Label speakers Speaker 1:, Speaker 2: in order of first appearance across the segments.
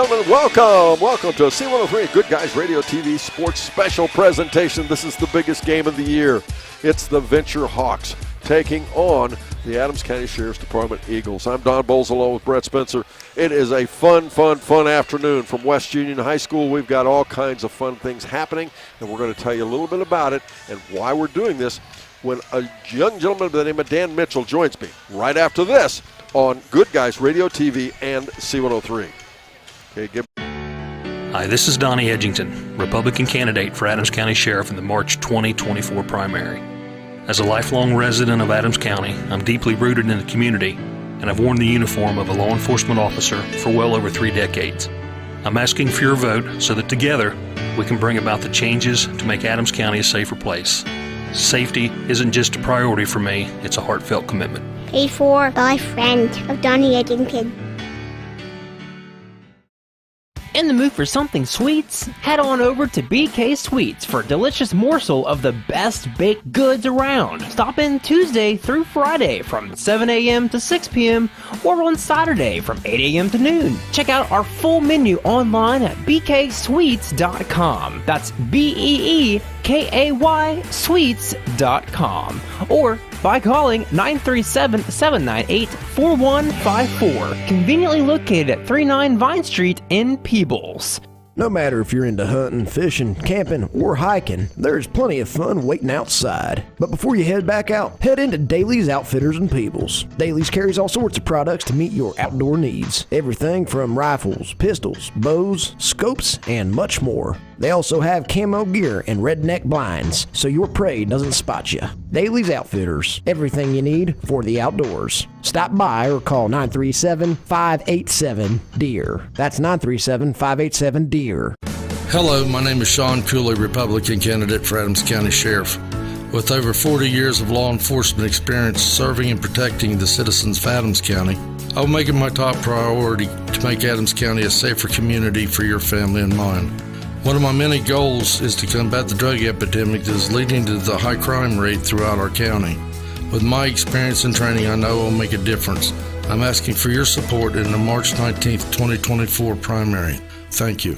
Speaker 1: gentlemen, welcome to C103 Good Guys Radio TV Sports Special Presentation. This is the biggest game of the year. It's the Venture Hawks taking on the Adams County Sheriff's Department Eagles. I'm Don Bowles along with Brett Spencer. It is a fun afternoon from West Union High School. We've got all kinds of fun things happening, and we're going to tell you a little bit about it and why we're doing this when a young gentleman by the name of Dan Mitchell joins me right after this on Good Guys Radio TV and C103. Okay,
Speaker 2: Hi, this is Donnie Edgington, Republican candidate for Adams County Sheriff in the March 2024 primary. As a lifelong resident of Adams County, I'm deeply rooted in the community, and I've worn the uniform of a law enforcement officer for well over 3 decades. I'm asking for your vote so that together we can bring about the changes to make Adams County a safer place. Safety isn't just a priority for me, it's a heartfelt commitment.
Speaker 3: Paid for by a friend of Donnie Edgington.
Speaker 4: In the mood for something sweets? Head on over to BK Sweets for a delicious morsel of the best baked goods around. Stop in Tuesday through Friday from 7 a.m. to 6 p.m. or on Saturday from 8 a.m. to noon. Check out our full menu online at bksweets.com. That's BEEKAY sweets.com. Or by calling 937-798-4154. Conveniently located at 39 Vine Street in Peebles.
Speaker 5: No matter if you're into hunting, fishing, camping, or hiking, there's plenty of fun waiting outside. But before you head back out, head into Daly's Outfitters in Peebles. Daly's carries all sorts of products to meet your outdoor needs. Everything from rifles, pistols, bows, scopes, and much more. They also have camo gear and redneck blinds, so your prey doesn't spot you. Daly's Outfitters, everything you need for the outdoors. Stop by or call 937-587-DEER. That's 937-587-DEER.
Speaker 6: Hello, my name is Sean Cooley, Republican candidate for Adams County Sheriff. With over 40 years of law enforcement experience serving and protecting the citizens of Adams County, I will make it my top priority to make Adams County a safer community for your family and mine. One of my many goals is to combat the drug epidemic that is leading to the high crime rate throughout our county. With my experience and training, I know I'll make a difference. I'm asking for your support in the March 19th, 2024 primary. Thank you.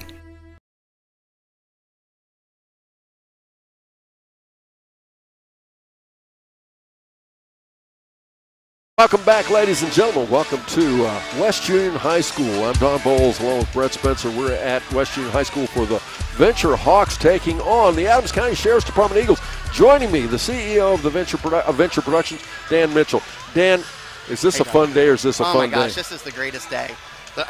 Speaker 1: welcome back, ladies and gentlemen. Welcome to West Union High School. I'm Don Bowles along with Brett Spencer. We're at West Union High School for the Venture Hawks taking on the Adams County Sheriff's Department Eagles. Joining me, the CEO of the Venture Productions, Dan Mitchell. Dan, is this a fun day or is this a fun day?
Speaker 7: Oh my gosh, this is the greatest day.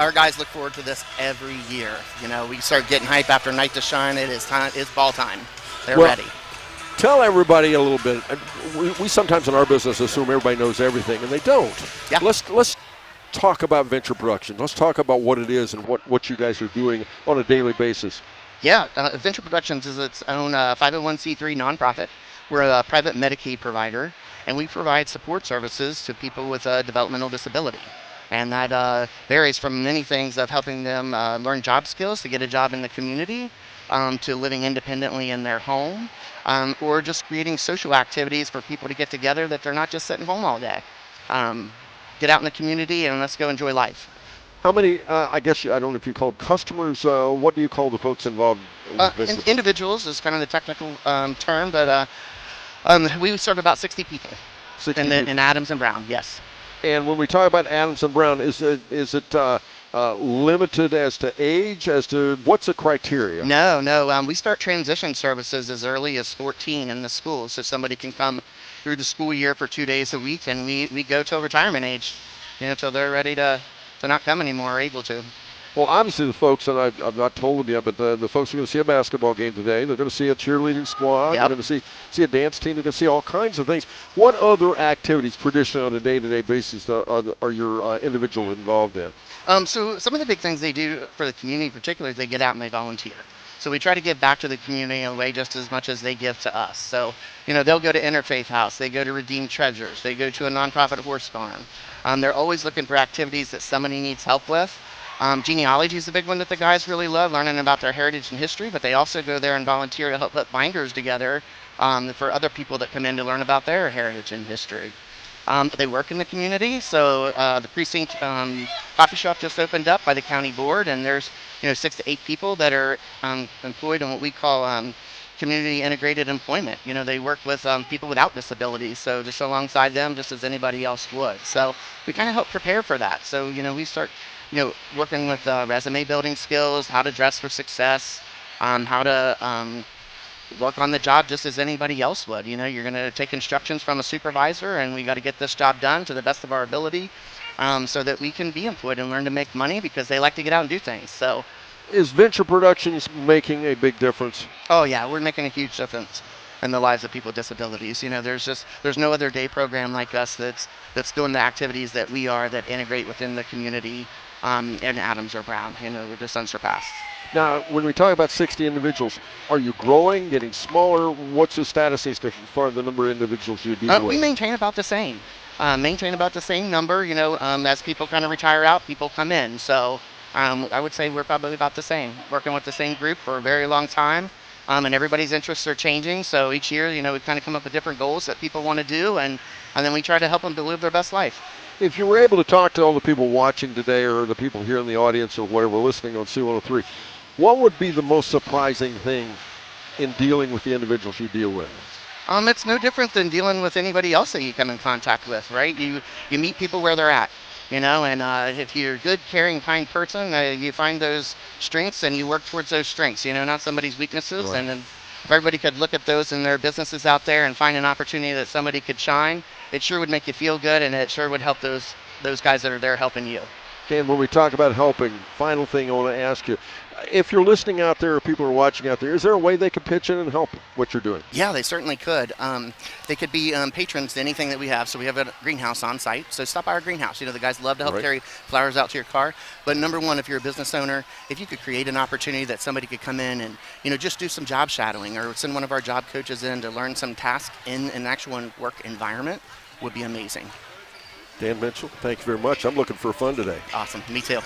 Speaker 7: Our guys look forward to this every year. You know, we start getting hype after Night to Shine. It is time. It's ball time. They're ready.
Speaker 1: Tell everybody a little bit. We sometimes in our business assume everybody knows everything, and they don't.
Speaker 7: Yeah.
Speaker 1: Let's talk about Venture Production. Let's talk about what it is and what you guys are doing on a daily basis.
Speaker 7: Yeah, Venture Productions is its own 501c3 nonprofit. We're a private Medicaid provider, and we provide support services to people with a developmental disability. And that varies from many things of helping them learn job skills to get a job in the community, to living independently in their home, or just creating social activities for people to get together that they're not just sitting home all day. Get out in the community and let's go enjoy life.
Speaker 1: How many, I don't know if you call them customers, what do you call the folks involved in the business?
Speaker 7: Individuals is kind of the technical term, but we serve about 60 people in Adams and Brown, yes.
Speaker 1: And when we talk about Adams and Brown, is it limited as to age, as to what's the criteria?
Speaker 7: No. We start transition services as early as 14 in the school, so somebody can come through the school year for 2 days a week, and we go till retirement age, till they're ready to not come anymore or able to.
Speaker 1: Well, obviously the folks, and I've not told them yet, but the folks are going to see a basketball game today. They're going to see a cheerleading squad.
Speaker 7: Yep.
Speaker 1: They're going to see a dance team. They're going to see all kinds of things. What other activities, traditionally on a day-to-day basis, are your individual involved in?
Speaker 7: So some of the big things they do for the community in particular is they get out and they volunteer. So we try to give back to the community in a way just as much as they give to us. So, they'll go to Interfaith House. They go to Redeemed Treasures. They go to a nonprofit horse farm. They're always looking for activities that somebody needs help with. Genealogy is a big one that the guys really love, learning about their heritage and history, but they also go there and volunteer to help put binders together for other people that come in to learn about their heritage and history. They work in the community, so the precinct coffee shop just opened up by the county board, and there's 6 to 8 people that are employed in what we call community integrated employment. They work with people without disabilities, so just alongside them, just as anybody else would. So we kind of help prepare for that. So we start working with resume building skills, how to dress for success, how to work on the job just as anybody else would. You're going to take instructions from a supervisor, and we got to get this job done to the best of our ability, so that we can be employed and learn to make money, because they like to get out and do things. So,
Speaker 1: is Venture Productions making a big difference?
Speaker 7: Oh yeah, we're making a huge difference in the lives of people with disabilities. There's no other day program like us that's doing the activities that we are, that integrate within the community in Adams or Brown. We're just unsurpassed.
Speaker 1: Now, when we talk about 60 individuals, are you growing, getting smaller? What's the status as far as the number of individuals you deal with?
Speaker 7: We maintain about the same. Number. As people kind of retire out, people come in. So I would say we're probably about the same. Working with the same group for a very long time, and everybody's interests are changing. So each year, we kind of come up with different goals that people want to do, and then we try to help them to live their best life.
Speaker 1: If you were able to talk to all the people watching today, or the people here in the audience, or whatever, listening on C103, what would be the most surprising thing in dealing with the individuals you deal with?
Speaker 7: It's no different than dealing with anybody else that you come in contact with, right? You meet people where they're at, and if you're a good, caring, kind person, you find those strengths and you work towards those strengths, not somebody's weaknesses.
Speaker 1: Right.
Speaker 7: And then if everybody could look at those in their businesses out there and find an opportunity that somebody could shine, it sure would make you feel good, and it sure would help those guys that are there helping you.
Speaker 1: Okay, and when we talk about helping, final thing I want to ask you, if you're listening out there or people are watching out there, is there a way they could pitch in and help what you're doing?
Speaker 7: Yeah, they certainly could. They could be patrons to anything that we have. So we have a greenhouse on site. So stop by our greenhouse. The guys love to help carry flowers out to your car. But number one, if you're a business owner, if you could create an opportunity that somebody could come in and, just do some job shadowing, or send one of our job coaches in to learn some tasks in an actual work environment, would be amazing.
Speaker 1: Dan Mitchell, thank you very much. I'm looking for fun today.
Speaker 7: Awesome. Me too.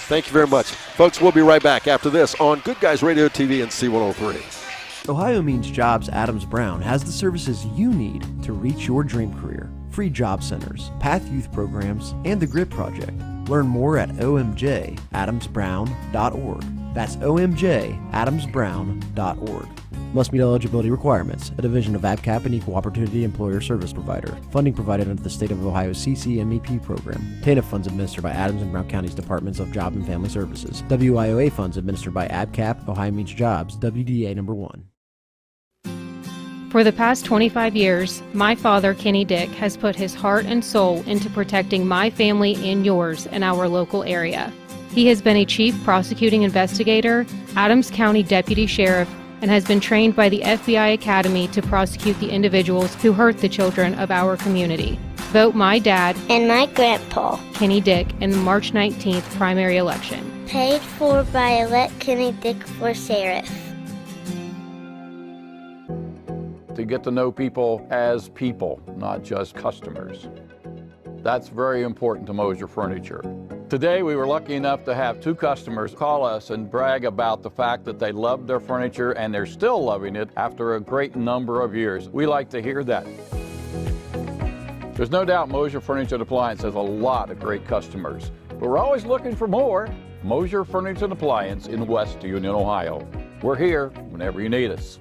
Speaker 1: Thank you very much. Folks, we'll be right back after this on Good Guys Radio TV and C103.
Speaker 5: Ohio Means Jobs Adams Brown has the services you need to reach your dream career. Free job centers, Path Youth programs, and the Grid Project. Learn more at omjadamsbrown.org. That's omjadamsbrown.org. Must meet eligibility requirements. A division of ABCAP and Equal Opportunity Employer Service Provider. Funding provided under the State of Ohio CCMEP program. TANF funds administered by Adams and Brown County's Departments of Job and Family Services. WIOA funds administered by ABCAP, Ohio Means Jobs, WDA number 1.
Speaker 8: For the past 25 years, my father, Kenny Dick, has put his heart and soul into protecting my family and yours in our local area. He has been a chief prosecuting investigator, Adams County Deputy Sheriff, and has been trained by the FBI Academy to prosecute the individuals who hurt the children of our community. Vote my dad
Speaker 3: And my grandpa.
Speaker 8: Kenny Dick in the March 19th primary election.
Speaker 3: Paid for by Elect Kenny Dick for Sheriff.
Speaker 9: To get to know people as people, not just customers. That's very important to Mosier Furniture. Today, we were lucky enough to have 2 customers call us and brag about the fact that they loved their furniture and they're still loving it after a great number of years. We like to hear that. There's no doubt Mosier Furniture and Appliance has a lot of great customers, but we're always looking for more. Mosier Furniture and Appliance in West Union, Ohio. We're here whenever you need us.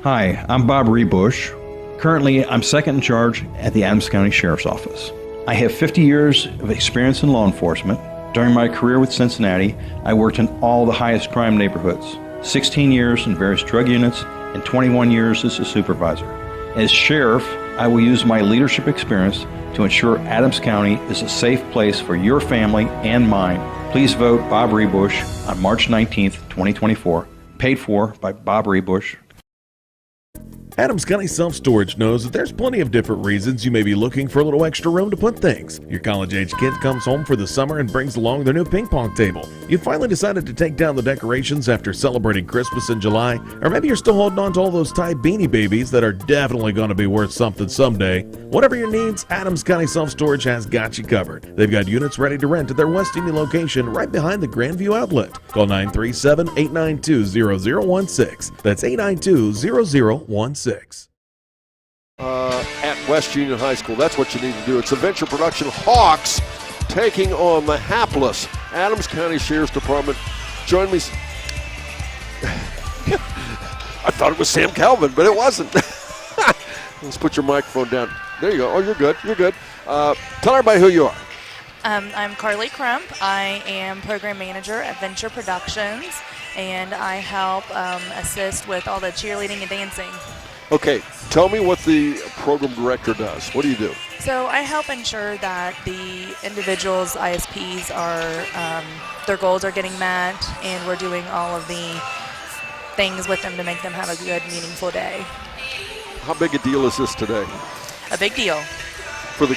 Speaker 10: Hi, I'm Bob Rebush. Currently, I'm second in charge at the Adams County Sheriff's Office. I have 50 years of experience in law enforcement. During my career with Cincinnati, I worked in all the highest crime neighborhoods, 16 years in various drug units, and 21 years as a supervisor. As sheriff, I will use my leadership experience to ensure Adams County is a safe place for your family and mine. Please vote Bob Rebush on March 19th, 2024. Paid for by Bob Rebush.
Speaker 11: Adams County Self-Storage knows that there's plenty of different reasons you may be looking for a little extra room to put things. Your college-age kid comes home for the summer and brings along their new ping pong table. You finally decided to take down the decorations after celebrating Christmas in July, or maybe you're still holding on to all those Thai beanie babies that are definitely going to be worth something someday. Whatever your needs, Adams County Self-Storage has got you covered. They've got units ready to rent at their West Union location right behind the Grandview Outlet. Call 937-892-0016. That's 892-0016.
Speaker 1: at West Union High School. That's what you need to do. It's the Venture Production Hawks taking on the hapless Adams County Sheriff's Department. Join me. I thought it was Sam Calvin, but it wasn't. Let's put your microphone down. There you go. Oh, you're good. You're good. Tell everybody who you are.
Speaker 12: I'm Carly Crump. I am program manager at Venture Productions, and I help assist with all the cheerleading and dancing.
Speaker 1: Okay, tell me what the program director does. What do you do?
Speaker 12: So I help ensure that the individuals, ISPs, are their goals are getting met, and we're doing all of the things with them to make them have a good, meaningful day.
Speaker 1: How big a deal is this today?
Speaker 12: A big deal.
Speaker 1: For the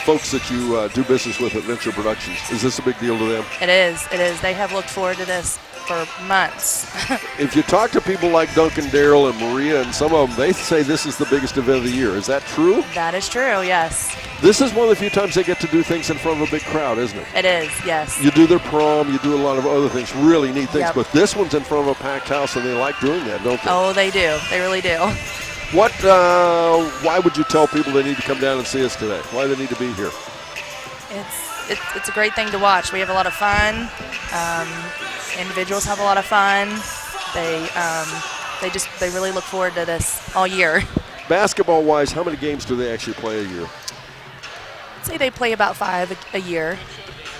Speaker 1: folks that you do business with at Venture Productions, is this a big deal to them?
Speaker 12: It is. It is. They have looked forward to this for months.
Speaker 1: If you talk to people like Duncan, Darrell, and Maria, and some of them, they say this is the biggest event of the year. Is that true?
Speaker 12: That is true, yes.
Speaker 1: This is one of the few times they get to do things in front of a big crowd, isn't it?
Speaker 12: It is, yes.
Speaker 1: You do their prom, you do a lot of other things, really neat things,
Speaker 12: Yep.
Speaker 1: but this one's in front of a packed house, and they like doing that, don't they?
Speaker 12: Oh, they do. They really do.
Speaker 1: Why would you tell people they need to come down and see us today? Why they need to be here?
Speaker 12: It's a great thing to watch. We have a lot of fun. Individuals have a lot of fun. They really look forward to this all year.
Speaker 1: Basketball-wise, how many games do they actually play a year?
Speaker 12: I'd say they play about 5 a year.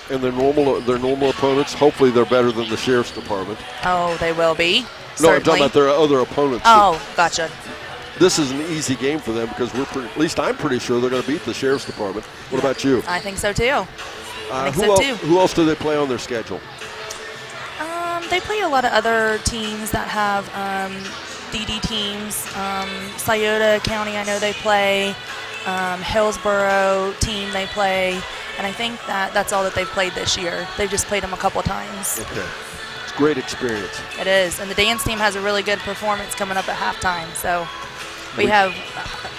Speaker 1: And their normal opponents, hopefully they're better than the Sheriff's Department.
Speaker 12: Oh, they will be.
Speaker 1: No,
Speaker 12: Certainly.
Speaker 1: I'm talking about their other opponents.
Speaker 12: Oh, gotcha.
Speaker 1: This is an easy game for them because at least I'm pretty sure they're going to beat the Sheriff's Department. What about you?
Speaker 12: I think so too.
Speaker 1: Who else do they play on their schedule?
Speaker 12: They play a lot of other teams that have DD teams. Scioto County, I know they play. Hillsborough team they play. And I think that's all that they've played this year. They've just played them a couple times.
Speaker 1: Okay. It's a great experience.
Speaker 12: It is. And the dance team has a really good performance coming up at halftime. So we have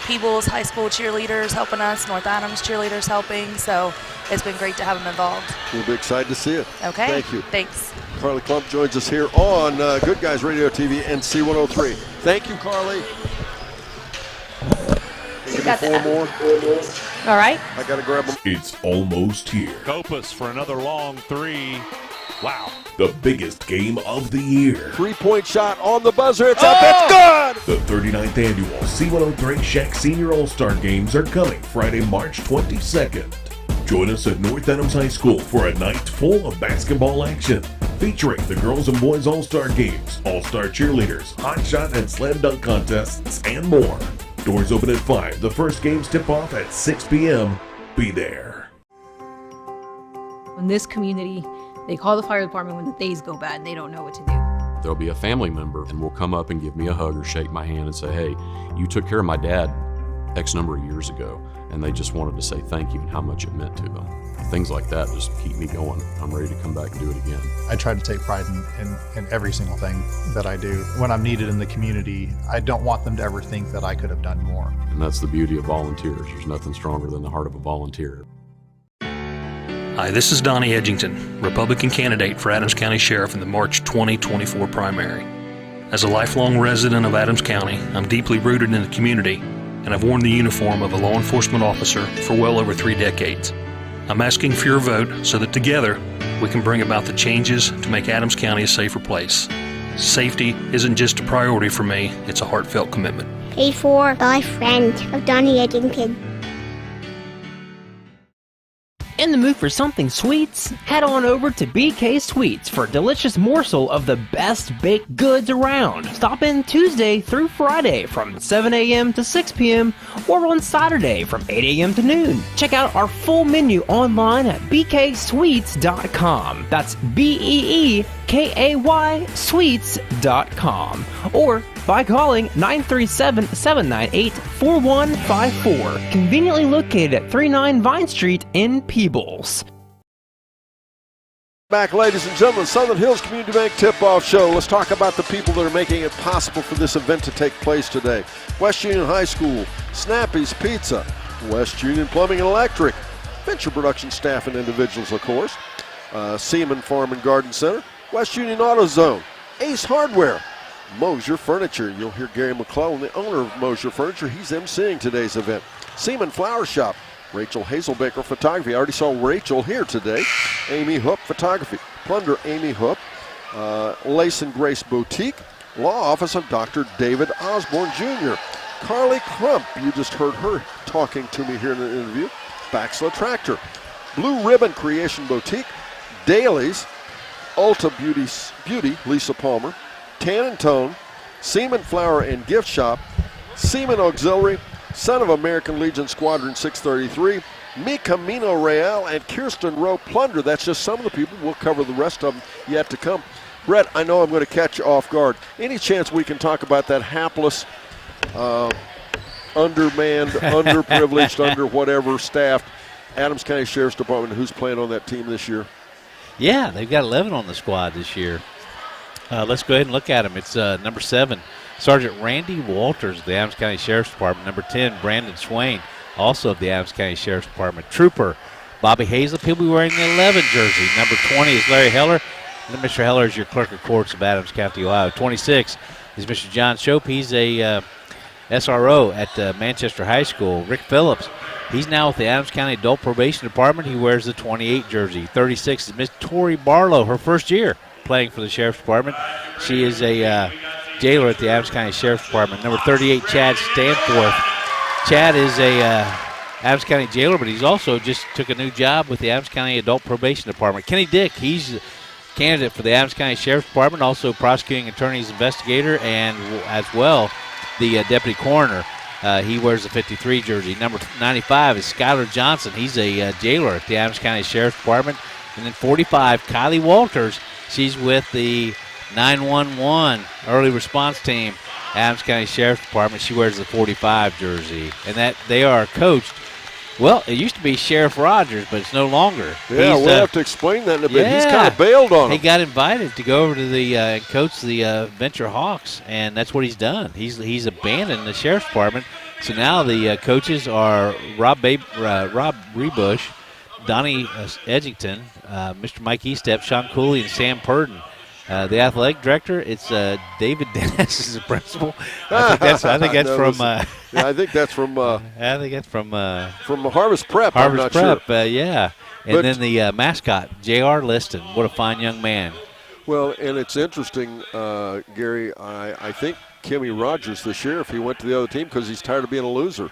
Speaker 12: Peebles High School cheerleaders helping us, North Adams cheerleaders helping. So it's been great to have them involved.
Speaker 1: We'll be excited to see it.
Speaker 12: Okay.
Speaker 1: Thank you.
Speaker 12: Thanks.
Speaker 1: Carly Klump joins us here on Good Guys Radio TV and C103. Thank you, Carly. Give me 4 more.
Speaker 13: All right.
Speaker 1: I got to grab them.
Speaker 11: It's almost here.
Speaker 14: Kopus for another long 3. Wow.
Speaker 11: The biggest game of the year.
Speaker 1: 3-point shot on the buzzer. It's up. It's good.
Speaker 11: The 39th annual C103 Shack Senior All-Star Games are coming Friday, March 22nd. Join us at North Adams High School for a night full of basketball action, featuring the girls and boys all-star games, all-star cheerleaders, hot shot and slam dunk contests, and more. Doors open at 5. The first games tip off at 6 p.m. Be there.
Speaker 13: In this community, they call the fire department when the days go bad and they don't know what to do.
Speaker 15: There'll be a family member and will come up and give me a hug or shake my hand and say, hey, you took care of my dad X number of years ago. And they just wanted to say thank you and how much it meant to them. Things like that just keep me going. I'm ready to come back and do it again.
Speaker 16: I try to take pride in every single thing that I do. When I'm needed in the community, I don't want them to ever think that I could have done more.
Speaker 15: And that's the beauty of volunteers. There's nothing stronger than the heart of a volunteer.
Speaker 2: Hi, this is Donnie Edgington, Republican candidate for Adams County Sheriff in the March 2024 primary. As a lifelong resident of Adams County, I'm deeply rooted in the community, and I've worn the uniform of a law enforcement officer for well over 3 decades. I'm asking for your vote so that together we can bring about the changes to make Adams County a safer place. Safety isn't just a priority for me, it's a heartfelt commitment.
Speaker 3: Paid for by a friend of Donnie Edgington.
Speaker 4: In the mood for something sweets? Head on over to BK Sweets for a delicious morsel of the best baked goods around. Stop in Tuesday through Friday from 7 a.m. to 6 p.m. or on Saturday from 8 a.m. to noon. Check out our full menu online at bksweets.com. That's BEEKAY Sweets.com. Or by calling 937-798-4154. Conveniently located at 39 Vine Street in Peebles.
Speaker 1: Back, ladies and gentlemen, Southern Hills Community Bank Tip-Off Show. Let's talk about the people that are making it possible for this event to take place today. West Union High School, Snappy's Pizza, West Union Plumbing and Electric, Venture Production staff and individuals, of course, Seaman Farm and Garden Center, West Union AutoZone, Ace Hardware, Mosier Furniture. You'll hear Gary McClellan, the owner of Mosier Furniture. He's emceeing today's event. Seaman Flower Shop. Rachel Hazelbaker Photography. I already saw Rachel here today. Amy Hoop Photography. Plunder Amy Hoop. Lace and Grace Boutique. Law Office of Dr. David Osborne Jr. Carly Crump. You just heard her talking to me here in an interview. Baxla Tractor. Blue Ribbon Creation Boutique. Dailies. Ulta Beauty, Lisa Palmer. Tan and Tone. Seaman Flower and Gift Shop. Seaman Auxiliary. Son of American Legion Squadron 633, Mi Camino Real, and Kirsten Rowe Plunder. That's just some of the people. We'll cover the rest of them yet to come. Brett, I know I'm going to catch you off guard. Any chance we can talk about that hapless, undermanned, underprivileged, under whatever staffed Adams County Sheriff's Department who's playing on that team this year?
Speaker 17: Yeah, they've got 11 on the squad this year. Let's go ahead and look at them. It's number 7. Sergeant Randy Walters of the Adams County Sheriff's Department. Number 10, Brandon Swain, also of the Adams County Sheriff's Department. Trooper Bobby Hazlett, he'll be wearing the 11 jersey. Number 20 is Larry Heller. And Mr. Heller is your clerk of courts of Adams County, Ohio. 26 is Mr. John Shope. He's a SRO at Manchester High School. Rick Phillips, he's now with the Adams County Adult Probation Department. He wears the 28 jersey. 36 is Miss Tori Barlow, her first year playing for the Sheriff's Department. She is a jailer at the Adams County Sheriff's Department. Number 38, Chad Stanforth. Chad is a Adams County jailer, but he's also just took a new job with the Adams County Adult Probation Department. Kenny Dick, he's a candidate for the Adams County Sheriff's Department, also prosecuting attorney's investigator, and as well the deputy coroner. He wears the 53 jersey. Number 95 is Skylar Johnson. He's a jailer at the Adams County Sheriff's Department. And then 45, Kylie Walters. She's with the 911 early response team, Adams County Sheriff's Department. She wears the 45 jersey. And that they are coached. Well, it used to be Sheriff Rogers, but it's no longer.
Speaker 1: Yeah, we'll have to explain that in a bit. He's kind of bailed on him.
Speaker 17: He got invited to go over to the coach the Venture Hawks, and that's what he's done. He's abandoned the Sheriff's Department. So now the coaches are Rob Rebush, Donnie Edgington, Mr. Mike Estep, Sean Cooley, and Sam Purden. The athletic director, it's David Dennis is the principal. I think that's from.
Speaker 1: I think that's from.
Speaker 17: I think that's from
Speaker 1: Harvest Prep.
Speaker 17: Harvest Prep,
Speaker 1: sure.
Speaker 17: Yeah. And then the mascot, J.R. Liston. What a fine young man.
Speaker 1: Well, and it's interesting, Gary. I think Kimmy Rogers, the sheriff, he went to the other team because he's tired of being a loser.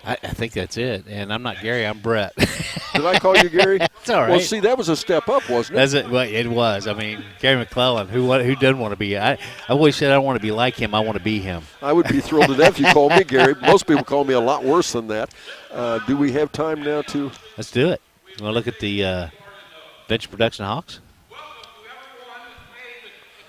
Speaker 17: I think that's it. And I'm not Gary, I'm Brett.
Speaker 1: Did I call you Gary?
Speaker 17: It's all right.
Speaker 1: Well, see, that was a step up, wasn't it?
Speaker 17: Well, it was. I mean, Gary McClellan, who doesn't want to be? I always said I don't want to be like him. I want to be him.
Speaker 1: I would be thrilled to death if you called me Gary. Most people call me a lot worse than that. Do we have time now to?
Speaker 17: Let's do it. You want to look at the Venture Production Hawks?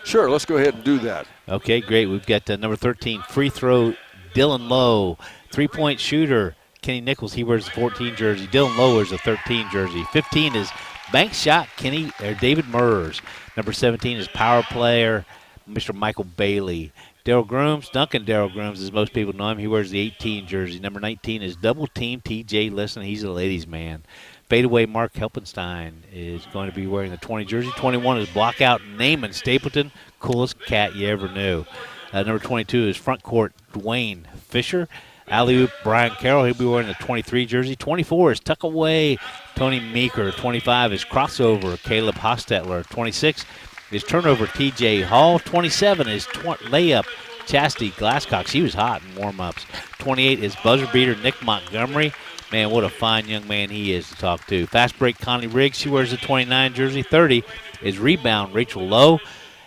Speaker 1: Sure, let's go ahead and do that.
Speaker 17: Okay, great. We've got number 13, free throw, Dylan Lowe. Three-point shooter, Kenny Nichols, he wears the 14 jersey. Dylan Lowe wears the 13 jersey. 15 is bank shot, David Murs. Number 17 is power player, Mr. Michael Bailey. Darryl Grooms, Duncan Darryl Grooms, as most people know him, he wears the 18 jersey. Number 19 is double team TJ Listen. He's a ladies' man. Fadeaway Mark Helpenstein is going to be wearing the 20 jersey. 21 is blockout Naaman Stapleton, coolest cat you ever knew. Number 22 is front court Dwayne Fisher. Alley-oop Brian Carroll, he'll be wearing the 23 jersey. 24 is tuck away Tony Meeker. 25 is crossover Caleb Hostetler. 26 is turnover TJ Hall. 27 is layup Chastity Glasscock. She was hot in warm-ups. 28 is buzzer beater Nick Montgomery. Man, what a fine young man he is to talk to. Fast break Connie Riggs, she wears the 29 jersey. 30 is rebound Rachel Lowe.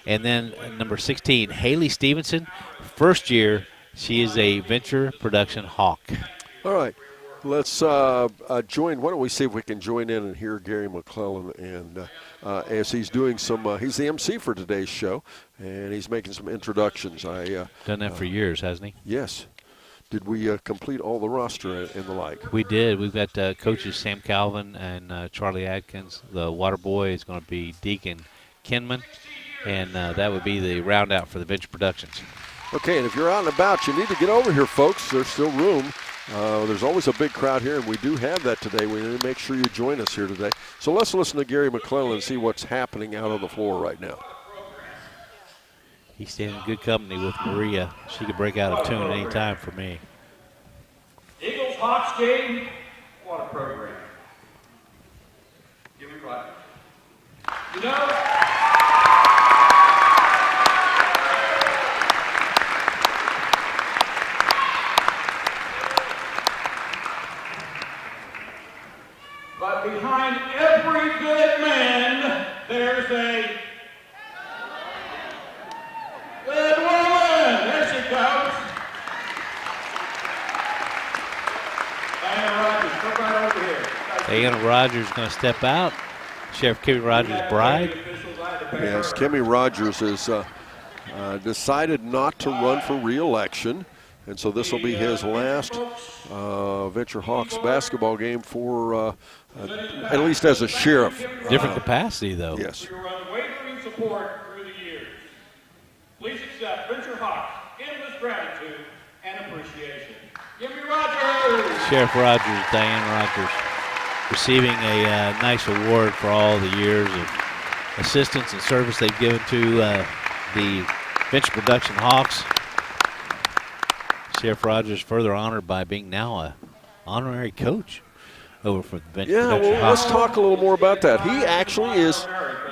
Speaker 17: And then number 16, Haley Stevenson, first year. She is a Venture Production Hawk.
Speaker 1: All right. Let's join. Why don't we see if we can join in and hear Gary McClellan, and as he's doing some, he's the MC for today's show, and he's making some introductions.
Speaker 17: Done that for years, hasn't he?
Speaker 1: Yes. Did we complete all the roster and the like?
Speaker 17: We did. We've got coaches Sam Calvin and Charlie Adkins. The water boy is going to be Deacon Kinman, and that would be the round out for the Venture Productions.
Speaker 1: Okay, and if you're out and about, you need to get over here, folks. There's still room. There's always a big crowd here, and we do have that today. We need to make sure you join us here today. So let's listen to Gary McClellan and see what's happening out on the floor right now.
Speaker 17: He's staying in good company with Maria. She could break out a tune any time for me.
Speaker 18: Eagles Hawks game. What a program. Give me right. You know, but behind every good man, there's a good woman. There she goes. Diana Rogers, come right over here.
Speaker 17: Diana Rogers is going to step out. Sheriff Kimmy Rogers' bride.
Speaker 1: Yes, Kimmy Rogers has decided not to run for re-election, and so this will be his last Venture Hawks basketball game for, at least as a sheriff.
Speaker 17: Different capacity, though.
Speaker 1: Yes.
Speaker 18: Your unwavering support through the years. Please accept Venture Hawks' endless gratitude and appreciation. Kimmy Rogers!
Speaker 17: Sheriff Rogers, Diane Rogers, receiving a nice award for all the years of assistance and service they've given to the Venture Production Hawks. Sheriff Rogers further honored by being now a honorary coach over for the Venture Production Hawks.
Speaker 1: Let's talk a little more about that. He actually is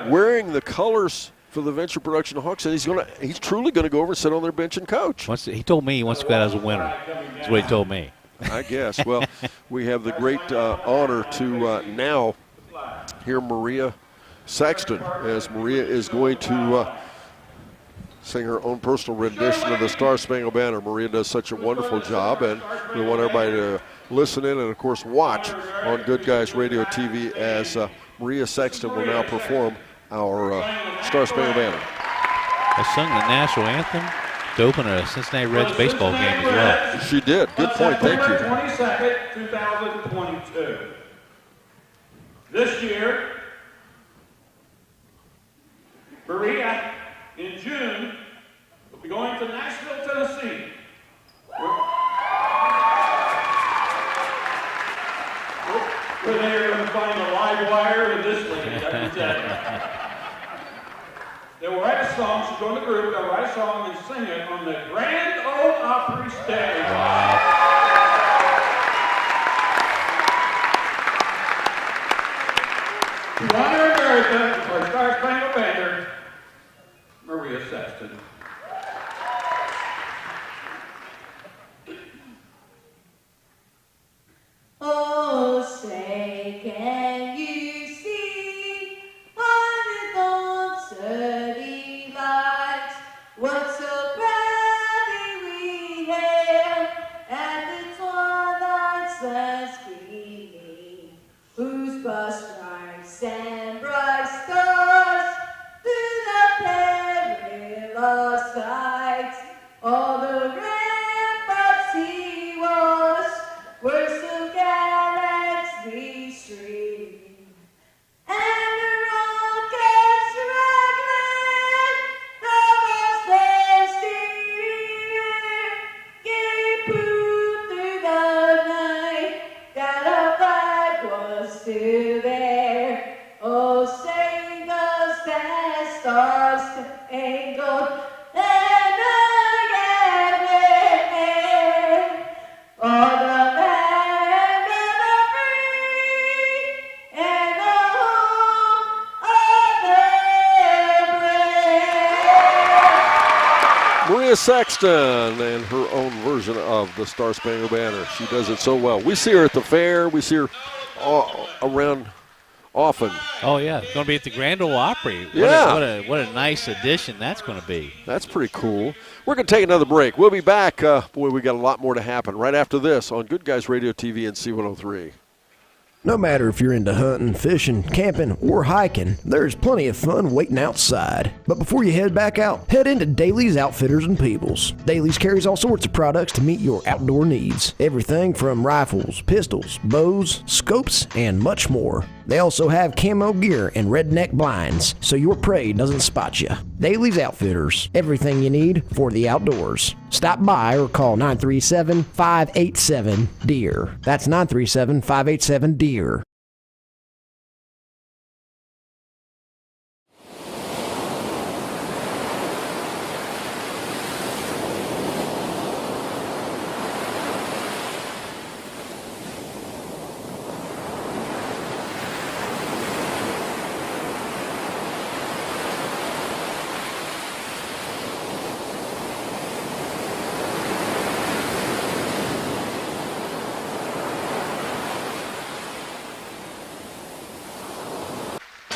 Speaker 1: wearing the colors for the Venture Production Hawks, and he's truly going to go over and sit on their bench and coach.
Speaker 17: He told me he wants to go out as a winner. That's what he told me.
Speaker 1: I guess. Well, we have the great honor to now hear Maria Sexton, as Maria is going to sing her own personal rendition of the Star Spangled Banner. Maria does such a wonderful job, and we want everybody to listen in and, of course, watch on Good Guys Radio TV as Maria Sexton will now perform our Star Spangled Banner.
Speaker 17: I sung the national anthem to open a Cincinnati Reds baseball game as well.
Speaker 1: She did. Good point. Thank you.
Speaker 18: September 22nd, 2022. This year, Maria, in June, will be going to Nashville, Tennessee. Where they are going to find a live wire with this lady, I can tell you. They will write a song, she'll join the group, they'll write a song and sing it on the Grand Ole Opry stage.
Speaker 17: Wow.
Speaker 18: To honor America, for Star Spangled Banner, Maria Sexton.
Speaker 19: Oh, say, can you see on the city lights what so proudly we hailed at the twilight's last gleaming, whose broad stripes and bright stars through the perilous heights, all the ramparts he was were so gallantly streaming, and the rockets rattling from our steer gave proof through the night that our flag was still there. Oh, say does that star-spangled banner yet wave o'er the land of the free and the home of the brave.
Speaker 1: Maria Sexton and her own version of the Star Spangled Banner. She does it so well. We see her at the fair. We see her around often.
Speaker 17: Oh, yeah. It's going to be at the Grand Ole Opry.
Speaker 1: Yeah.
Speaker 17: What a nice addition that's going to be.
Speaker 1: That's pretty cool. We're going to take another break. We'll be back. Boy, we got a lot more to happen right after this on Good Guys Radio TV and C103.
Speaker 5: No matter if you're into hunting, fishing, camping, or hiking, there's plenty of fun waiting outside. But before you head back out, head into Daly's Outfitters and Peebles. Daly's carries all sorts of products to meet your outdoor needs. Everything from rifles, pistols, bows, scopes, and much more. They also have camo gear and redneck blinds, so your prey doesn't spot you. Daly's Outfitters, everything you need for the outdoors. Stop by or call 937-587-DEER. That's 937-587-DEER.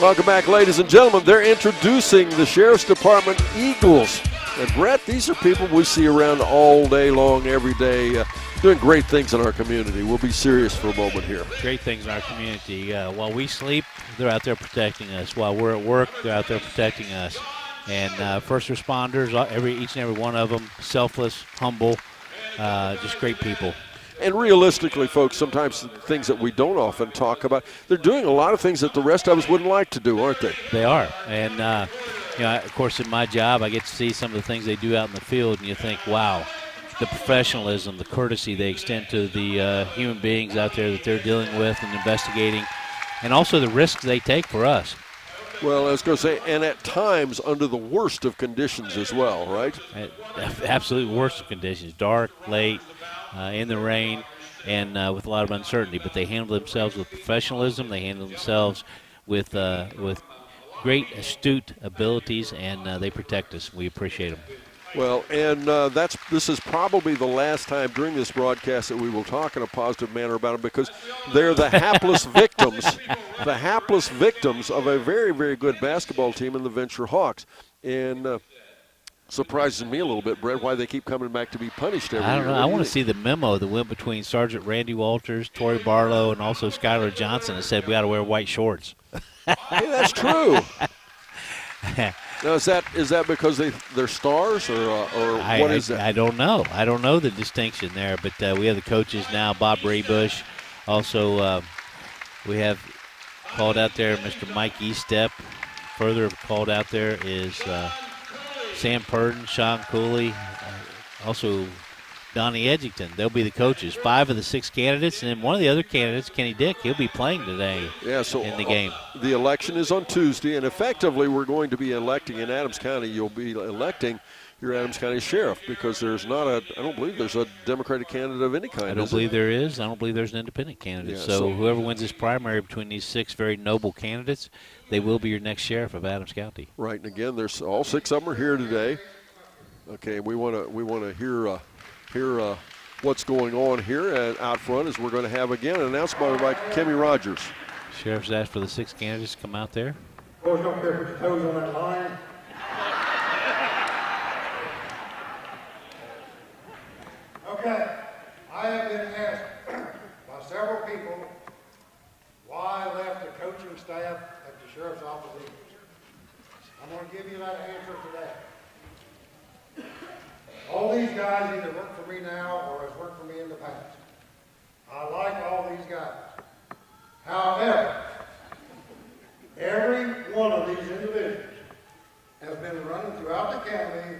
Speaker 1: Welcome back, ladies and gentlemen. They're introducing the Sheriff's Department Eagles. And, Brett, these are people we see around all day long, every day, doing great things in our community. We'll be serious for a moment here.
Speaker 17: Great things in our community. While we sleep, they're out there protecting us. While we're at work, they're out there protecting us. And first responders, each and every one of them, selfless, humble, just great people.
Speaker 1: And realistically, folks, sometimes things that we don't often talk about, they're doing a lot of things that the rest of us wouldn't like to do, aren't they?
Speaker 17: They are. And, of course, in my job, I get to see some of the things they do out in the field, and you think, wow, the professionalism, the courtesy they extend to the human beings out there that they're dealing with and investigating, and also the risks they take for us.
Speaker 1: Well, I was going to say, and at times under the worst of conditions as well, right?
Speaker 17: Absolute worst of conditions, dark, late, in the rain, and with a lot of uncertainty. But they handle themselves with professionalism. They handle themselves with great, astute abilities, and they protect us. We appreciate them.
Speaker 1: Well, and this is probably the last time during this broadcast that we will talk in a positive manner about them, because they're the hapless victims of a very, very good basketball team in the Venture Hawks. And surprises me a little bit, Brett, why they keep coming back to be punished every year.
Speaker 17: I don't know. I want to see the memo that went between Sergeant Randy Walters, Torrey Barlow, and also Skylar Johnson that said we got to wear white shorts.
Speaker 1: Hey, that's true. Now, is that because they're stars, or what is that?
Speaker 17: I don't know. I don't know the distinction there, but we have the coaches now, Bob Raybush. Also, we have called out there Mr. Mike Eastep. Further called out there is Sam Purden, Sean Cooley, also Donnie Edgington. They'll be the coaches. 5 of the 6 candidates, and then one of the other candidates, Kenny Dick, he'll be playing today in the game.
Speaker 1: The election is on Tuesday, and effectively we're going to be electing in Adams County. You'll be electing your Adams County Sheriff, because I don't believe there's a Democratic candidate of any kind.
Speaker 17: I don't believe there is. I don't believe there's an independent candidate.
Speaker 1: Yeah,
Speaker 17: so whoever wins this primary between these 6 very noble candidates, they will be your next sheriff of Adams County.
Speaker 1: Right, and again, there's all 6 of them are here today. Okay, we want to hear what's going on here out front, as we're going to have again an announcement by Kimmy Rogers.
Speaker 17: Sheriff's asked for the 6 candidates to come out there.
Speaker 20: Boys, don't care if your toes on that line. Okay, I have been asked by several people why I left the coaching staff at the Sheriff's Office Eagles. I'm going to give you that answer today. All these guys either work for me now or has worked for me in the past. I like all these guys. However, every one of these individuals has been running throughout the county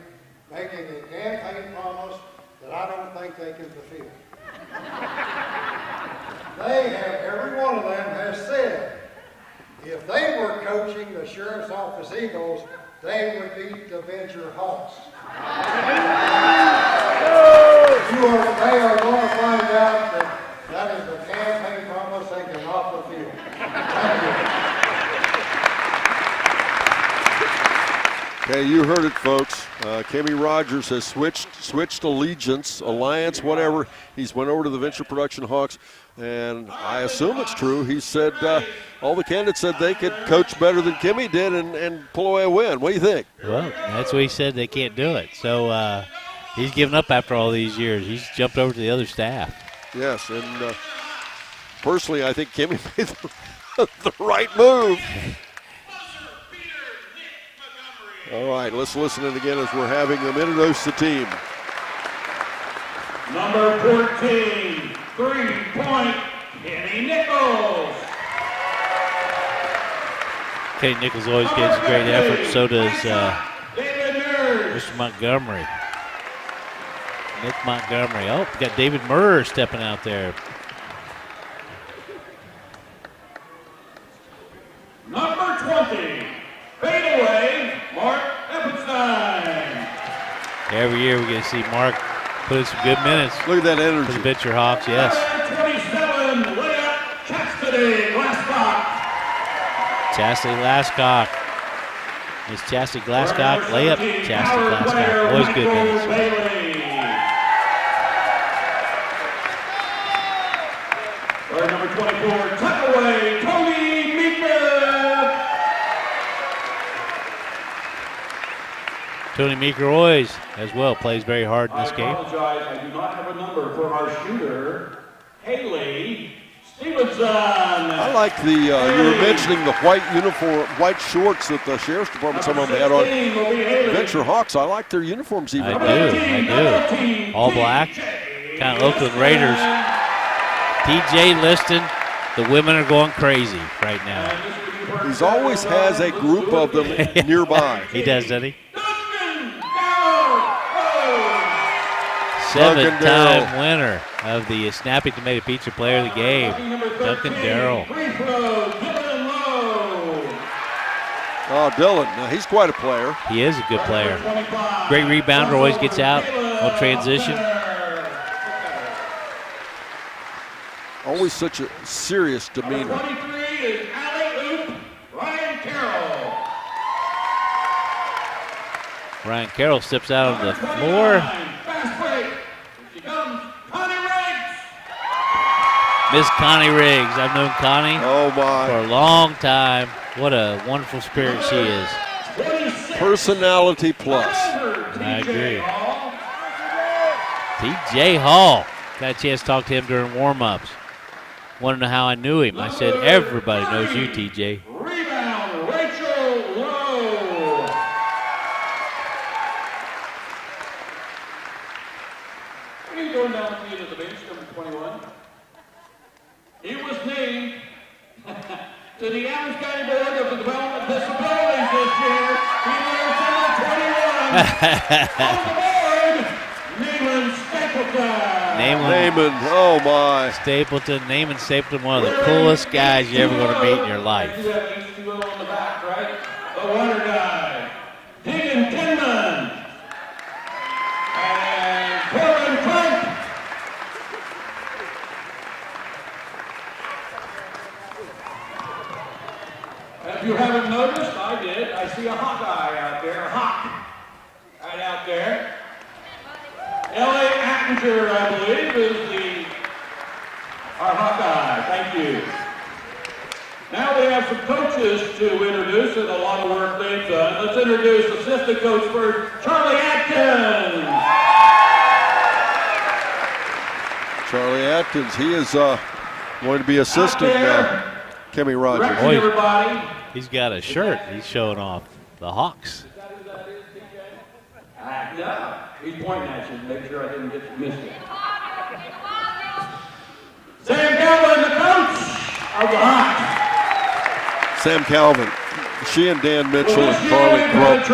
Speaker 20: making a campaign promise that I don't think they can fulfill. Every one of them has said, if they were coaching the Sheriff's Office Eagles, they would beat the Venture Hawks. They are going to find out that is the campaign promise they cannot fulfill. Thank you.
Speaker 1: Okay, you heard it, folks. Kimmy Rogers has switched alliance, whatever. He's went over to the Venture Production Hawks, and I assume it's true. He said all the candidates said they could coach better than Kimmy did and pull away a win. What do you think?
Speaker 17: Well, that's what he said. They can't do it. So he's given up after all these years. He's jumped over to the other staff.
Speaker 1: Yes, and personally, I think Kimmy made the right move. All right, let's listen in again as we're having them introduce the team.
Speaker 18: Number 14, 3-point, Kenny Nichols.
Speaker 17: Kenny Nichols always gives a great effort. So does Mr. Montgomery. Nick Montgomery. Oh, we got David Murr stepping out there.
Speaker 18: Number 20, fadeaway, Mark Eppenstein.
Speaker 17: Every year we get to see Mark put in some good minutes.
Speaker 1: Look at that energy.
Speaker 17: For the Venture Hawks, yes.
Speaker 18: Number 27, layup, Chastity Glasscock.
Speaker 17: Chastity Glasscock. Miss Chastity Glasscock, layup, Chastity Glasscock. Always good minutes.
Speaker 18: Number 24, tuck away, Tony Meeker.
Speaker 17: Tony Meeker-Oys as well plays very hard in this game.
Speaker 18: I apologize, I do not have a number for our shooter, Haley Stevenson.
Speaker 1: I like the, you were mentioning the white uniform, white shorts that the Sheriff's Department, some of them had on Venture Hawks. I like their uniforms even.
Speaker 17: I do. All black, kind of Oakland Raiders. TJ Liston, the women are going crazy right now.
Speaker 1: He always has a group of them nearby.
Speaker 17: He does, doesn't he? Seven-time winner of the Snappy Tomato Pizza Player of the Game, Duncan Darrell.
Speaker 1: Oh, Dylan, now he's quite a player.
Speaker 17: He is a good player. Great rebounder, always gets out on transition.
Speaker 1: Always such a serious demeanor.
Speaker 18: 23 is alley-oop Ryan Carroll.
Speaker 17: Ryan Carroll steps out on the floor.
Speaker 18: Fast break. Here she comes, Connie Riggs.
Speaker 17: Miss Connie Riggs. I've known Connie for a long time. What a wonderful spirit she is.
Speaker 1: Personality plus.
Speaker 17: I agree. TJ Hall. Got a chance to talk to him during warm-ups. Want to know how I knew him? I said, everybody knows you, TJ.
Speaker 18: Rebound, Rachel Lowe. He's going down the field at the bench, number 21. He was named to the Adams County Board of the Development of Disabilities this year. He wears number 21. On the board, Naaman Stapleton.
Speaker 1: Naaman, oh my.
Speaker 17: Stapleton, Naaman Stapleton, one of the coolest guys you're ever going to meet in your life.
Speaker 18: On the back, right? The water guy, Deegan Kinman. And Corbin Trump. If you haven't noticed, I did. I see a Hawkeye out there, a hawk right out there. L.A. Attinger, I believe, is our Hawkeye. Thank you. Now we have some coaches to introduce and a lot of work they've done. Let's introduce assistant coach first, Charlie Atkins.
Speaker 1: Charlie Atkins, he is going to be assisting Kimmy Rogers.
Speaker 18: Everybody.
Speaker 17: He's got a shirt he's showing off. The Hawks.
Speaker 18: No, he's pointing at you to make sure I didn't get missed it. Sam Calvin, the coach of the Hawks.
Speaker 1: Sam Calvin. She and Dan Mitchell and Carly Crump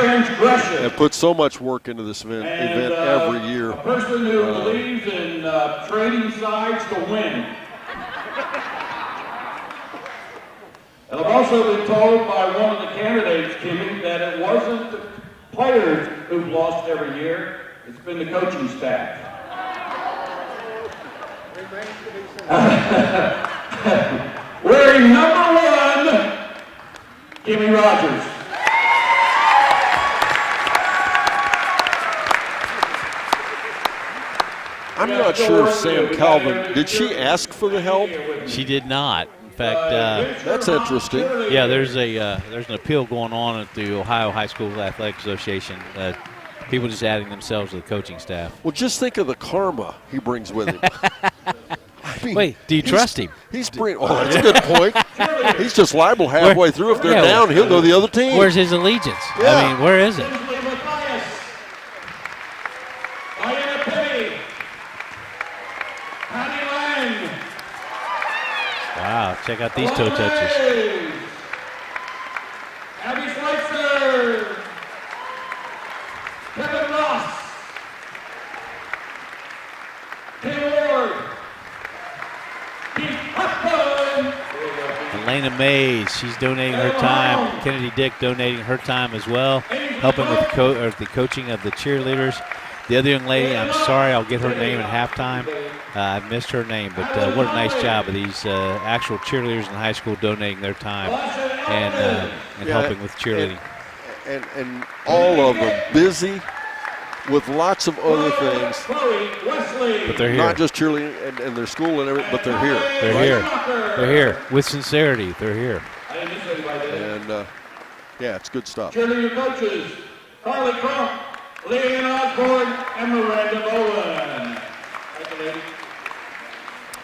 Speaker 1: have put so much work into this event every year.
Speaker 18: A person who believes in trading sides to win. And I've also been told by one of the candidates, Kimmy, that it wasn't the players who've lost every year, it's been the coaching staff. Wearing number 1, Kimmy Rogers.
Speaker 1: I'm not sure if Sam Calvin, did she ask for the help?
Speaker 17: She did not. In fact,
Speaker 1: that's interesting.
Speaker 17: Yeah, there's an appeal going on at the Ohio High School Athletic Association. People just adding themselves to the coaching staff.
Speaker 1: Well, just think of the karma he brings with him. I mean,
Speaker 17: wait, do you trust him?
Speaker 1: That's a good point. He's just liable halfway through. If they're down, he'll go the other team.
Speaker 17: Where's his allegiance?
Speaker 1: Yeah.
Speaker 17: I mean, where is it? Wow, check out these toe touches.
Speaker 18: Abby Schweitzer. Kevin Ross. Tim Ward. Keith Huffman.
Speaker 17: Elena Mays, she's donating her time. Kennedy Dick donating her time as well, helping with the coaching of the cheerleaders. The other young lady, I'm sorry, I'll get her name at halftime. I missed her name, but what a nice job of these actual cheerleaders in high school donating their time and helping with cheerleading.
Speaker 1: And all of them busy with lots of other things.
Speaker 17: But they're here.
Speaker 1: Not just cheerleading and their school and everything, but they're here.
Speaker 17: They're here. They're here. With sincerity, they're here.
Speaker 1: And, yeah, it's good stuff.
Speaker 18: Cheerleader coaches, Carly Crump. Leanne Osborne and Miranda Bowen. Thank you, ladies.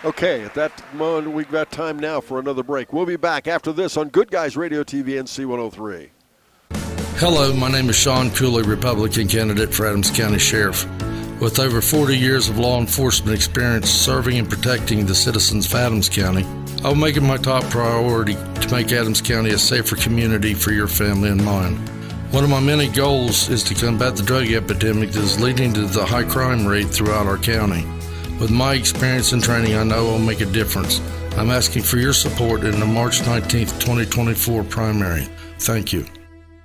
Speaker 1: Okay, at that moment, we've got time now for another break. We'll be back after this on Good Guys Radio TV and C103.
Speaker 6: Hello, my name is Sean Cooley, Republican candidate for Adams County Sheriff. With over 40 years of law enforcement experience serving and protecting the citizens of Adams County, I will make it my top priority to make Adams County a safer community for your family and mine. One of my many goals is to combat the drug epidemic that is leading to the high crime rate throughout our county. With my experience and training, I know I'll make a difference. I'm asking for your support in the March 19th, 2024 primary. Thank you.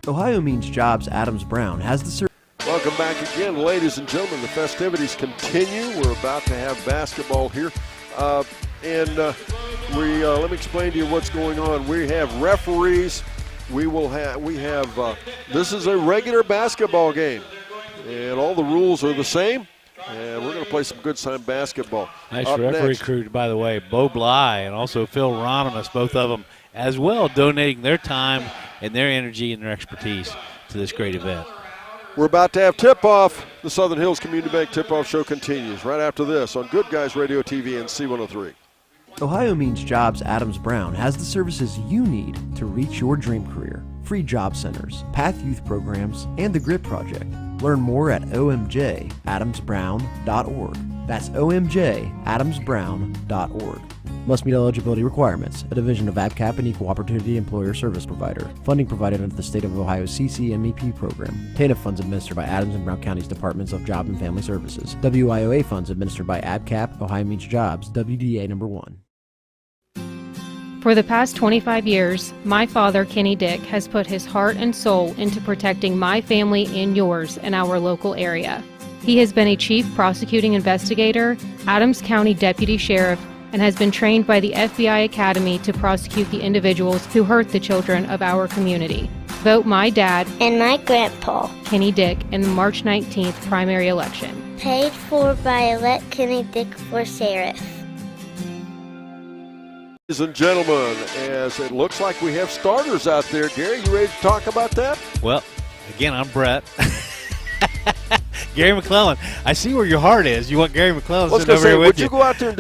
Speaker 5: Ohio Means Jobs Adams Brown has the service.
Speaker 1: Welcome back again, ladies and gentlemen. The festivities continue. We're about to have basketball here. Let me explain to you what's going on. We have referees. This is a regular basketball game, and all the rules are the same. And we're going to play some good-time basketball.
Speaker 17: Nice
Speaker 1: Up
Speaker 17: referee
Speaker 1: next,
Speaker 17: crew, by the way. Bo Bly and also Phil Ronimus, both of them, as well, donating their time and their energy and their expertise to this great event.
Speaker 1: We're about to have tip-off. The Southern Hills Community Bank tip-off show continues right after this on Good Guys Radio TV and C103.
Speaker 5: Ohio Means Jobs Adams Brown has the services you need to reach your dream career. Free job centers, Path Youth programs, and the GRID Project. Learn more at omjadamsbrown.org. That's omjadamsbrown.org. Must meet eligibility requirements. A division of ABCAP and Equal Opportunity Employer Service Provider. Funding provided under the State of Ohio CCMEP program. TANF funds administered by Adams and Brown County's Departments of Job and Family Services. WIOA funds administered by ABCAP, Ohio Means Jobs, WDA number 1.
Speaker 8: For the past 25 years, my father, Kenny Dick, has put his heart and soul into protecting my family and yours in our local area. He has been a chief prosecuting investigator, Adams County deputy sheriff, and has been trained by the FBI Academy to prosecute the individuals who hurt the children of our community. Vote my dad
Speaker 3: and my grandpa,
Speaker 8: Kenny Dick, in the March 19th primary election.
Speaker 3: Paid for by Elect Kenny Dick for sheriff.
Speaker 1: Ladies and gentlemen, as it looks like we have starters out there. Gary, you ready to talk about that?
Speaker 17: Well, again, I'm Brett. Gary McClellan. I see where your heart is. You want Gary McClellan sitting over here with
Speaker 1: you. Would you go out there and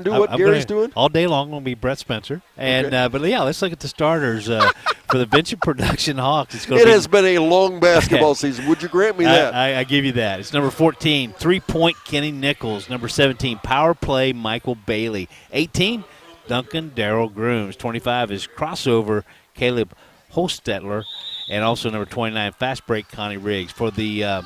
Speaker 1: do what Gary's doing?
Speaker 17: All day long, I'm going to be Brett Spencer. And
Speaker 1: okay.
Speaker 17: But yeah, let's look at the starters for the Venture Production Hawks.
Speaker 1: Has been a long basketball season. Would you grant me that?
Speaker 17: I give you that. It's number 14, 3-point Kenny Nichols. Number 17, power play Michael Bailey. 18, Duncan Darrell Grooms. 25 is crossover Caleb Holstetler. And also number 29, fast break Connie Riggs. For the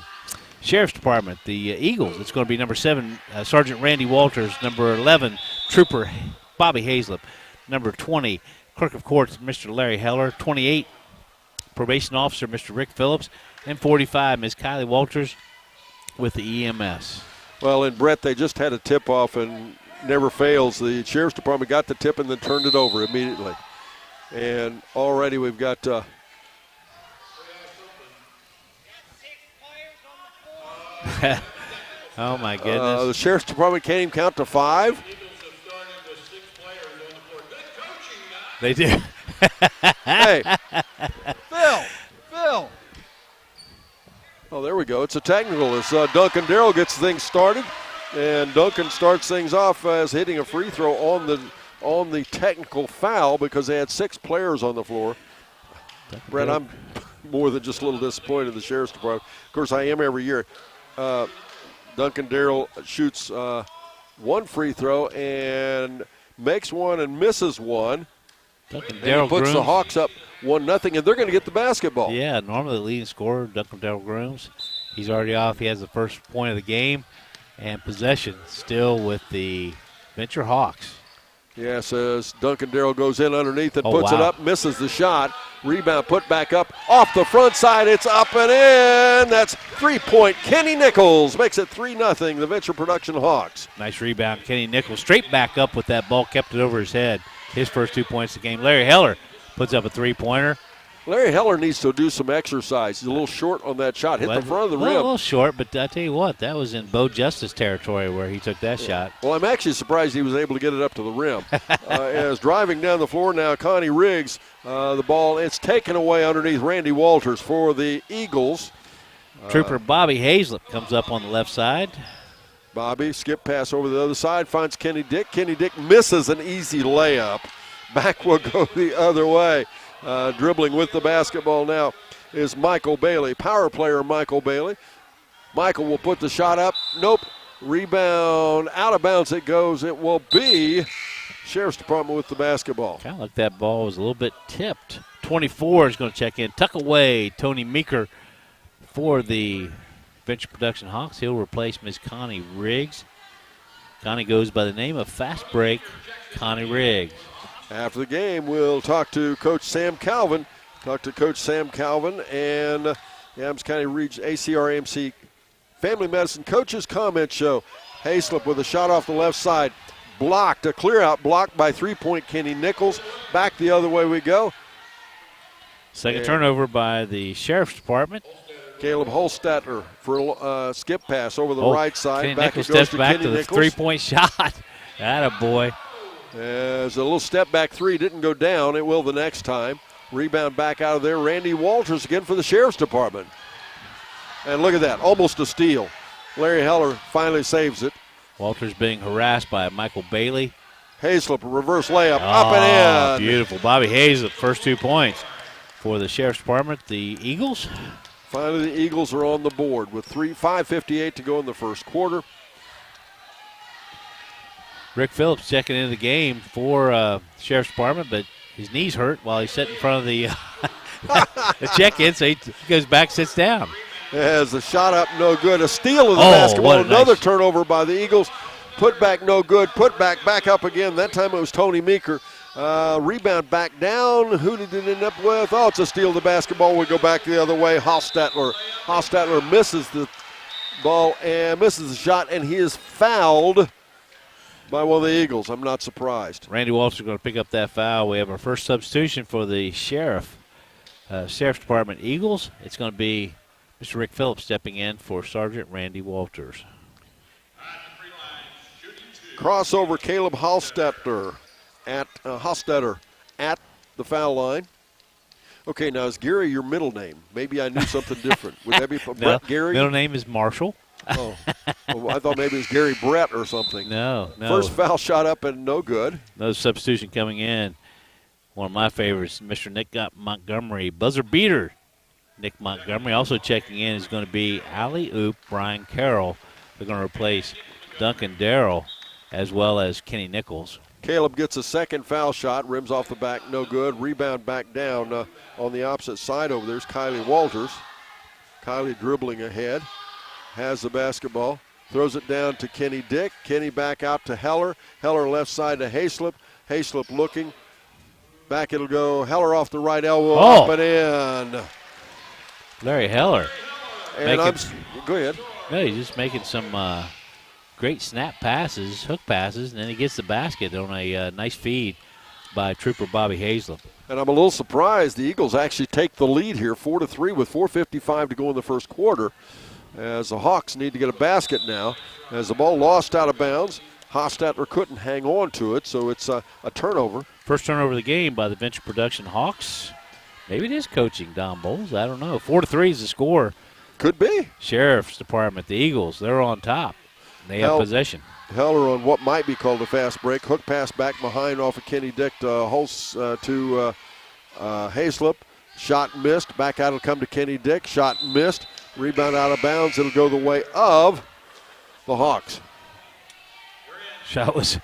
Speaker 17: Sheriff's Department, the Eagles, it's going to be number 7, Sergeant Randy Walters. Number 11, Trooper Bobby Hazlip. Number 20, Clerk of Courts, Mr. Larry Heller. 28, Probation Officer, Mr. Rick Phillips. And 45, Ms. Kylie Walters with the EMS.
Speaker 1: Well, in Brett, they just had a tip-off and never fails. The Sheriff's Department got the tip and then turned it over immediately. And already we've got
Speaker 17: oh, my goodness.
Speaker 1: The Sheriff's Department can't even count to 5.
Speaker 17: They do.
Speaker 1: Hey, Phil. Oh, there we go. It's a technical as Duncan Darrell gets things started. And Duncan starts things off as hitting a free throw on the technical foul because they had 6 players on the floor. Brett, I'm more than just a little disappointed in the Sheriff's Department. Of course, I am every year. Duncan Darrell shoots one free throw and makes one and misses one.
Speaker 17: Duncan
Speaker 1: and
Speaker 17: Darrell
Speaker 1: he puts
Speaker 17: Grooms.
Speaker 1: the Hawks up 1-0, and they're going to get the basketball.
Speaker 17: Yeah, normally the leading scorer, Duncan Darrell Grooms. He's already off. He has the first point of the game. And possession still with the Venture Hawks.
Speaker 1: Yes, as Duncan Darrell goes in underneath and
Speaker 17: Oh,
Speaker 1: puts
Speaker 17: wow.
Speaker 1: it up, misses the shot. Rebound put back up off the front side. It's up and in. That's 3-point. Kenny Nichols makes it 3-0. The Venture Production Hawks.
Speaker 17: Nice rebound. Kenny Nichols straight back up with that ball, kept it over his head. His first 2 points of the game. Larry Heller puts up a three-pointer.
Speaker 1: Larry Heller needs to do some exercise. He's a little short on that shot. Hit the front of the rim.
Speaker 17: A little short, but I tell you what, that was in Bo Justice territory where he took that shot.
Speaker 1: Well, I'm actually surprised he was able to get it up to the rim. As driving down the floor now, Connie Riggs, the ball, it's taken away underneath Randy Walters for the Eagles.
Speaker 17: Trooper Bobby Hazlett comes up on the left side.
Speaker 1: Bobby, skip pass over the other side, finds Kenny Dick. Kenny Dick misses an easy layup. Back will go the other way. Dribbling with the basketball now is Michael Bailey. Power player Michael Bailey. Michael will put the shot up. Nope. Rebound. Out of bounds it goes. It will be Sheriff's Department with the basketball.
Speaker 17: Kind of like that ball was a little bit tipped. 24 is going to check in. Tuck away Tony Meeker for the Venture Production Hawks. He'll replace Miss Connie Riggs. Connie goes by the name of Fast Break Connie Riggs.
Speaker 1: After the game, we'll talk to Coach Sam Calvin. And the Adams County Region ACRAMC Family Medicine Coaches Comment Show. Hayslip with a shot off the left side. Blocked, a clear out blocked by 3-point Kenny Nichols. Back the other way we go.
Speaker 17: Second turnover by the Sheriff's Department.
Speaker 1: Caleb Holstetter for a skip pass over the right side.
Speaker 17: Kenny
Speaker 1: Back
Speaker 17: Nichols
Speaker 1: it goes
Speaker 17: steps back
Speaker 1: Kenny
Speaker 17: to the
Speaker 1: Nichols.
Speaker 17: 3-point shot. Attaboy.
Speaker 1: As a little step back three, didn't go down. It will the next time. Rebound back out of there. Randy Walters again for the Sheriff's Department. And look at that, almost a steal. Larry Heller finally saves it.
Speaker 17: Walters being harassed by Michael Bailey.
Speaker 1: Hayslip, a reverse layup, up and in.
Speaker 17: Beautiful. Bobby Hayes, the first 2 points for the Sheriff's Department. The Eagles.
Speaker 1: Finally, the Eagles are on the board with 5:58 to go in the first quarter.
Speaker 17: Rick Phillips checking into the game for Sheriff's Department, but his knees hurt while he's sitting in front of the, the check-in, so he goes back, sits down.
Speaker 1: As a shot up, no good. A steal of the basketball. Another turnover by the Eagles. Put back, no good. Put back up again. That time it was Tony Meeker. Rebound back down. Who did it end up with? Oh, it's a steal of the basketball. We go back the other way. Hostetler. Hostetler misses the ball and misses the shot, and he is fouled by one of the Eagles. I'm not surprised.
Speaker 17: Randy Walters is going to pick up that foul. We have our first substitution for the Sheriff's Department Eagles. It's going to be Mr. Rick Phillips stepping in for Sergeant Randy Walters.
Speaker 1: Crossover, Caleb Hostetler at the foul line. Okay, now is Gary your middle name? Maybe I knew something different. Would that be Brett Gary?
Speaker 17: Middle name is Marshall.
Speaker 1: Oh, well, I thought maybe it was Gary Brett or something.
Speaker 17: No.
Speaker 1: First foul shot up and no good.
Speaker 17: Another substitution coming in. One of my favorites, Mr. Nick Montgomery, buzzer beater. Nick Montgomery also checking in is going to be alley-oop Brian Carroll. They're going to replace Duncan Darrell as well as Kenny Nichols.
Speaker 1: Caleb gets a second foul shot, rims off the back, no good. Rebound back down on the opposite side over there's Kylie Walters. Kylie dribbling ahead, has the basketball, throws it down to Kenny Dick. Kenny back out to Heller. Heller left side to Hayslip. Hayslip looking. Back it'll go. Heller off the right elbow, up and in.
Speaker 17: Larry Heller.
Speaker 1: And go ahead.
Speaker 17: No, he's just making some great snap passes, hook passes, and then he gets the basket on a nice feed by Trooper Bobby Hayslip.
Speaker 1: And I'm a little surprised the Eagles actually take the lead here, 4-3 with 4:55 to go in the first quarter, as the Hawks need to get a basket now. As the ball lost out of bounds, Hostetler couldn't hang on to it, so it's a turnover.
Speaker 17: First turnover of the game by the Venture Production Hawks. Maybe it is coaching Don Bowles. I don't know. 4-3 is the score.
Speaker 1: Could be.
Speaker 17: Sheriff's Department, the Eagles, they're on top. They have possession.
Speaker 1: Heller on what might be called a fast break. Hook pass back behind off of Kenny Dick to Hayslip. Shot missed. Back out it'll come to Kenny Dick. Shot missed. Rebound out of bounds. It'll go the way of the Hawks.
Speaker 17: Shot was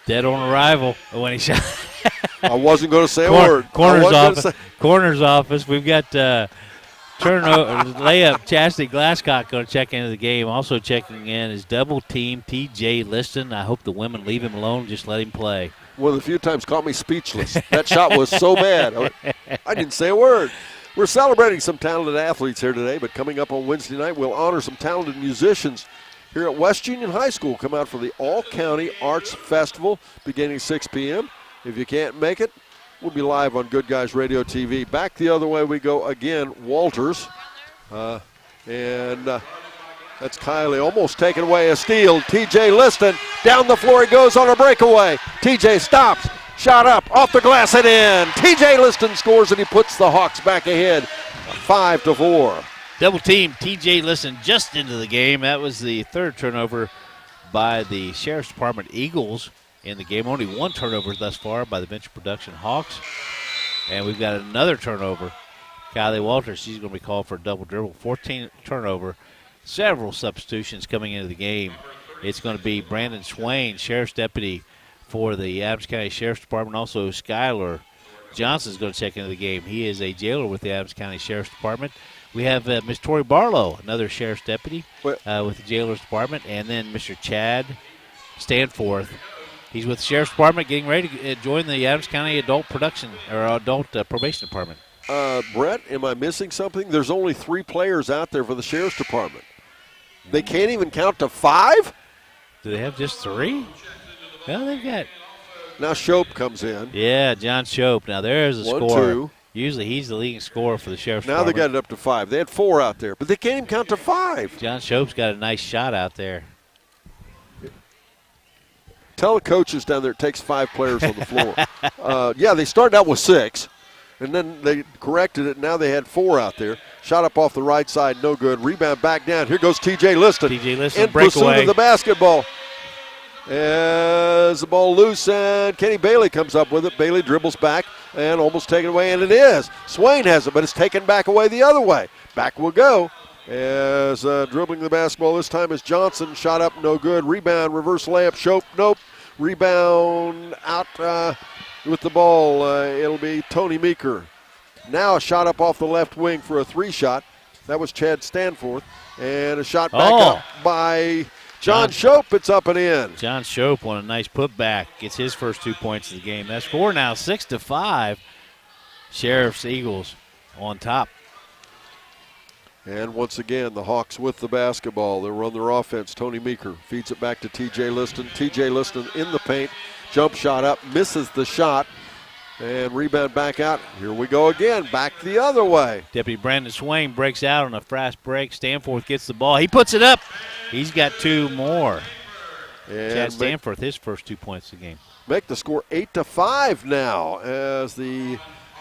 Speaker 17: dead on arrival when he shot.
Speaker 1: I wasn't going to say a word.
Speaker 17: Corner's office. We've got turnover layup. Chastity Glasscock going to check into the game. Also checking in is double team T.J. Liston. I hope the women leave him alone. Just let him play.
Speaker 1: One of the few times caught me speechless. That shot was so bad. I didn't say a word. We're celebrating some talented athletes here today, but coming up on Wednesday night, we'll honor some talented musicians here at West Union High School. Come out for the All-County Arts Festival beginning 6 p.m. If you can't make it, we'll be live on Good Guys Radio TV. Back the other way we go again, Walters. And that's Kylie almost taking away a steal. T.J. Liston, down the floor he goes on a breakaway. T.J. stops, shot up, off the glass and in. T.J. Liston scores and he puts the Hawks back ahead, 5-4.
Speaker 17: Double team, TJ Listen just into the game. That was the third turnover by the Sheriff's Department Eagles in the game. Only one turnover thus far by the Venture Production Hawks. And we've got another turnover. Kylie Walters, she's going to be called for a double dribble. 14 turnover. Several substitutions coming into the game. It's going to be Brandon Swain, Sheriff's Deputy for the Adams County Sheriff's Department. Also, Skylar Johnson is going to check into the game. He is a jailer with the Adams County Sheriff's Department. We have Miss Tori Barlow, another Sheriff's Deputy with the Jailers Department. And then Mr. Chad Stanforth. He's with the Sheriff's Department getting ready to join the Adams County Adult Probation Department.
Speaker 1: Brett, am I missing something? There's only 3 players out there for the Sheriff's Department. They can't even count to 5?
Speaker 17: Do they have just 3? Well, they've got.
Speaker 1: Now Shope comes in.
Speaker 17: Yeah, John Shope. Now there's a
Speaker 1: 1,
Speaker 17: scorer.
Speaker 1: 2.
Speaker 17: Usually he's the leading scorer for the Sheriff's
Speaker 1: Now they
Speaker 17: Department.
Speaker 1: got it up to 5. They had 4 out there, but they can't even count to 5.
Speaker 17: John Shope's got a nice shot out there.
Speaker 1: Tell the coaches down there it takes 5 players on the floor. Yeah, they started out with 6, and then they corrected it. Now they had 4 out there. Shot up off the right side, no good. Rebound back down. Here goes T.J. Liston.
Speaker 17: T.J. Liston,
Speaker 1: in
Speaker 17: breakaway.
Speaker 1: pursuit of the basketball. As the ball loose, and Kenny Bailey comes up with it. Bailey dribbles back and almost taken away, and it is. Swain has it, but it's taken back away the other way. Back will go. As dribbling the basketball this time is Johnson. Shot up, no good. Rebound, reverse layup. Shope, nope. Rebound out with the ball. It'll be Tony Meeker. Now a shot up off the left wing for a 3-shot. That was Chad Stanforth. And a shot back up by John Shope. It's up and in.
Speaker 17: John Shope on a nice putback. Gets his first 2 points of the game. That score now 6-5. Sheriff's Eagles on top.
Speaker 1: And once again, the Hawks with the basketball. They run their offense. Tony Meeker feeds it back to T.J. Liston. T.J. Liston in the paint. Jump shot up. Misses the shot. And rebound back out. Here we go again. Back the other way.
Speaker 17: Deputy Brandon Swain breaks out on a fast break. Stanforth gets the ball. He puts it up. He's got 2 more.
Speaker 1: And
Speaker 17: Chad Stanforth, his first 2 points of the game.
Speaker 1: Make the score 8-5 now as the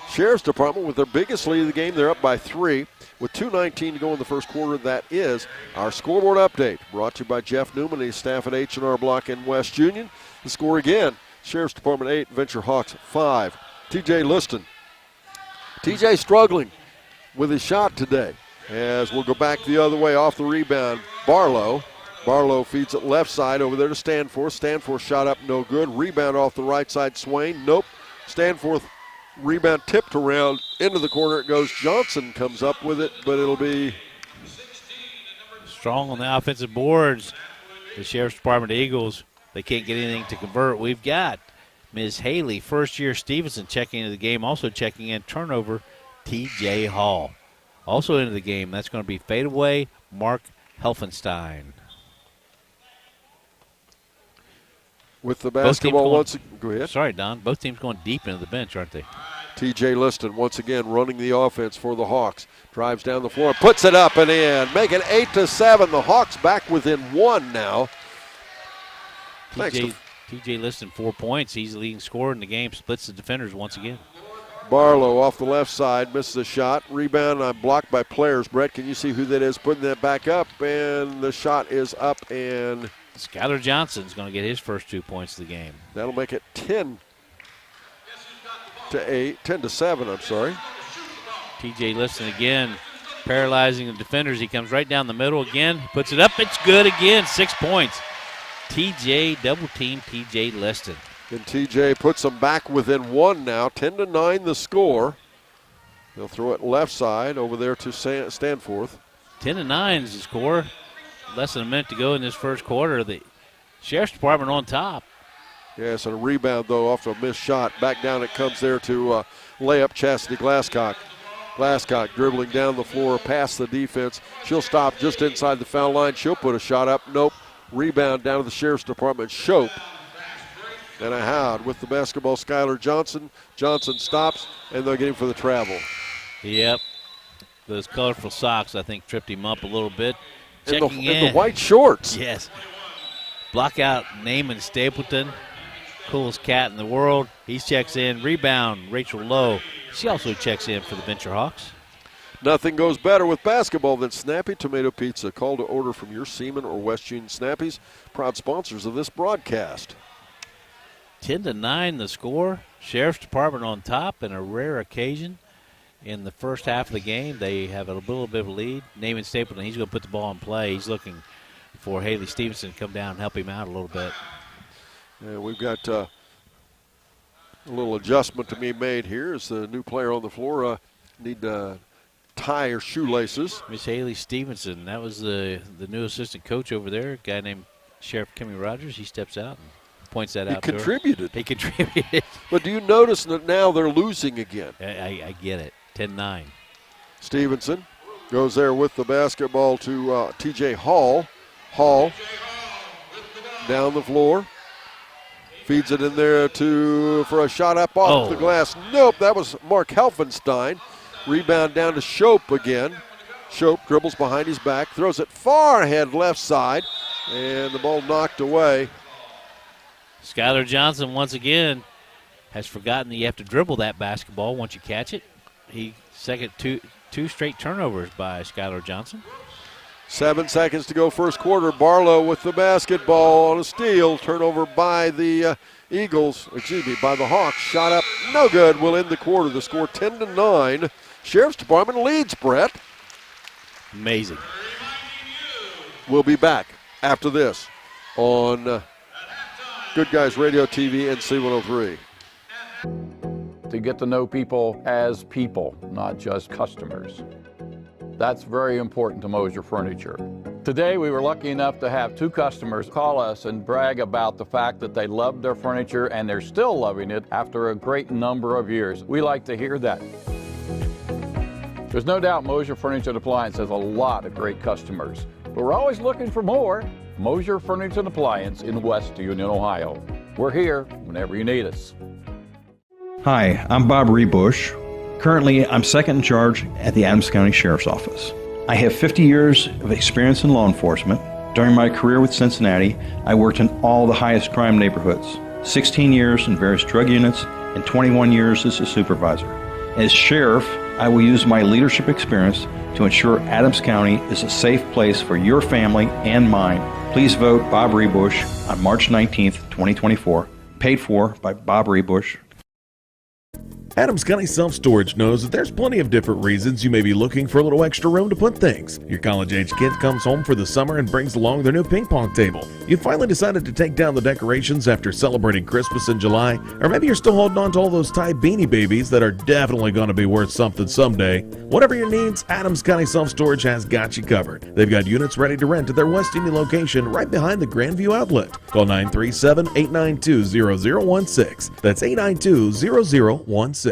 Speaker 1: Sheriff's Department with their biggest lead of the game. They're up by 3 with 2:19 to go in the first quarter. That is our scoreboard update brought to you by Jeff Newman and his staff at H&R Block in West Union. The score again, Sheriff's Department 8, Venture Hawks 5. T.J. Liston. T.J. struggling with his shot today as we'll go back the other way off the rebound. Barlow feeds it left side over there to Stanforth. Stanforth shot up, no good. Rebound off the right side, Swain. Nope. Stanforth rebound tipped around into the corner. It goes. Johnson comes up with it, but it'll be
Speaker 17: strong on the offensive boards. The Sheriff's Department Eagles, they can't get anything to convert. We've got Ms. Haley, first-year Stevenson, checking into the game. Also checking in turnover, T.J. Hall. Also into the game, that's going to be fadeaway, Mark Helfenstein.
Speaker 1: With the basketball once again. Go ahead.
Speaker 17: Sorry, Don. Both teams going deep into the bench, aren't they?
Speaker 1: T.J. Liston once again running the offense for the Hawks. Drives down the floor, puts it up and in. Make it 8-7. The Hawks back within 1 now.
Speaker 17: T.J. Liston, 4 points. He's the leading scorer in the game. Splits the defenders once again.
Speaker 1: Barlow off the left side, misses a shot. Rebound blocked by players. Brett, can you see who that is putting that back up? And the shot is up, and
Speaker 17: Skylar Johnson's going to get his first 2 points of the game.
Speaker 1: That'll make it 10-7, I'm sorry.
Speaker 17: T.J. Liston again, paralyzing the defenders. He comes right down the middle again, puts it up. It's good again, 6 points. T.J. double team T.J. Liston.
Speaker 1: And T.J. puts them back within 1 now, 10-9 the score. They'll throw it left side over there to Stanforth.
Speaker 17: 10-9 is the score. Less than a minute to go in this first quarter. The Sheriff's Department on top.
Speaker 1: Yes, and a rebound, though, off a missed shot. Back down it comes there to layup Chastity Glasscock. Glasscock dribbling down the floor past the defense. She'll stop just inside the foul line. She'll put a shot up. Nope. Rebound down to the Sheriff's Department. Shope. And a Howard with the basketball, Skylar Johnson. Johnson stops, and they'll get him for the travel.
Speaker 17: Yep. Those colorful socks, I think, tripped him up a little bit.
Speaker 1: Checking in. The white shorts.
Speaker 17: Yes. Block out Naaman Stapleton. Coolest cat in the world. He checks in. Rebound, Rachel Lowe. She also checks in for the Venture Hawks.
Speaker 1: Nothing goes better with basketball than Snappy Tomato Pizza. Call to order from your Seaman or West Union Snappies, proud sponsors of this broadcast.
Speaker 17: 10-9 the score. Sheriff's Department on top in a rare occasion. In the first half of the game, they have a little bit of a lead. Naaman Stapleton, he's going to put the ball in play. He's looking for Haley Stevenson to come down and help him out a little bit.
Speaker 1: Yeah, we've got a little adjustment to be made here as the new player on the floor need to tie her shoelaces.
Speaker 17: Miss Haley Stevenson, that was the new assistant coach over there, a guy named Sheriff Kimmy Rogers. He steps out and points that out to her.
Speaker 1: He contributed.
Speaker 17: But
Speaker 1: do you notice that now they're losing again?
Speaker 17: I get it. 10-9.
Speaker 1: Stevenson goes there with the basketball to T.J. Hall. Hall down the floor. Feeds it in there for a shot up off the glass. Nope, that was Mark Helfenstein. Rebound down to Shope again. Shope dribbles behind his back, throws it far ahead left side, and the ball knocked away.
Speaker 17: Skylar Johnson once again has forgotten that you have to dribble that basketball once you catch it. Two straight turnovers by Skylar Johnson.
Speaker 1: 7 seconds to go first quarter. Barlow with the basketball on a steal. Turnover by the by the Hawks. Shot up, no good. Will end the quarter. The score 10-9. Sheriff's Department leads, Brett.
Speaker 17: Amazing.
Speaker 1: We'll be back after this on Good Guys Radio TV and C103.
Speaker 9: To get to know people as people, not just customers. That's very important to Mosier Furniture. Today, we were lucky enough to have 2 customers call us and brag about the fact that they loved their furniture and they're still loving it after a great number of years. We like to hear that. There's no doubt Mosier Furniture and Appliance has a lot of great customers, but we're always looking for more. Mosier Furniture and Appliance in West Union, Ohio. We're here whenever you need us.
Speaker 10: Hi, I'm Bob Rebush. Currently, I'm second in charge at the Adams County Sheriff's Office. I have 50 years of experience in law enforcement. During my career with Cincinnati, I worked in all the highest crime neighborhoods, 16 years in various drug units, and 21 years as a supervisor. As sheriff, I will use my leadership experience to ensure Adams County is a safe place for your family and mine. Please vote Bob Rebush on March 19th, 2024. Paid for by Bob Rebush.
Speaker 11: Adams County Self-Storage knows that there's plenty of different reasons you may be looking for a little extra room to put things. Your college-age kid comes home for the summer and brings along their new ping pong table. You finally decided to take down the decorations after celebrating Christmas in July, or maybe you're still holding on to all those Thai beanie babies that are definitely going to be worth something someday. Whatever your needs, Adams County Self-Storage has got you covered. They've got units ready to rent at their West Union location right behind the Grandview Outlet. Call 937-892-0016. That's 892-0016.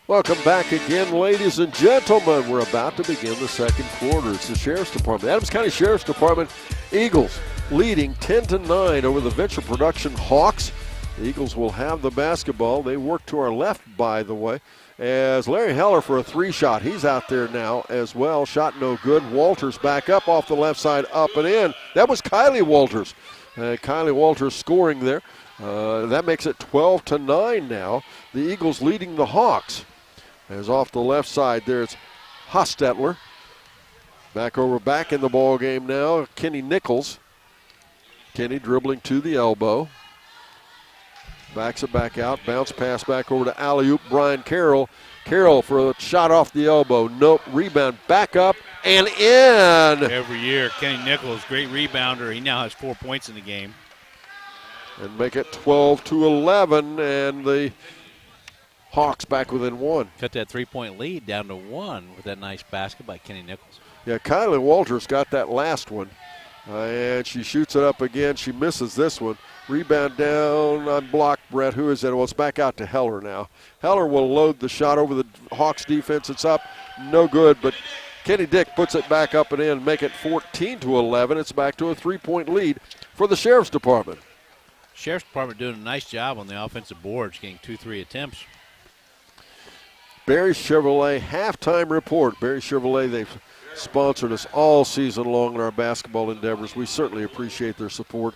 Speaker 1: Welcome back again, ladies and gentlemen. We're about to begin the second quarter. It's the Sheriff's Department. Adams County Sheriff's Department Eagles leading 10-9 over the Venture Production Hawks. The Eagles will have the basketball. They work to our left, by the way, as Larry Heller for a 3-shot. He's out there now as well. Shot no good. Walters back up off the left side, up and in. That was Kylie Walters. Kylie Walters scoring there. That makes it 12-9 now. The Eagles leading the Hawks. As off the left side there, it's Hostetler. Back in the ball game now, Kenny Nichols. Kenny dribbling to the elbow. Backs it back out. Bounce pass back over to alley-oop Brian Carroll. Carroll for a shot off the elbow. Nope. Rebound back up and in.
Speaker 17: Every year, Kenny Nichols, great rebounder. He now has 4 points in the game.
Speaker 1: And make it 12-11, and the Hawks back within 1.
Speaker 17: Cut that 3-point lead down to 1 with that nice basket by Kenny Nichols.
Speaker 1: Yeah, Kylie Walters got that last one. And she shoots it up again. She misses this one. Rebound down, unblocked, Brett. Who is it? Well, it's back out to Heller now. Heller will load the shot over the Hawks defense. It's up. No good, but Kenny Dick puts it back up and in, make it 14-11. It's back to a 3-point lead for the Sheriff's Department.
Speaker 17: Sheriff's Department doing a nice job on the offensive boards, getting 2-3 attempts.
Speaker 1: Barry Chevrolet halftime report. Barry Chevrolet, they've sponsored us all season long in our basketball endeavors. We certainly appreciate their support.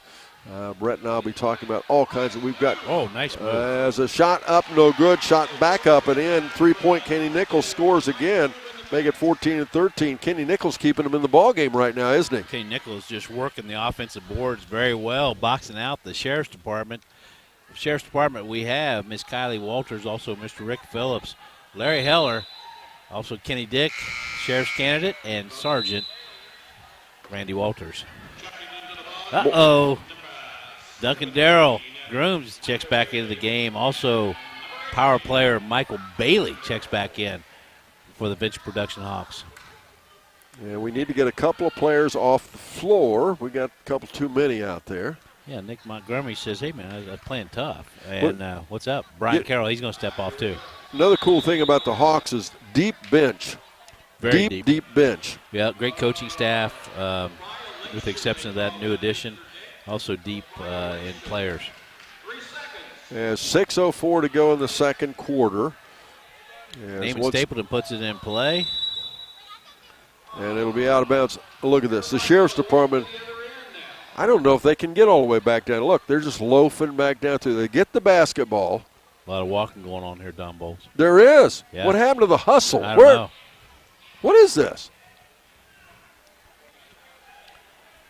Speaker 1: Brett and I will be talking about all kinds of. We've got.
Speaker 17: Oh, nice move.
Speaker 1: As a shot up, no good. Shot back up and in. 3-point. Kenny Nichols scores again. Make it 14-13. Kenny Nichols keeping them in the ball game right now, isn't he?
Speaker 17: Kenny Nichols just working the offensive boards very well, boxing out the Sheriff's Department. Sheriff's Department, we have Miss Kylie Walters, also Mr. Rick Phillips, Larry Heller, also Kenny Dick, Sheriff's candidate, and Sergeant Randy Walters. Uh-oh. Duncan Darrell Grooms checks back into the game. Also, power player Michael Bailey checks back in for the Venture Production Hawks.
Speaker 1: And we need to get a couple of players off the floor. We got a couple too many out there.
Speaker 17: Yeah, Nick Montgomery says, hey, man, I was playing tough. And what's up? Brian Carroll, he's going to step off, too.
Speaker 1: Another cool thing about the Hawks is deep bench.
Speaker 17: Very
Speaker 1: deep bench.
Speaker 17: Yeah, great coaching staff, with the exception of that new addition. Also deep in players.
Speaker 1: As 6:04 to go in the second quarter.
Speaker 17: Naaman Stapleton puts it in play.
Speaker 1: And it'll be out of bounds. Look at this. The Sheriff's Department, I don't know if they can get all the way back down. Look, they're just loafing back down to. They get the basketball.
Speaker 17: A lot of walking going on here, Don Bowles.
Speaker 1: There is.
Speaker 17: Yeah.
Speaker 1: What happened to the hustle?
Speaker 17: I don't know.
Speaker 1: What is this?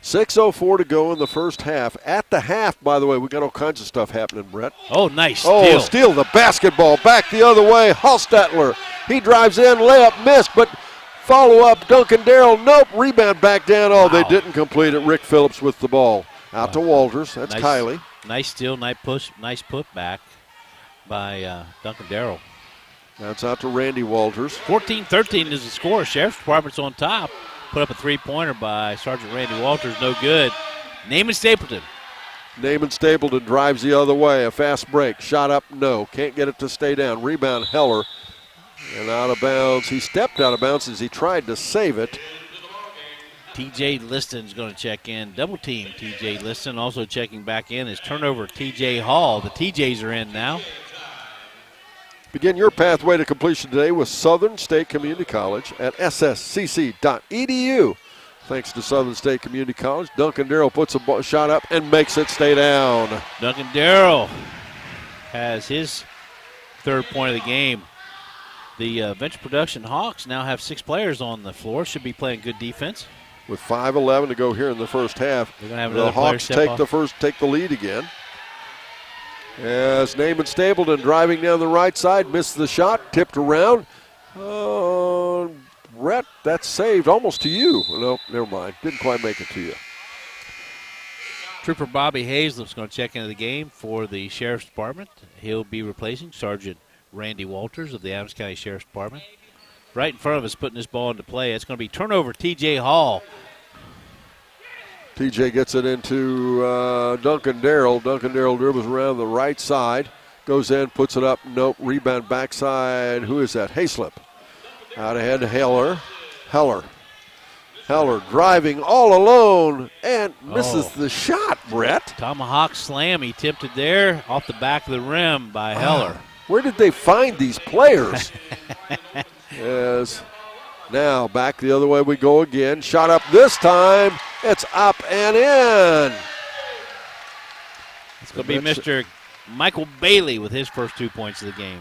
Speaker 1: 6:04 to go in the first half. At the half, by the way, we got all kinds of stuff happening, Brett.
Speaker 17: Oh, nice
Speaker 1: steal. Oh, steal the basketball. Back the other way. Hallstetler. He drives in. Layup missed, but follow up. Duncan Darrell. Nope. Rebound back down. Oh, They didn't complete it. Rick Phillips with the ball. Out to Walters. That's Kylie.
Speaker 17: Nice steal. Nice put back by Duncan Darrell.
Speaker 1: That's out to Randy Walters.
Speaker 17: 14-13 is the score. Sheriff's Department's on top. Put up a three-pointer by Sergeant Randy Walters. No good. Naaman Stapleton.
Speaker 1: Naaman Stapleton drives the other way. A fast break. Shot up, no. Can't get it to stay down. Rebound, Heller. And out of bounds. He stepped out of bounds as he tried to save it.
Speaker 17: T.J. Liston's going to check in. Double team T.J. Liston. Also checking back in is turnover T.J. Hall. The T.J.'s are in now.
Speaker 1: Begin your pathway to completion today with Southern State Community College at sscc.edu. Thanks to Southern State Community College, Duncan Darrell puts a shot up and makes it stay down.
Speaker 17: Duncan Darrell has his third point of the game. The Venture Production Hawks now have 6 players on the floor. Should be playing good defense.
Speaker 1: With 5:11 to go here in the first half,
Speaker 17: they're going to have
Speaker 1: the Hawks take the lead again. As Naaman Stapleton driving down the right side, missed the shot, tipped around. Brett, that's saved almost to you. No, never mind. Didn't quite make it to you.
Speaker 17: Trooper Bobby Hazlett's going to check into the game for the Sheriff's Department. He'll be replacing Sergeant Randy Walters of the Adams County Sheriff's Department. Right in front of us, putting this ball into play. It's going to be turnover, T.J. Hall.
Speaker 1: TJ gets it into Duncan Darrell. Duncan Darrell dribbles around the right side. Goes in, puts it up. Nope. Rebound backside. Who is that? Hayslip. Out ahead to Heller. Heller driving all alone and misses the shot, Brett.
Speaker 17: Tomahawk slam. He tipped it there off the back of the rim by Heller.
Speaker 1: Where did they find these players? As now back the other way we go again. Shot up this time. It's up and in.
Speaker 17: It's going to be Mr. Michael Bailey with his first 2 points of the game.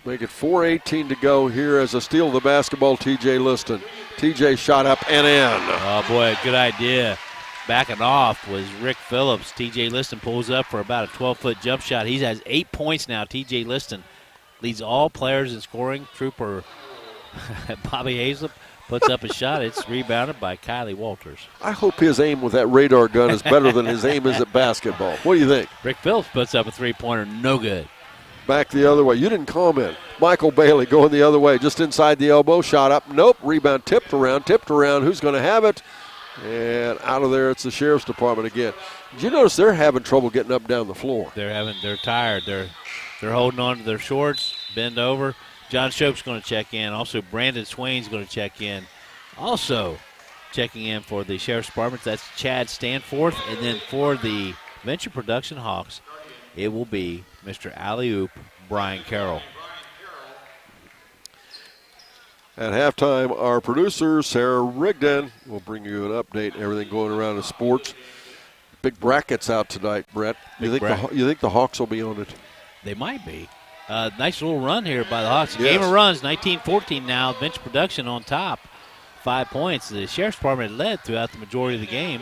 Speaker 1: Make it 4:18 to go here as a steal of the basketball, T.J. Liston. T.J. shot up and in.
Speaker 17: Oh, boy, good idea. Backing off was Rick Phillips. T.J. Liston pulls up for about a 12-foot jump shot. He has 8 points now. T.J. Liston leads all players in scoring. Trooper Bobby Hazlett puts up a shot. It's rebounded by Kylie Walters.
Speaker 1: I hope his aim with that radar gun is better than his aim is at basketball. What do you think?
Speaker 17: Rick Phillips puts up a three-pointer. No good.
Speaker 1: Back the other way. You didn't comment. Michael Bailey going the other way, just inside the elbow. Shot up. Nope. Rebound tipped around. Who's going to have it? And out of there, it's the Sheriff's Department again. Did you notice they're having trouble getting up and down the floor?
Speaker 17: They're tired. They're holding on to their shorts, bend over. John Shope's going to check in. Also, Brandon Swain's going to check in. Also, checking in for the Sheriff's Department, that's Chad Stanforth. And then for the Venture Production Hawks, it will be Mr. Alley-oop Brian Carroll.
Speaker 1: At halftime, our producer, Sarah Rigdon, will bring you an update, everything going around in sports. Big brackets out tonight, Brett. You think the Hawks will be on it?
Speaker 17: They might be. Nice little run here by the Hawks.
Speaker 1: Yes.
Speaker 17: Game of runs, 19-14 now. Bench production on top, 5 points. The Sheriff's Department led throughout the majority of the game.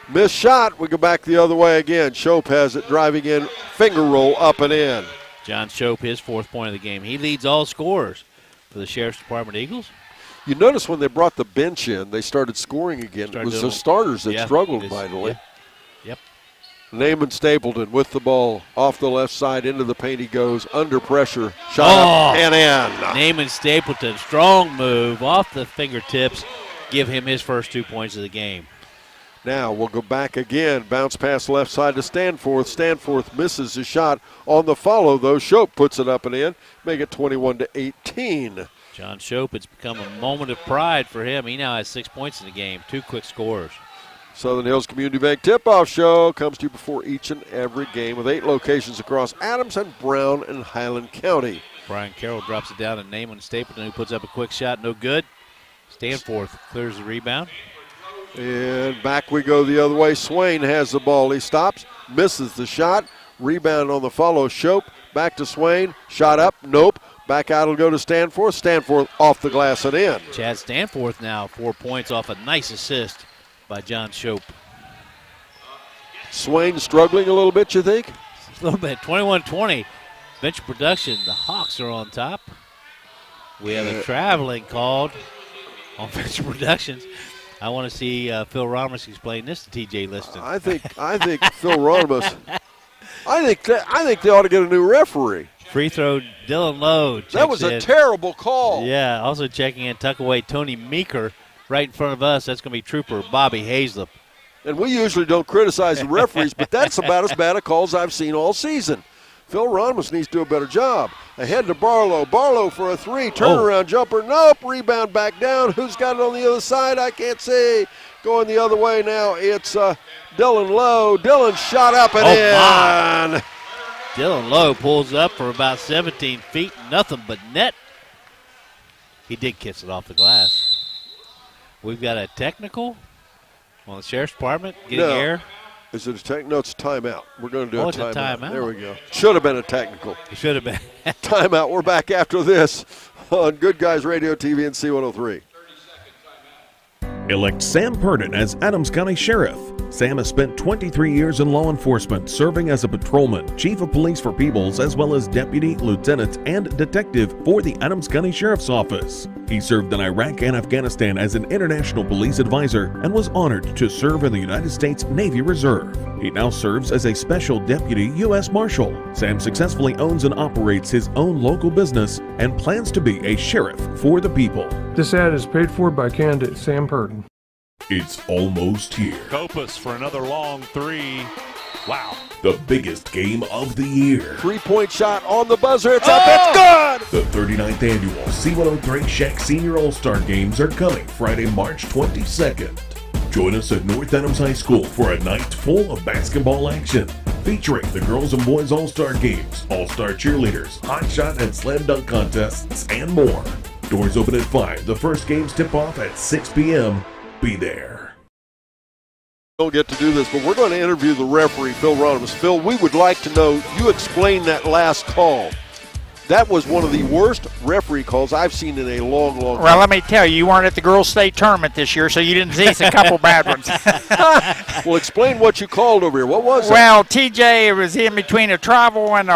Speaker 1: Missed shot. We go back the other way again. Shope has it driving in. Finger roll up and in.
Speaker 17: John Shope, his 4th point of the game. He leads all scorers for the Sheriff's Department Eagles.
Speaker 1: You notice when they brought the bench in, they started scoring again. It was the starters that struggled mightily.
Speaker 17: Yep.
Speaker 1: Naaman Stapleton with the ball off the left side into the paint he goes, under pressure, shot up and in.
Speaker 17: Naaman Stapleton, strong move off the fingertips, give him his first 2 points of the game.
Speaker 1: Now we'll go back again, bounce pass left side to Stanforth. Stanforth misses his shot on the follow though. Shope puts it up and in, make it 21-18.
Speaker 17: John Shope, it's become a moment of pride for him. He now has 6 points in the game, 2 quick scores.
Speaker 1: Southern Hills Community Bank Tip-Off Show comes to you before each and every game with 8 locations across Adams and Brown and Highland County.
Speaker 17: Brian Carroll drops it down to Naaman Stapleton, who puts up a quick shot, no good. Stanforth clears the rebound.
Speaker 1: And back we go the other way. Swain has the ball. He stops, misses the shot. Rebound on the follow. Shope back to Swain. Shot up, nope. Back out will go to Stanforth. Stanforth off the glass and in.
Speaker 17: Chad Stanforth now 4 points off a nice assist by John Shope.
Speaker 1: Swain struggling a little bit, you think?
Speaker 17: A little bit. 21-20. Bench production. The Hawks are on top. We have a traveling called on bench productions. I want to see Phil Ramos explain this to TJ Liston.
Speaker 1: I think Phil Ramos. I think they ought to get a new referee.
Speaker 17: Free throw, Dylan Lowe.
Speaker 1: That was a terrible call.
Speaker 17: Yeah, also checking in, tuck away Tony Meeker right in front of us. That's going to be Trooper Bobby Hazlip.
Speaker 1: And we usually don't criticize the referees, but that's about as bad a call as I've seen all season. Phil Ramos needs to do a better job. Ahead to Barlow. Barlow for a 3. Turnaround jumper. Nope. Rebound back down. Who's got it on the other side? I can't see. Going the other way now. It's Dylan Lowe. Dylan shot up and in.
Speaker 17: My. Dylan Lowe pulls up for about 17 feet. Nothing but net. He did kiss it off the glass. We've got a technical on the Sheriff's Department getting air.
Speaker 1: Is it a No, it's a timeout. We're going to do a
Speaker 17: it's a timeout.
Speaker 1: There we go. Should have been a technical.
Speaker 17: It should have been.
Speaker 1: Timeout. We're back after this on Good Guys Radio TV and C103.
Speaker 11: Elect Sam Purdon as Adams County Sheriff. Sam has spent 23 years in law enforcement, serving as a patrolman, chief of police for Peebles, as well as deputy, lieutenant, and detective for the Adams County Sheriff's Office. He served in Iraq and Afghanistan as an international police advisor and was honored to serve in the United States Navy Reserve. He now serves as a special deputy U.S. Marshal. Sam successfully owns and operates his own local business and plans to be a sheriff for the people.
Speaker 21: This ad is paid for by candidate Sam Purdon.
Speaker 11: It's almost here.
Speaker 14: Kopus for another long 3. Wow.
Speaker 11: The biggest game of the year.
Speaker 1: 3-point shot on the buzzer. It's up. It's good.
Speaker 11: The 39th annual C103 Shack Senior All-Star Games are coming Friday, March 22nd. Join us at North Adams High School for a night full of basketball action, featuring the girls and boys All-Star Games, All-Star Cheerleaders, Hot Shot and Slam Dunk Contests, and more. Doors open at 5. The first games tip off at 6 p.m. Be there.
Speaker 1: Don't get to do this, but we're going to interview the referee, Phil Ramos. Phil, we would like to know, you explained that last call. That was one of the worst referee calls I've seen in a long, long time.
Speaker 22: Well, let me tell you, you weren't at the girls' state tournament this year, so you didn't see a couple bad ones.
Speaker 1: Well, explain what you called over here. What was
Speaker 22: Well, TJ was in between a travel and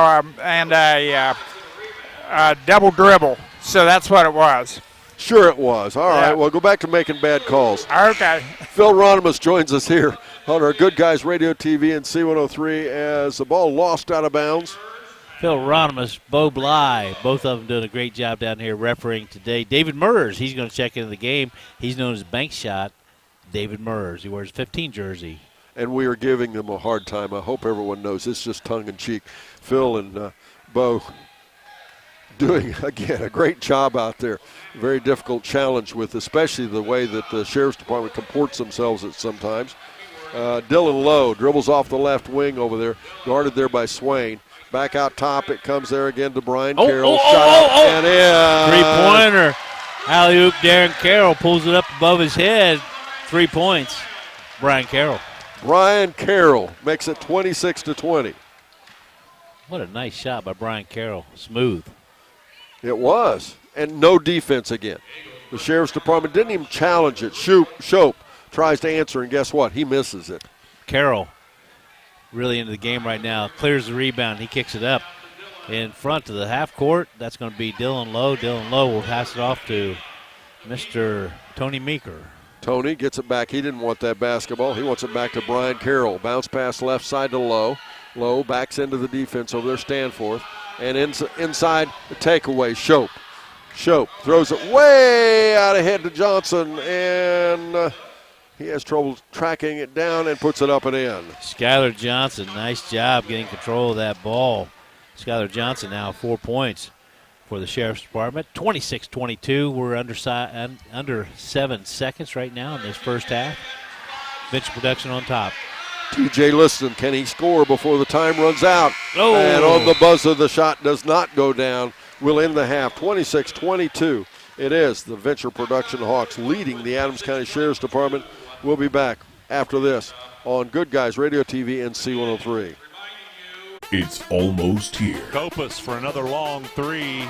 Speaker 22: a double dribble, so that's what it was.
Speaker 1: Sure it was. All right, well, go back to making bad calls.
Speaker 22: Okay.
Speaker 1: Phil Ronimus joins us here on our Good Guys Radio TV and C103 as the ball lost out of bounds.
Speaker 17: Phil Ronimus, Bo Bly, both of them doing a great job down here refereeing today. David Murs, he's going to check into the game. He's known as Bank Shot. David Murs, he wears 15 jersey.
Speaker 1: And we are giving them a hard time. I hope everyone knows it's just tongue-in-cheek. Phil and Bo doing, again, a great job out there. Very difficult challenge with especially the way that the Sheriff's Department comports themselves at sometimes. Dylan Lowe dribbles off the left wing over there, guarded there by Swain. Back out top, it comes there again to Brian Carroll. Shot and in.
Speaker 17: Three-pointer. Alley-oop, Darren Carroll pulls it up above his head. 3 points. Brian Carroll.
Speaker 1: Brian Carroll makes it 26-20.
Speaker 17: What a nice shot by Brian Carroll. Smooth.
Speaker 1: It was. And no defense again. The Sheriff's Department didn't even challenge it. Shope tries to answer, and guess what? He misses it.
Speaker 17: Carroll really into the game right now. Clears the rebound. He kicks it up in front to the half court. That's going to be Dylan Lowe. Dylan Lowe will pass it off to Mr. Tony Meeker.
Speaker 1: Tony gets it back. He didn't want that basketball. He wants it back to Brian Carroll. Bounce pass left side to Lowe. Lowe backs into the defense over there, Stanforth. And inside the takeaway, Shope. Shope throws it way out ahead to Johnson, and he has trouble tracking it down and puts it up and in.
Speaker 17: Skylar Johnson, nice job getting control of that ball. Skylar Johnson now 4 points for the Sheriff's Department. 26-22. We're under 7 seconds right now in this first half. Venture Production on top.
Speaker 1: TJ Liston, can he score before the time runs out?
Speaker 17: Oh.
Speaker 1: And on the buzzer, the shot does not go down. We'll end the half 26-22. It is the Venture Production Hawks leading the Adams County Sheriff's Department. We'll be back after this on Good Guys Radio TV and C103.
Speaker 11: It's almost here.
Speaker 14: Kopus for another long three.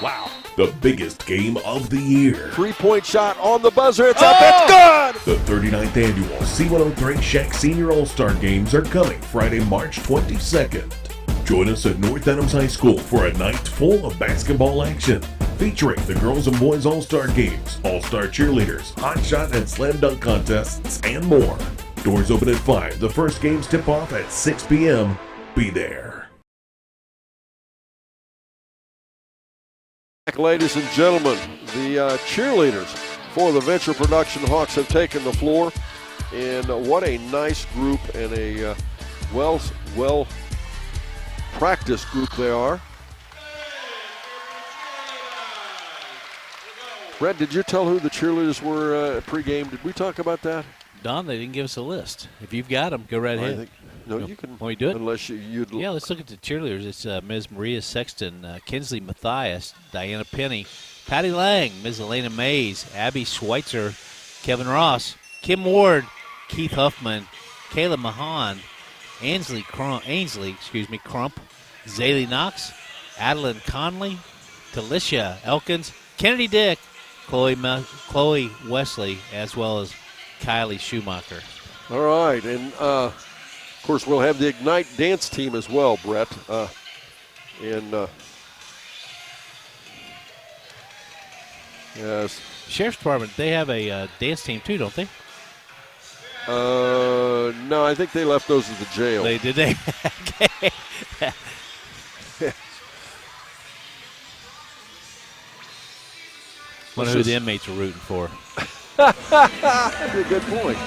Speaker 14: Wow.
Speaker 11: The biggest game of the year.
Speaker 1: 3-point shot on the buzzer. It's up. It's good.
Speaker 11: The 39th annual C103 Shack Senior All-Star Games are coming Friday, March 22nd. Join us at North Adams High School for a night full of basketball action, featuring the girls and boys All-Star Games, All-Star Cheerleaders, Hot Shot and Slam Dunk contests, and more. Doors open at 5. The first games tip off at 6 p.m. Be there.
Speaker 1: Ladies and gentlemen, the cheerleaders for the Venture Production Hawks have taken the floor, and what a nice group and a well practiced group they are. Brett, did you tell who the cheerleaders were pregame? Did we talk about that?
Speaker 17: Don, they didn't give us a list. If you've got them, go right ahead.
Speaker 1: You can.
Speaker 17: Want me to do it?
Speaker 1: Unless you'd.
Speaker 17: Yeah, let's look at the cheerleaders. It's Ms. Maria Sexton, Kinsley Matthias, Diana Penny, Patty Lang, Ms. Elena Mays, Abby Schweitzer, Kevin Ross, Kim Ward, Keith Huffman, Kayla Mahan, Ainsley Crump, Zaylee Knox, Adeline Conley, Talisha Elkins, Kennedy Dick, Chloe Wesley, as well as Kylie Schumacher.
Speaker 1: All right, and of course we'll have the Ignite dance team as well, Brett. Yes.
Speaker 17: Sheriff's Department, they have a dance team too, don't they?
Speaker 1: No, I think they left those at the jail.
Speaker 17: Did they? Okay. Wonder who the inmates are rooting for.
Speaker 1: That'd be a good point.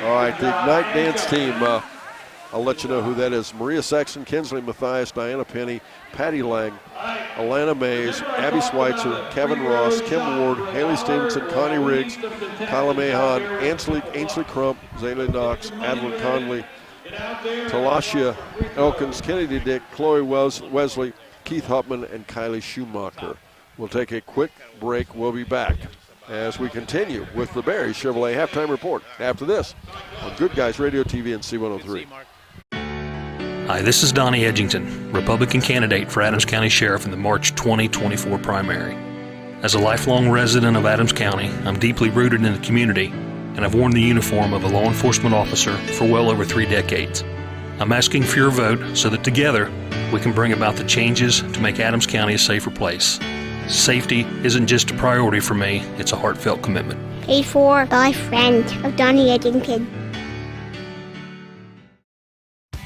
Speaker 1: All right, the Ignite dance team, I'll let you know who that is. Maria Sexton, Kinsley Matthias, Diana Penny, Patty Lang, Alana Mays, Abby Schweitzer, Kevin Ross, Kim Ward, Haley Stevenson, Connie Riggs, Kyla Mahan, Ainsley Crump, Zaylee Knox, Adeline Conley, Talasha Elkins, Kennedy Dick, Chloe Wesley, Keith Huffman, and Kylie Schumacher. We'll take a quick break. We'll be back as we continue with the Barry Chevrolet Halftime Report after this on Good Guys Radio TV and C103.
Speaker 2: Hi, this is Donnie Edgington, Republican candidate for Adams County Sheriff in the March 2024 primary. As a lifelong resident of Adams County, I'm deeply rooted in the community, and I've worn the uniform of a law enforcement officer for well over 3 decades. I'm asking for your vote so that together we can bring about the changes to make Adams County a safer place. Safety isn't just a priority for me, it's a heartfelt commitment.
Speaker 3: Paid for by a friend of Donnie Edgington.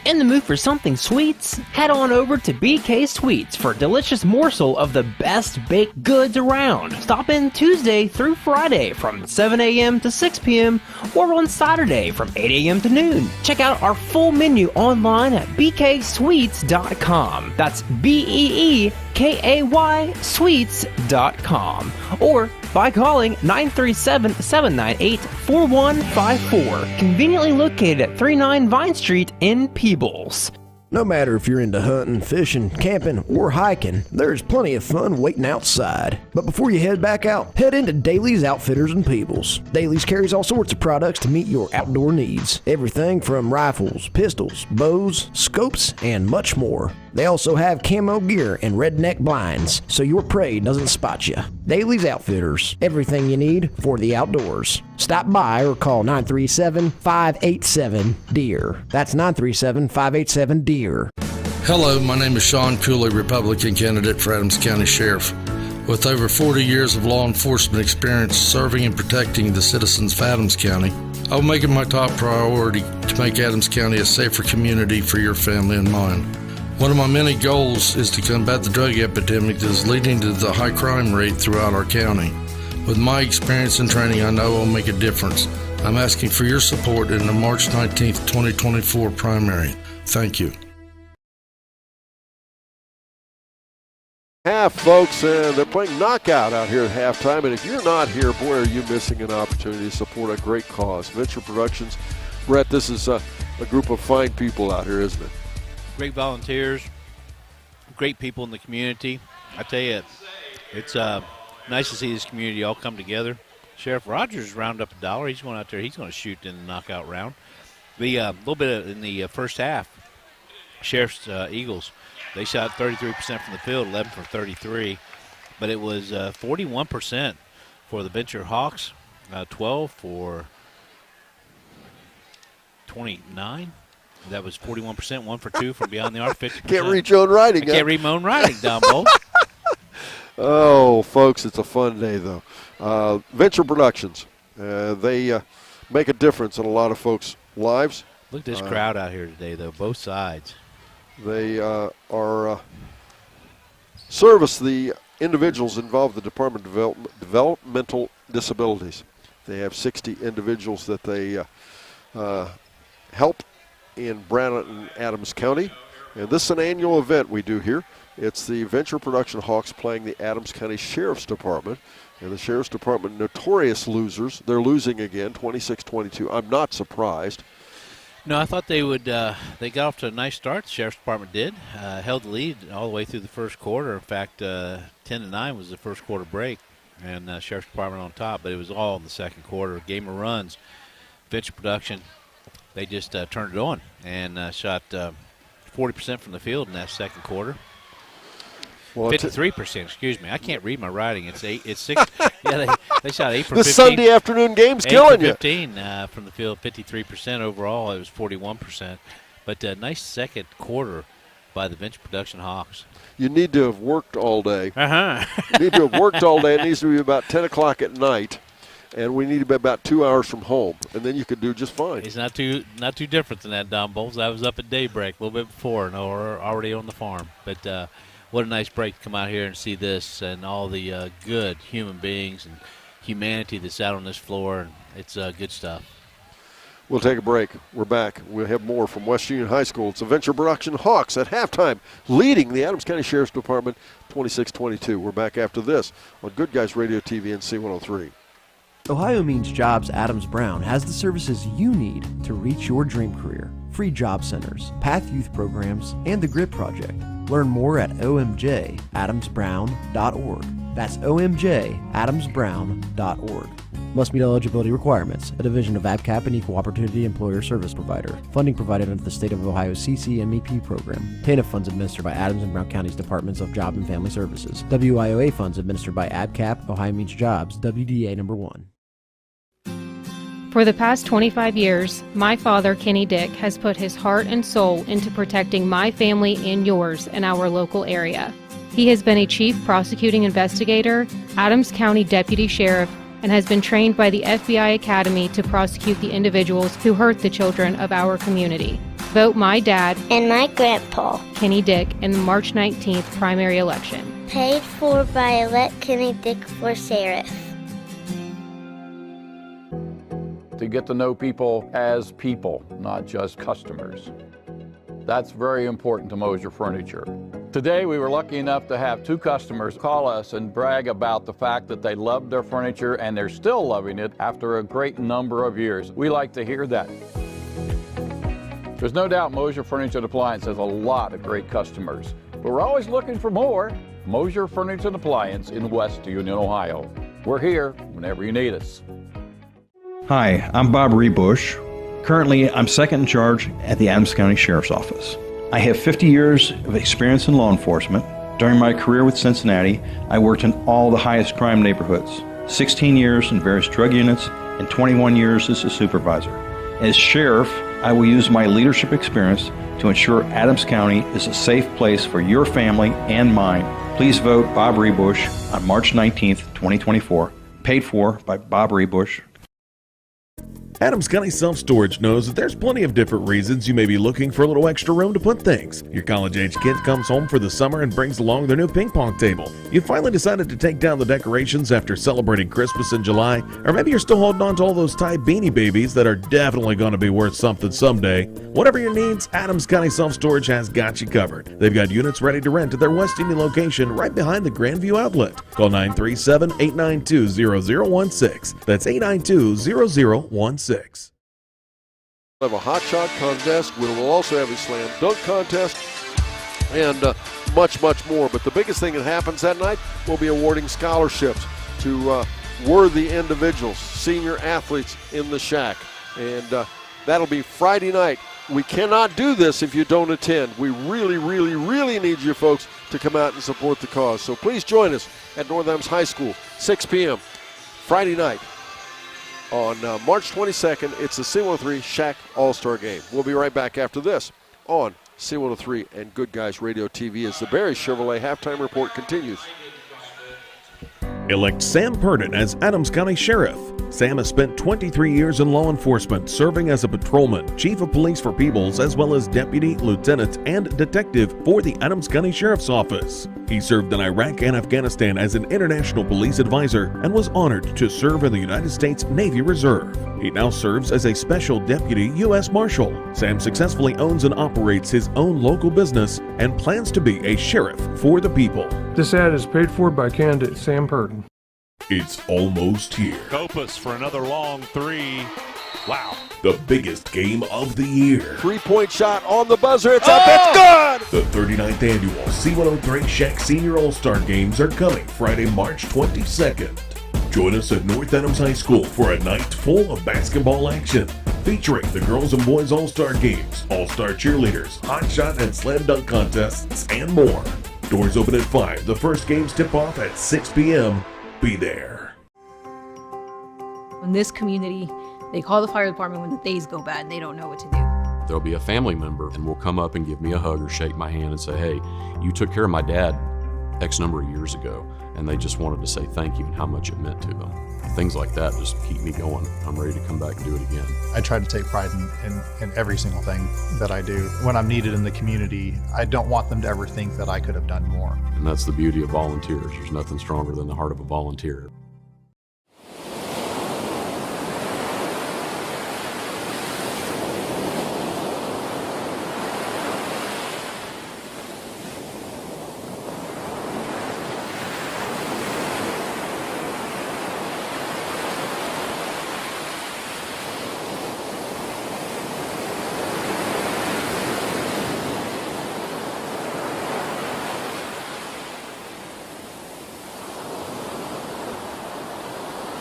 Speaker 4: In the mood for something sweets? Head on over to BK Sweets for a delicious morsel of the best baked goods around. Stop in Tuesday through Friday from 7 a.m. to 6 p.m. or on Saturday from 8 a.m. to noon. Check out our full menu online at bksweets.com. That's BEEKAY Sweets.com. Or by calling 937-798-4154. Conveniently located at 39 Vine Street in Peebles.
Speaker 5: No matter if you're into hunting, fishing, camping, or hiking, there's plenty of fun waiting outside. But before you head back out, head into Daly's Outfitters in Peebles. Daly's carries all sorts of products to meet your outdoor needs. Everything from rifles, pistols, bows, scopes, and much more. They also have camo gear and redneck blinds, so your prey doesn't spot you. Daly's Outfitters, everything you need for the outdoors. Stop by or call 937-587-DEER. That's 937-587-DEER.
Speaker 6: Hello, my name is Sean Cooley, Republican candidate for Adams County Sheriff. With over 40 years of law enforcement experience serving and protecting the citizens of Adams County, I will make it my top priority to make Adams County a safer community for your family and mine. One of my many goals is to combat the drug epidemic that is leading to the high crime rate throughout our county. With my experience and training, I know I'll make a difference. I'm asking for your support in the March 19th, 2024 primary. Thank you.
Speaker 1: Half, folks, and they're playing knockout out here at halftime. And if you're not here, boy, are you missing an opportunity to support a great cause. Venture Productions, Brett, this is a group of fine people out here, isn't it?
Speaker 17: Great volunteers, great people in the community. I tell you, it's nice to see this community all come together. Sheriff Rogers round up $1. He's going out there. He's going to shoot in the knockout round. The little bit in the first half, Sheriff's Eagles, they shot 33% from the field, 11 for 33. But it was 41% for the Venture Hawks, 12 for 29. That was 41%, 1 for 2 from beyond the arc, 50%.
Speaker 1: Can't read your own writing.
Speaker 17: I can't read my own writing, Don Bolt.
Speaker 1: Oh, folks, it's a fun day, though. Venture Productions, they make a difference in a lot of folks' lives.
Speaker 17: Look at this crowd out here today, though, both sides.
Speaker 1: They are service the individuals involved in the Department of Developmental Disabilities. They have 60 individuals that they help in Brandon and Adams County. And this is an annual event we do here. It's the Venture Production Hawks playing the Adams County Sheriff's Department. And the Sheriff's Department, notorious losers. They're losing again, 26-22. I'm not surprised.
Speaker 17: No, I thought they would. They got off to a nice start. The Sheriff's Department did. Held the lead all the way through the first quarter. In fact, 10-9 was the first quarter break. And Sheriff's Department on top. But it was all in the second quarter. Game of runs. Venture Production, they just turned it on and shot 40% from the field in that second quarter. Well, 53%, excuse me. I can't read my writing. It's 6. Yeah, they shot 8 from 15.
Speaker 1: This Sunday afternoon game's killing you.
Speaker 17: 15 from the field, 53% overall. It was 41%. But nice second quarter by the Venture Production Hawks.
Speaker 1: You need to have worked all day.
Speaker 17: Uh-huh.
Speaker 1: You need to have worked all day. It needs to be about 10 o'clock at night. And we need to be about 2 hours from home, and then you could do just fine.
Speaker 17: It's not too different than that, Don Bowles. I was up at daybreak a little bit before, and we're already on the farm. But what a nice break to come out here and see this and all the good human beings and humanity that's out on this floor, and it's good stuff.
Speaker 1: We'll take a break. We're back. We'll have more from West Union High School. It's the Venture Production Hawks at halftime, leading the Adams County Sheriff's Department 26-22. We're back after this on Good Guys Radio TV and C103.
Speaker 7: Ohio Means Jobs Adams Brown has the services you need to reach your dream career. Free job centers, Path Youth programs, and the GRID Project. Learn more at omjadamsbrown.org. That's omjadamsbrown.org. Must meet eligibility requirements. A division of ABCAP and Equal Opportunity Employer Service Provider. Funding provided under the State of Ohio CCMEP program. TANF funds administered by Adams and Brown County's Departments of Job and Family Services. WIOA funds administered by ABCAP, Ohio Means Jobs, WDA number 1.
Speaker 8: For the past 25 years, my father, Kenny Dick, has put his heart and soul into protecting my family and yours in our local area. He has been a chief prosecuting investigator, Adams County deputy sheriff, and has been trained by the FBI Academy to prosecute the individuals who hurt the children of our community. Vote my dad
Speaker 3: and my grandpa.
Speaker 8: Kenny Dick in the March 19th primary election.
Speaker 3: Paid for by Elect Kenny Dick for Sheriff.
Speaker 9: To get to know people as people, not just customers. That's very important to Mosier Furniture. Today we were lucky enough to have 2 customers call us and brag about the fact that they loved their furniture and they're still loving it after a great number of years. We like to hear that. There's no doubt Mosier Furniture and Appliance has a lot of great customers, but we're always looking for more. Mosier Furniture and Appliance in West Union, Ohio. We're here whenever you need us.
Speaker 10: Hi, I'm Bob Rebush. Currently, I'm second in charge at the Adams County Sheriff's Office. I have 50 years of experience in law enforcement. During my career with Cincinnati, I worked in all the highest crime neighborhoods, 16 years in various drug units, and 21 years as a supervisor. As sheriff, I will use my leadership experience to ensure Adams County is a safe place for your family and mine. Please vote Bob Rebush on March 19th, 2024. Paid for by Bob Rebush.
Speaker 11: Adams County Self-Storage knows that there's plenty of different reasons you may be looking for a little extra room to put things. Your college-age kid comes home for the summer and brings along their new ping pong table. You finally decided to take down the decorations after celebrating Christmas in July, or maybe you're still holding on to all those Thai beanie babies that are definitely going to be worth something someday. Whatever your needs, Adams County Self-Storage has got you covered. They've got units ready to rent at their West Union location right behind the Grandview Outlet. Call 937-892-0016. That's 892-0016.
Speaker 1: We'll have a hot shot contest. We'll also have a slam dunk contest and much, much more. But the biggest thing that happens that night, we'll be awarding scholarships to worthy individuals, senior athletes in the Shack. And that'll be Friday night. We cannot do this if you don't attend. We really, really, really need you folks to come out and support the cause. So please join us at North Adams High School, 6 p.m. Friday night. On March 22nd, it's the C103 Shack All-Star Game. We'll be right back after this on C103 and Good Guys Radio TV as the Barry Chevrolet Halftime Report continues.
Speaker 11: Elect Sam Purdon as Adams County Sheriff. Sam has spent 23 years in law enforcement, serving as a patrolman, chief of police for Peebles, as well as deputy, lieutenant, and detective for the Adams County Sheriff's Office. He served in Iraq and Afghanistan as an international police advisor and was honored to serve in the United States Navy Reserve. He now serves as a special deputy U.S. Marshal. Sam successfully owns and operates his own local business and plans to be a sheriff for the people.
Speaker 21: This ad is paid for by candidate Sam Purdon.
Speaker 11: It's almost here.
Speaker 14: Kopus for another long 3. Wow.
Speaker 11: The biggest game of the year.
Speaker 1: 3-point shot on the buzzer. It's up. It's good.
Speaker 11: The 39th annual C103 Shack Senior All-Star Games are coming Friday, March 22nd. Join us at North Adams High School for a night full of basketball action, featuring the girls and boys All-Star Games, All-Star Cheerleaders, Hot Shot and Slam Dunk contests, and more. Doors open at 5. The first games tip off at 6 p.m. Be there.
Speaker 12: In this community, they call the fire department when the days go bad and they don't know what to do.
Speaker 15: There'll be a family member and will come up and give me a hug or shake my hand and say, hey, you took care of my dad X number of years ago, and they just wanted to say thank you and how much it meant to them. Things like that just keep me going. I'm ready to come back and do it again.
Speaker 16: I try to take pride in every single thing that I do. When I'm needed in the community, I don't want them to ever think that I could have done more.
Speaker 15: And that's the beauty of volunteers. There's nothing stronger than the heart of a volunteer.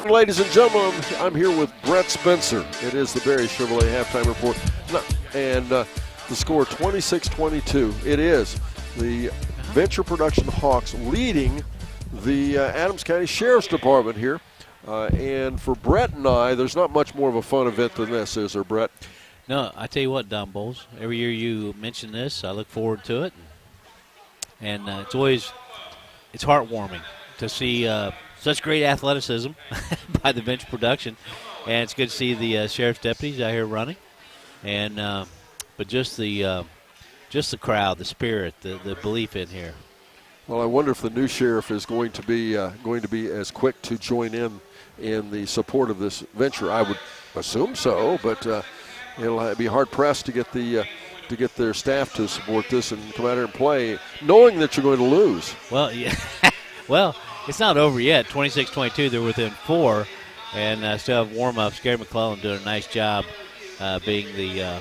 Speaker 1: Ladies and gentlemen, I'm here with Brett Spencer. It is the Barry Chevrolet Halftime Report. And the score 26-22. It is the Venture Production Hawks leading the Adams County Sheriff's Department here. And for Brett and I, there's not much more of a fun event than this, is there, Brett?
Speaker 17: No, I tell you what, Don Bowles, every year you mention this, I look forward to it. And it's heartwarming to see such great athleticism by the Venture Production. And it's good to see the sheriff's deputies out here running. And but just the crowd, the spirit, the belief in here.
Speaker 1: Well, I wonder if the new sheriff is going to be as quick to join in the support of this venture. I would assume so, but it'll be hard pressed to get their staff to support this and come out here and play, knowing that you're going to lose.
Speaker 17: Well, yeah. Well, it's not over yet. 26-22, they're within 4, and still have warm-ups. Gary McClellan doing a nice job being the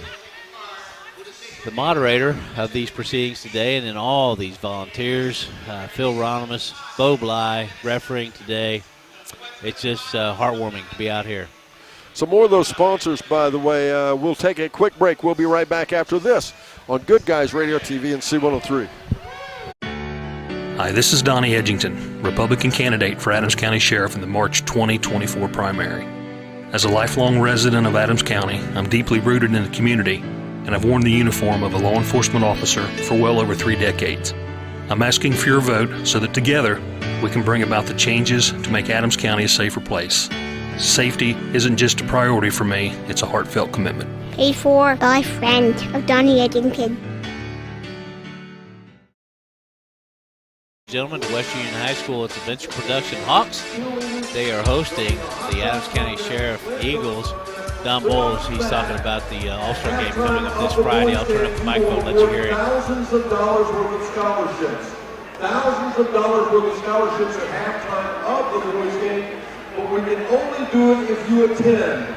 Speaker 17: moderator of these proceedings today, and then all these volunteers, Phil Ronimus, Bo Bly, refereeing today. It's just heartwarming to be out here.
Speaker 1: Some more of those sponsors, by the way. We'll take a quick break. We'll be right back after this on Good Guys Radio TV and C103.
Speaker 2: Hi, this is Donnie Edgington, Republican candidate for Adams County Sheriff in the March 2024 primary. As a lifelong resident of Adams County, I'm deeply rooted in the community, and I've worn the uniform of a law enforcement officer for well over 3 decades. I'm asking for your vote so that together we can bring about the changes to make Adams County a safer place. Safety isn't just a priority for me, it's a heartfelt commitment.
Speaker 3: Paid for by a friend of Donnie Edgington.
Speaker 17: Gentlemen, to West Union High School, it's a Venture Production Hawks. They are hosting the Adams County Sheriff Eagles. Don Bowles, he's talking about the All-Star game coming up this Friday. I'll turn up the microphone and let you hear it.
Speaker 18: Thousands of dollars worth of scholarships. Thousands of dollars worth of scholarships at halftime of the boys game, but we can only do it if you attend.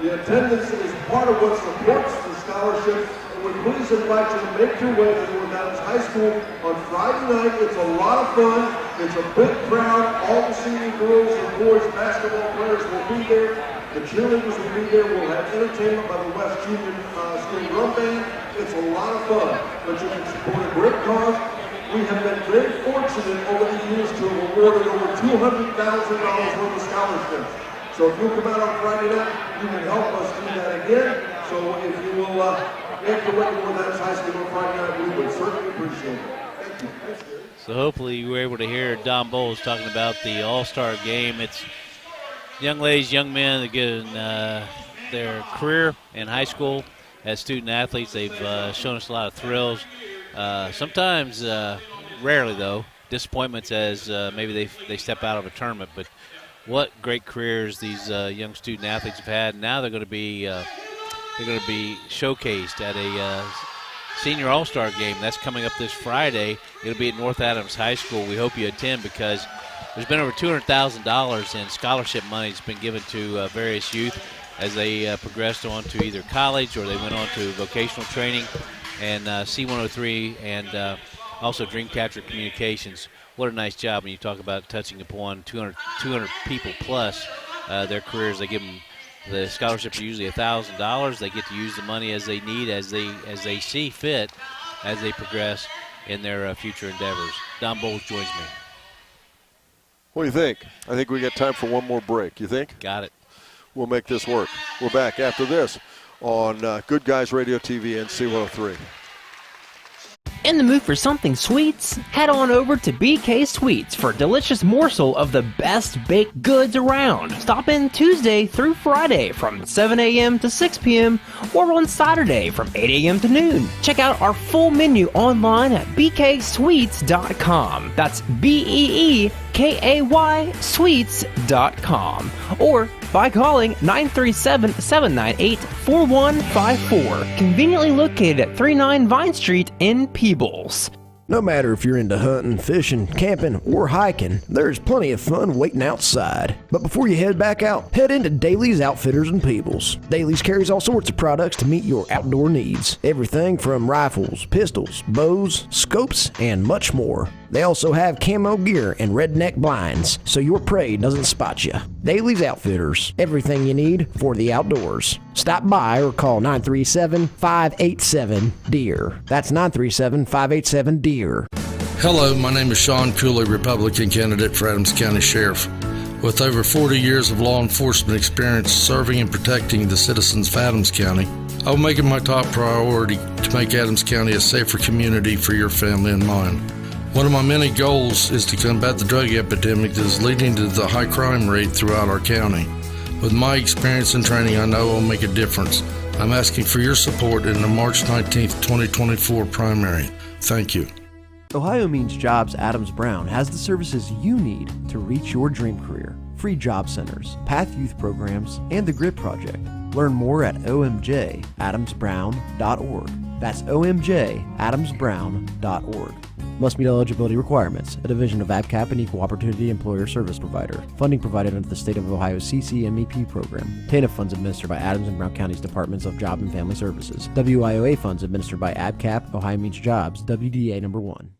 Speaker 18: The attendance is part of what supports the scholarship. We please invite you to make your way to North Adams High School on Friday night. It's a lot of fun. It's a big crowd. All the senior girls and boys basketball players will be there. The cheerleaders will be there. We'll have entertainment by the West Union School Drum Band. It's a lot of fun. But you can support a great cause. We have been very fortunate over the years to have awarded over $200,000 worth of scholarships. So if you'll come out on Friday night, you can help us do that again. So if you will make your way to North Adams High School on Friday night, we would certainly appreciate it. Thank you. Thanks, Gary.
Speaker 17: So hopefully you were able to hear Don Bowles talking about the All-Star game. It's young ladies, young men that get in their career in high school as student athletes. They've shown us a lot of thrills. Sometimes, rarely though, disappointments as maybe they step out of a tournament. But what great careers these young student athletes have had. Now they're going to be showcased at a senior all-star game. That's coming up this Friday. It'll be at North Adams High School. We hope you attend because there's been over $200,000 in scholarship money that's been given to various youth as they progressed on to either college or they went on to vocational training. And C103 and also Dreamcatcher Communications. What a nice job when you talk about touching upon 200 people plus their careers. They give them the scholarships are usually $1,000. They get to use the money as they need, as they see fit, as they progress in their future endeavors. Don Bowles joins me.
Speaker 1: What do you think? I think we got time for one more break. You think?
Speaker 17: Got it.
Speaker 1: We'll make this work. We're back after this on Good Guys Radio TV and C103.
Speaker 4: In the mood for something sweets? Head on over to BK Sweets for a delicious morsel of the best baked goods around. Stop in Tuesday through Friday from 7 a.m. to 6 p.m. or on Saturday from 8 a.m. to noon. Check out our full menu online at bksweets.com. That's BEEKAY Sweets.com. Or by calling 937-798-4154. Conveniently located at 39 Vine Street in Peebles.
Speaker 5: No matter if you're into hunting, fishing, camping, or hiking, there's plenty of fun waiting outside. But before you head back out, head into Daly's Outfitters in Peebles. Daly's carries all sorts of products to meet your outdoor needs. Everything from rifles, pistols, bows, scopes, and much more. They also have camo gear and redneck blinds, so your prey doesn't spot you. Daly's Outfitters, everything you need for the outdoors. Stop by or call 937-587-DEER. That's 937-587-DEER.
Speaker 6: Hello, my name is Sean Cooley, Republican candidate for Adams County Sheriff. With over 40 years of law enforcement experience serving and protecting the citizens of Adams County, I will make it my top priority to make Adams County a safer community for your family and mine. One of my many goals is to combat the drug epidemic that is leading to the high crime rate throughout our county. With my experience and training, I know I'll make a difference I'm asking for your support in the March 19th, 2024 primary. Thank you.
Speaker 7: Ohio Means Jobs Adams Brown has the services you need to reach your dream career. Free job centers, Path Youth programs, and the Grit Project. Learn more at omjadamsbrown.org. That's omjadamsbrown.org. Must meet eligibility requirements. A division of ABCAP and Equal Opportunity Employer Service Provider. Funding provided under the State of Ohio CCMEP program. TANF funds administered by Adams and Brown Counties Departments of Job and Family Services. WIOA funds administered by ABCAP, Ohio Means Jobs, WDA number 1.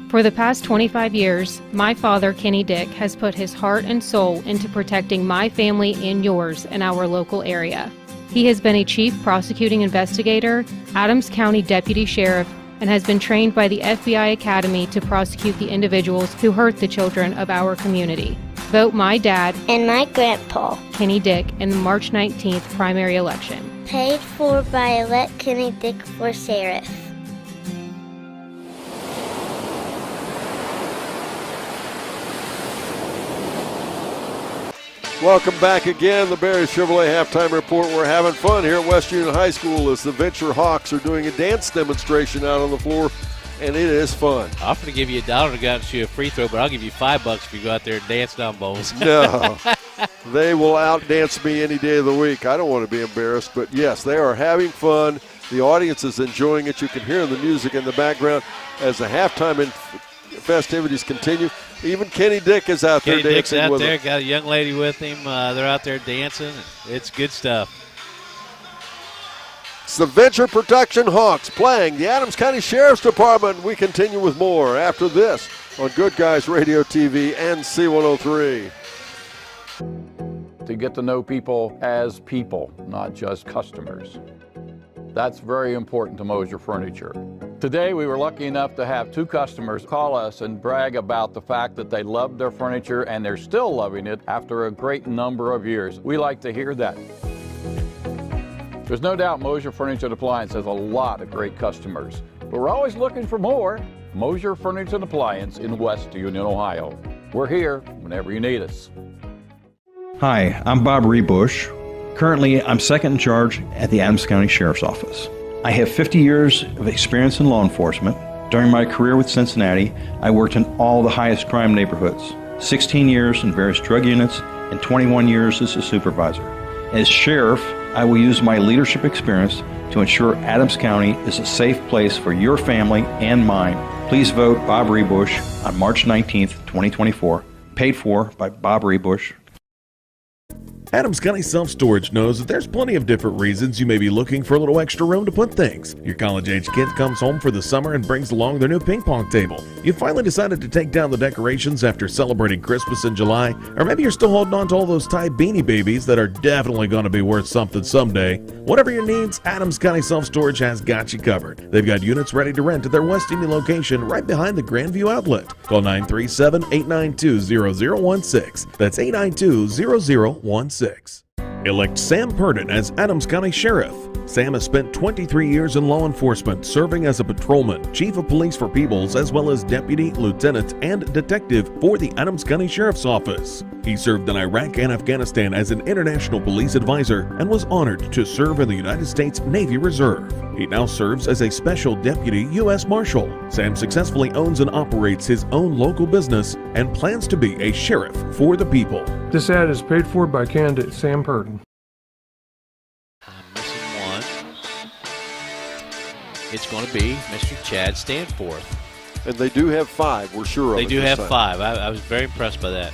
Speaker 8: For the past 25 years, my father, Kenny Dick, has put his heart and soul into protecting my family and yours in our local area. He has been a chief prosecuting investigator, Adams County Deputy Sheriff, and has been trained by the FBI Academy to prosecute the individuals who hurt the children of our community. Vote my dad
Speaker 3: and my grandpa,
Speaker 8: Kenny Dick, in the March 19th primary election.
Speaker 3: Paid for by Elect Kenny Dick for Sheriff.
Speaker 1: Welcome back again. The Barry Chevrolet Halftime Report. We're having fun here at West Union High School as the Venture Hawks are doing a dance demonstration out on the floor, and it is fun.
Speaker 17: I'm offering to give you $1 to go out and shoot a free throw, but I'll give you $5 if you go out there and dance down bowls.
Speaker 1: No, they will outdance me any day of the week. I don't want to be embarrassed, but yes, they are having fun. The audience is enjoying it. You can hear the music in the background as the halftime festivities continue. Even Kenny Dick is out there dancing
Speaker 17: Dick's out
Speaker 1: with
Speaker 17: there,
Speaker 1: them.
Speaker 17: got a young lady with him. They're out there dancing. It's good stuff.
Speaker 1: It's the Venture Protection Hawks playing the Adams County Sheriff's Department. We continue with more after this on Good Guys Radio TV and C103.
Speaker 9: To get to know people as people, not just customers. That's very important to Mosier Furniture. Today, we were lucky enough to have 2 customers call us and brag about the fact that they loved their furniture and they're still loving it after a great number of years. We like to hear that. There's no doubt Mosier Furniture and Appliance has a lot of great customers, but we're always looking for more. Mosier Furniture and Appliance in West Union, Ohio. We're here whenever you need us.
Speaker 10: Hi, I'm Bob Rebush. Currently, I'm second in charge at the Adams County Sheriff's Office. I have 50 years of experience in law enforcement. During my career with Cincinnati, I worked in all the highest crime neighborhoods, 16 years in various drug units, and 21 years as a supervisor. As sheriff, I will use my leadership experience to ensure Adams County is a safe place for your family and mine. Please vote Bob Rebush on March 19th, 2024. Paid for by Bob Rebush.
Speaker 11: Adams County Self-Storage knows that there's plenty of different reasons you may be looking for a little extra room to put things. Your college-age kid comes home for the summer and brings along their new ping pong table. You finally decided to take down the decorations after celebrating Christmas in July, or maybe you're still holding on to all those Thai beanie babies that are definitely going to be worth something someday. Whatever your needs, Adams County Self-Storage has got you covered. They've got units ready to rent at their West Union location right behind the Grandview Outlet. Call 937-892-0016. That's 892-0016. Elect Sam Purdon as Adams County Sheriff. Sam has spent 23 years in law enforcement, serving as a patrolman, chief of police for Peebles, as well as deputy, lieutenant, and detective for the Adams County Sheriff's Office. He served in Iraq and Afghanistan as an international police advisor and was honored to serve in the United States Navy Reserve. He now serves as a special deputy U.S. Marshal. Sam successfully owns and operates his own local business and plans to be a sheriff for the people.
Speaker 21: This ad is paid for by candidate Sam Purdon.
Speaker 17: It's going to be Mr. Chad Stanforth.
Speaker 1: And they do have 5, we're sure of it.
Speaker 17: They do have 5. I was very impressed by that.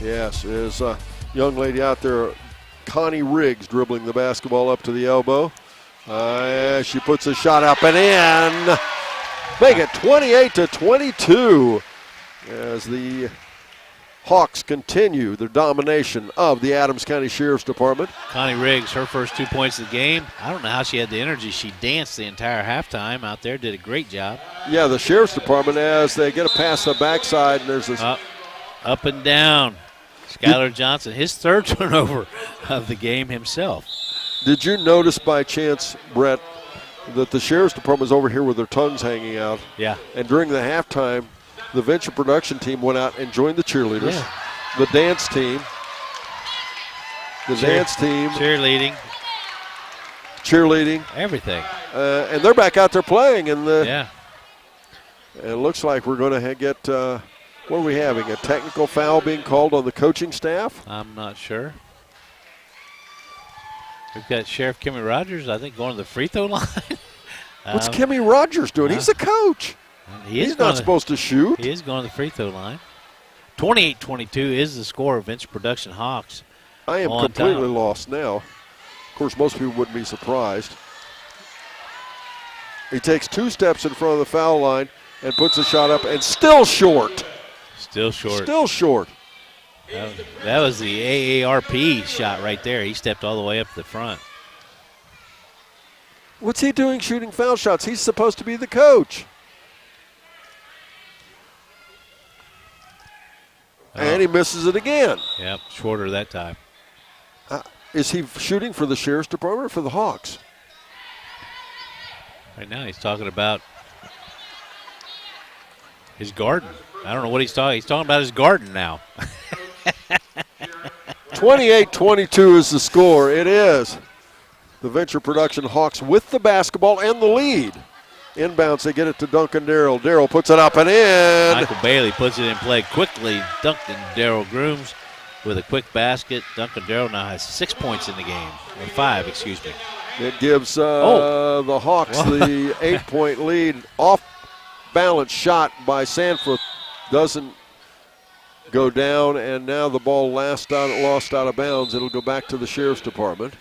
Speaker 1: Yes, there's a young lady out there, Connie Riggs, dribbling the basketball up to the elbow. She puts a shot up and in. Make it 28-22 as the Hawks continue their domination of the Adams County Sheriff's Department.
Speaker 17: Connie Riggs, her first 2 points of the game. I don't know how she had the energy. She danced the entire halftime out there, did a great job.
Speaker 1: Yeah, the Sheriff's Department, as they get a pass the backside, and there's this.
Speaker 17: Up and down. Skylar Johnson, his 3rd turnover of the game himself.
Speaker 1: Did you notice by chance, Brett, that the Sheriff's Department is over here with their tongues hanging out?
Speaker 17: Yeah.
Speaker 1: And during the halftime, the Venture Production team went out and joined the cheerleaders.
Speaker 17: Yeah.
Speaker 1: The dance team. Cheerleading. cheerleading.
Speaker 17: Everything.
Speaker 1: And they're back out there playing. And
Speaker 17: yeah.
Speaker 1: It looks like we're going to get, what are we having, a technical foul being called on the coaching staff?
Speaker 17: I'm not sure. We've got Sheriff Kimmy Rogers, I think, going to the free throw line.
Speaker 1: What's Kimmy Rogers doing? He's a coach. He's not supposed to shoot.
Speaker 17: He is going to the free throw line. 28-22 is the score of Venture Production Hawks.
Speaker 1: I am completely lost now. Of course, most people wouldn't be surprised. He takes 2 steps in front of the foul line and puts a shot up, and still short.
Speaker 17: Still short.
Speaker 1: Still short.
Speaker 17: That was the AARP shot right there. He stepped all the way up to the front.
Speaker 1: What's he doing shooting foul shots? He's supposed to be the coach. And he misses it again.
Speaker 17: Yep, shorter that time.
Speaker 1: Is he shooting for the Sheriff's Department or for the Hawks?
Speaker 17: Right now he's talking about his garden. I don't know what he's talking. He's talking about his garden now.
Speaker 1: 28-22 is the score. It is the Venture Production Hawks with the basketball and the lead. Inbounds, they get it to Duncan Darrell. Darrell puts it up and in.
Speaker 17: Michael Bailey puts it in play quickly. Duncan Darrell Grooms with a quick basket. Duncan Darrell now has 6 points in the game, or 5, excuse me.
Speaker 1: It gives the Hawks the 8-point lead. Off-balance shot by Sanford doesn't go down, and now the ball lost out of bounds. It'll go back to the Sheriff's Department.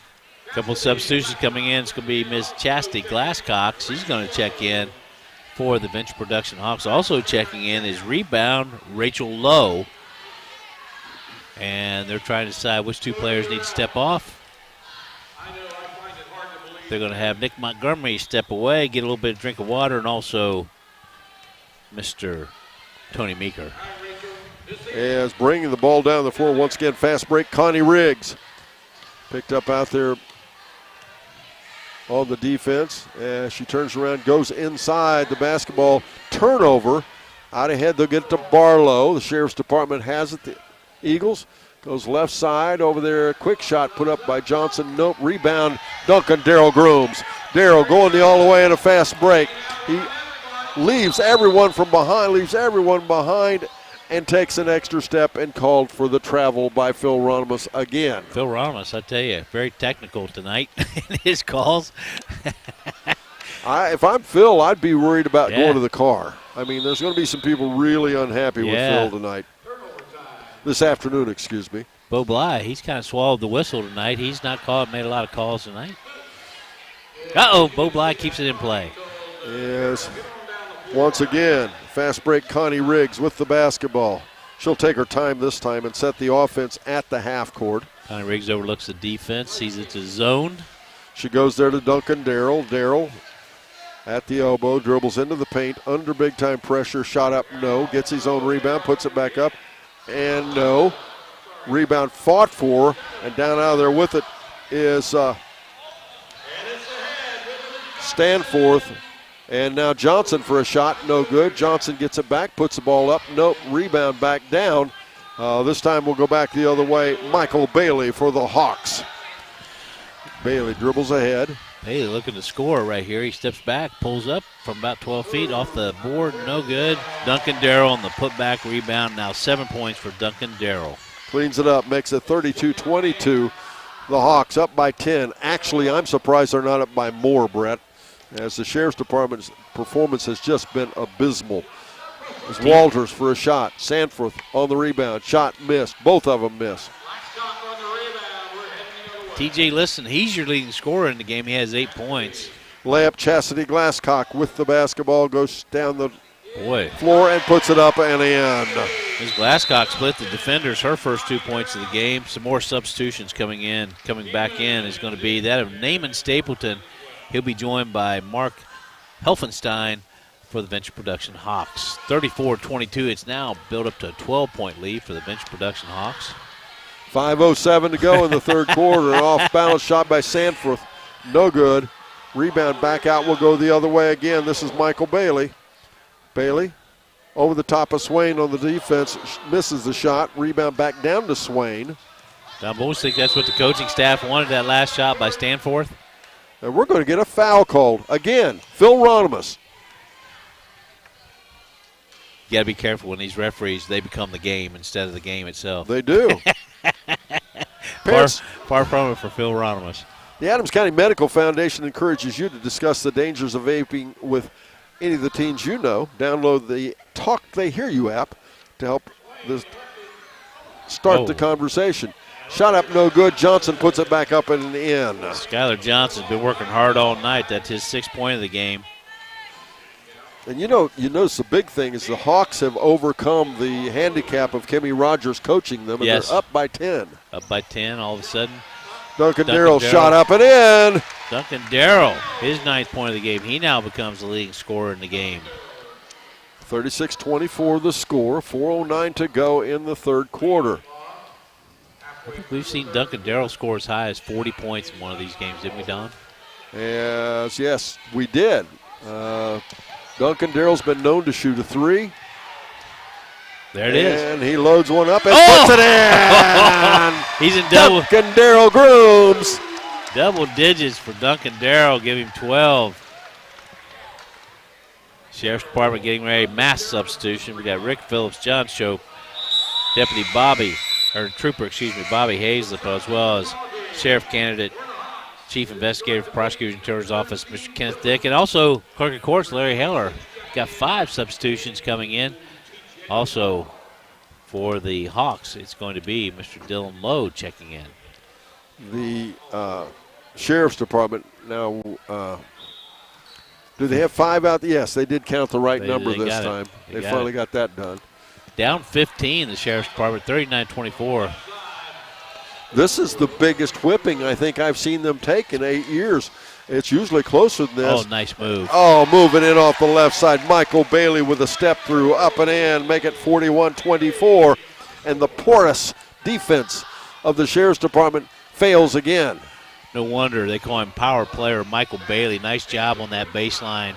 Speaker 17: A couple of substitutions coming in. It's going to be Miss Chastity Glasscock. She's going to check in for the Venture Production Hawks. Also checking in is rebound Rachel Lowe. And they're trying to decide which 2 players need to step off. They're going to have Nick Montgomery step away, get a little bit of drink of water, and also Mr. Tony Meeker.
Speaker 1: As bringing the ball down the floor once again, fast break, Connie Riggs. Picked up out there on the defense. As she turns around, goes inside the basketball. Turnover. Out ahead, they'll get it to Barlow. The Sheriff's Department has it. The Eagles goes left side over there. Quick shot put up by Johnson. Nope. Rebound, Duncan Darrell Grooms. Darrell going all the way in a fast break. He leaves everyone behind, and takes an extra step and called for the travel by Phil Ronimus again.
Speaker 17: Phil Ronimus, I tell you, very technical tonight in his calls.
Speaker 1: If I'm Phil, I'd be worried about going to the car. I mean, there's going to be some people really unhappy with Phil tonight. This afternoon, excuse me.
Speaker 17: Bo Bly, he's kind of swallowed the whistle tonight. He's not made a lot of calls tonight. Bo Bly keeps it in play.
Speaker 1: Yes. Once again, fast break, Connie Riggs with the basketball. She'll take her time this time and set the offense at the half court.
Speaker 17: Connie Riggs overlooks the defense, sees it's a zone.
Speaker 1: She goes there to Duncan Darrell. Darrell at the elbow, dribbles into the paint, under big-time pressure, shot up, no. Gets his own rebound, puts it back up, and no. Rebound fought for, and down out of there with it is Stanforth. And now Johnson for a shot, no good. Johnson gets it back, puts the ball up, nope, rebound back down. This time we'll go back the other way. Michael Bailey for the Hawks. Bailey dribbles ahead.
Speaker 17: Bailey looking to score right here. He steps back, pulls up from about 12 feet off the board, no good. Duncan Darrell on the putback rebound, now 7 points for Duncan Darrell.
Speaker 1: Cleans it up, makes it 32-22. The Hawks up by 10. Actually, I'm surprised they're not up by more, Brett, as the Sheriff's Department's performance has just been abysmal. As Walters for a shot. Sanforth on the rebound. Shot missed. Both of them miss.
Speaker 17: TJ Liston, he's your leading scorer in the game. He has 8 points.
Speaker 1: Layup, Chastity Glasscock with the basketball. Goes down the floor and puts it up and in.
Speaker 17: Ms. Glasscock split the defenders, her first 2 points of the game. Some more substitutions coming back in is going to be that of Naaman Stapleton. He'll be joined by Mark Helfenstein for the Venture Production Hawks. 34-22. It's now built up to a 12-point lead for the Venture Production Hawks.
Speaker 1: 5:07 to go in the third quarter. An off-balance shot by Sanforth. No good. Rebound back out. Will go the other way again. This is Michael Bailey. Bailey over the top of Swain on the defense. Misses the shot. Rebound back down to Swain.
Speaker 17: I almost think that's what the coaching staff wanted, that last shot by Stanforth.
Speaker 1: And we're going to get a foul called. Again, Phil Ronimus.
Speaker 17: You got to be careful when these referees, they become the game instead of the game itself.
Speaker 1: They do.
Speaker 17: Far from it for Phil Ronimus.
Speaker 1: The Adams County Medical Foundation encourages you to discuss the dangers of vaping with any of the teens you know. Download the Talk They Hear You app to help start the conversation. Shot up, no good. Johnson puts it back up and in.
Speaker 17: Skylar Johnson's been working hard all night. That's his 6th point of the game.
Speaker 1: And you notice the big thing is the Hawks have overcome the handicap of Kimmy Rogers coaching them, and they're up by 10.
Speaker 17: Up by 10 all of a sudden.
Speaker 1: Duncan Darrell shot up and in.
Speaker 17: Duncan Darrell, his 9th point of the game. He now becomes the leading scorer in the game.
Speaker 1: 36-24 the score. 4:09 to go in the third quarter.
Speaker 17: I think we've seen Duncan Darrell score as high as 40 points in one of these games, didn't we, Don?
Speaker 1: Yes, we did. Duncan Darrell's been known to shoot a 3.
Speaker 17: There it is.
Speaker 1: And he loads one up and puts it in.
Speaker 17: He's in double.
Speaker 1: Duncan Darrell Grooms.
Speaker 17: Double digits for Duncan Darrell. Give him 12. Sheriff's Department getting ready. Mass substitution. We got Rick Phillips, John Shope, Trooper Bobby Hazlip, as well as Sheriff Candidate, Chief Investigator for Prosecuting Attorney's Office, Mr. Kenneth Dick, and also Clerk of Courts, Larry Heller. Got 5 substitutions coming in. Also, for the Hawks, it's going to be Mr. Dylan Lowe checking in.
Speaker 1: The Sheriff's Department now, do they have 5 out there? Yes, they did count the right number this time. They finally got that done.
Speaker 17: Down 15, the Sheriff's Department, 39-24.
Speaker 1: This is the biggest whipping I think I've seen them take in 8 years. It's usually closer than this.
Speaker 17: Oh, nice move.
Speaker 1: Oh, moving in off the left side. Michael Bailey with a step through, up and in, make it 41-24. And the porous defense of the Sheriff's Department fails again.
Speaker 17: No wonder they call him power player Michael Bailey. Nice job on that baseline.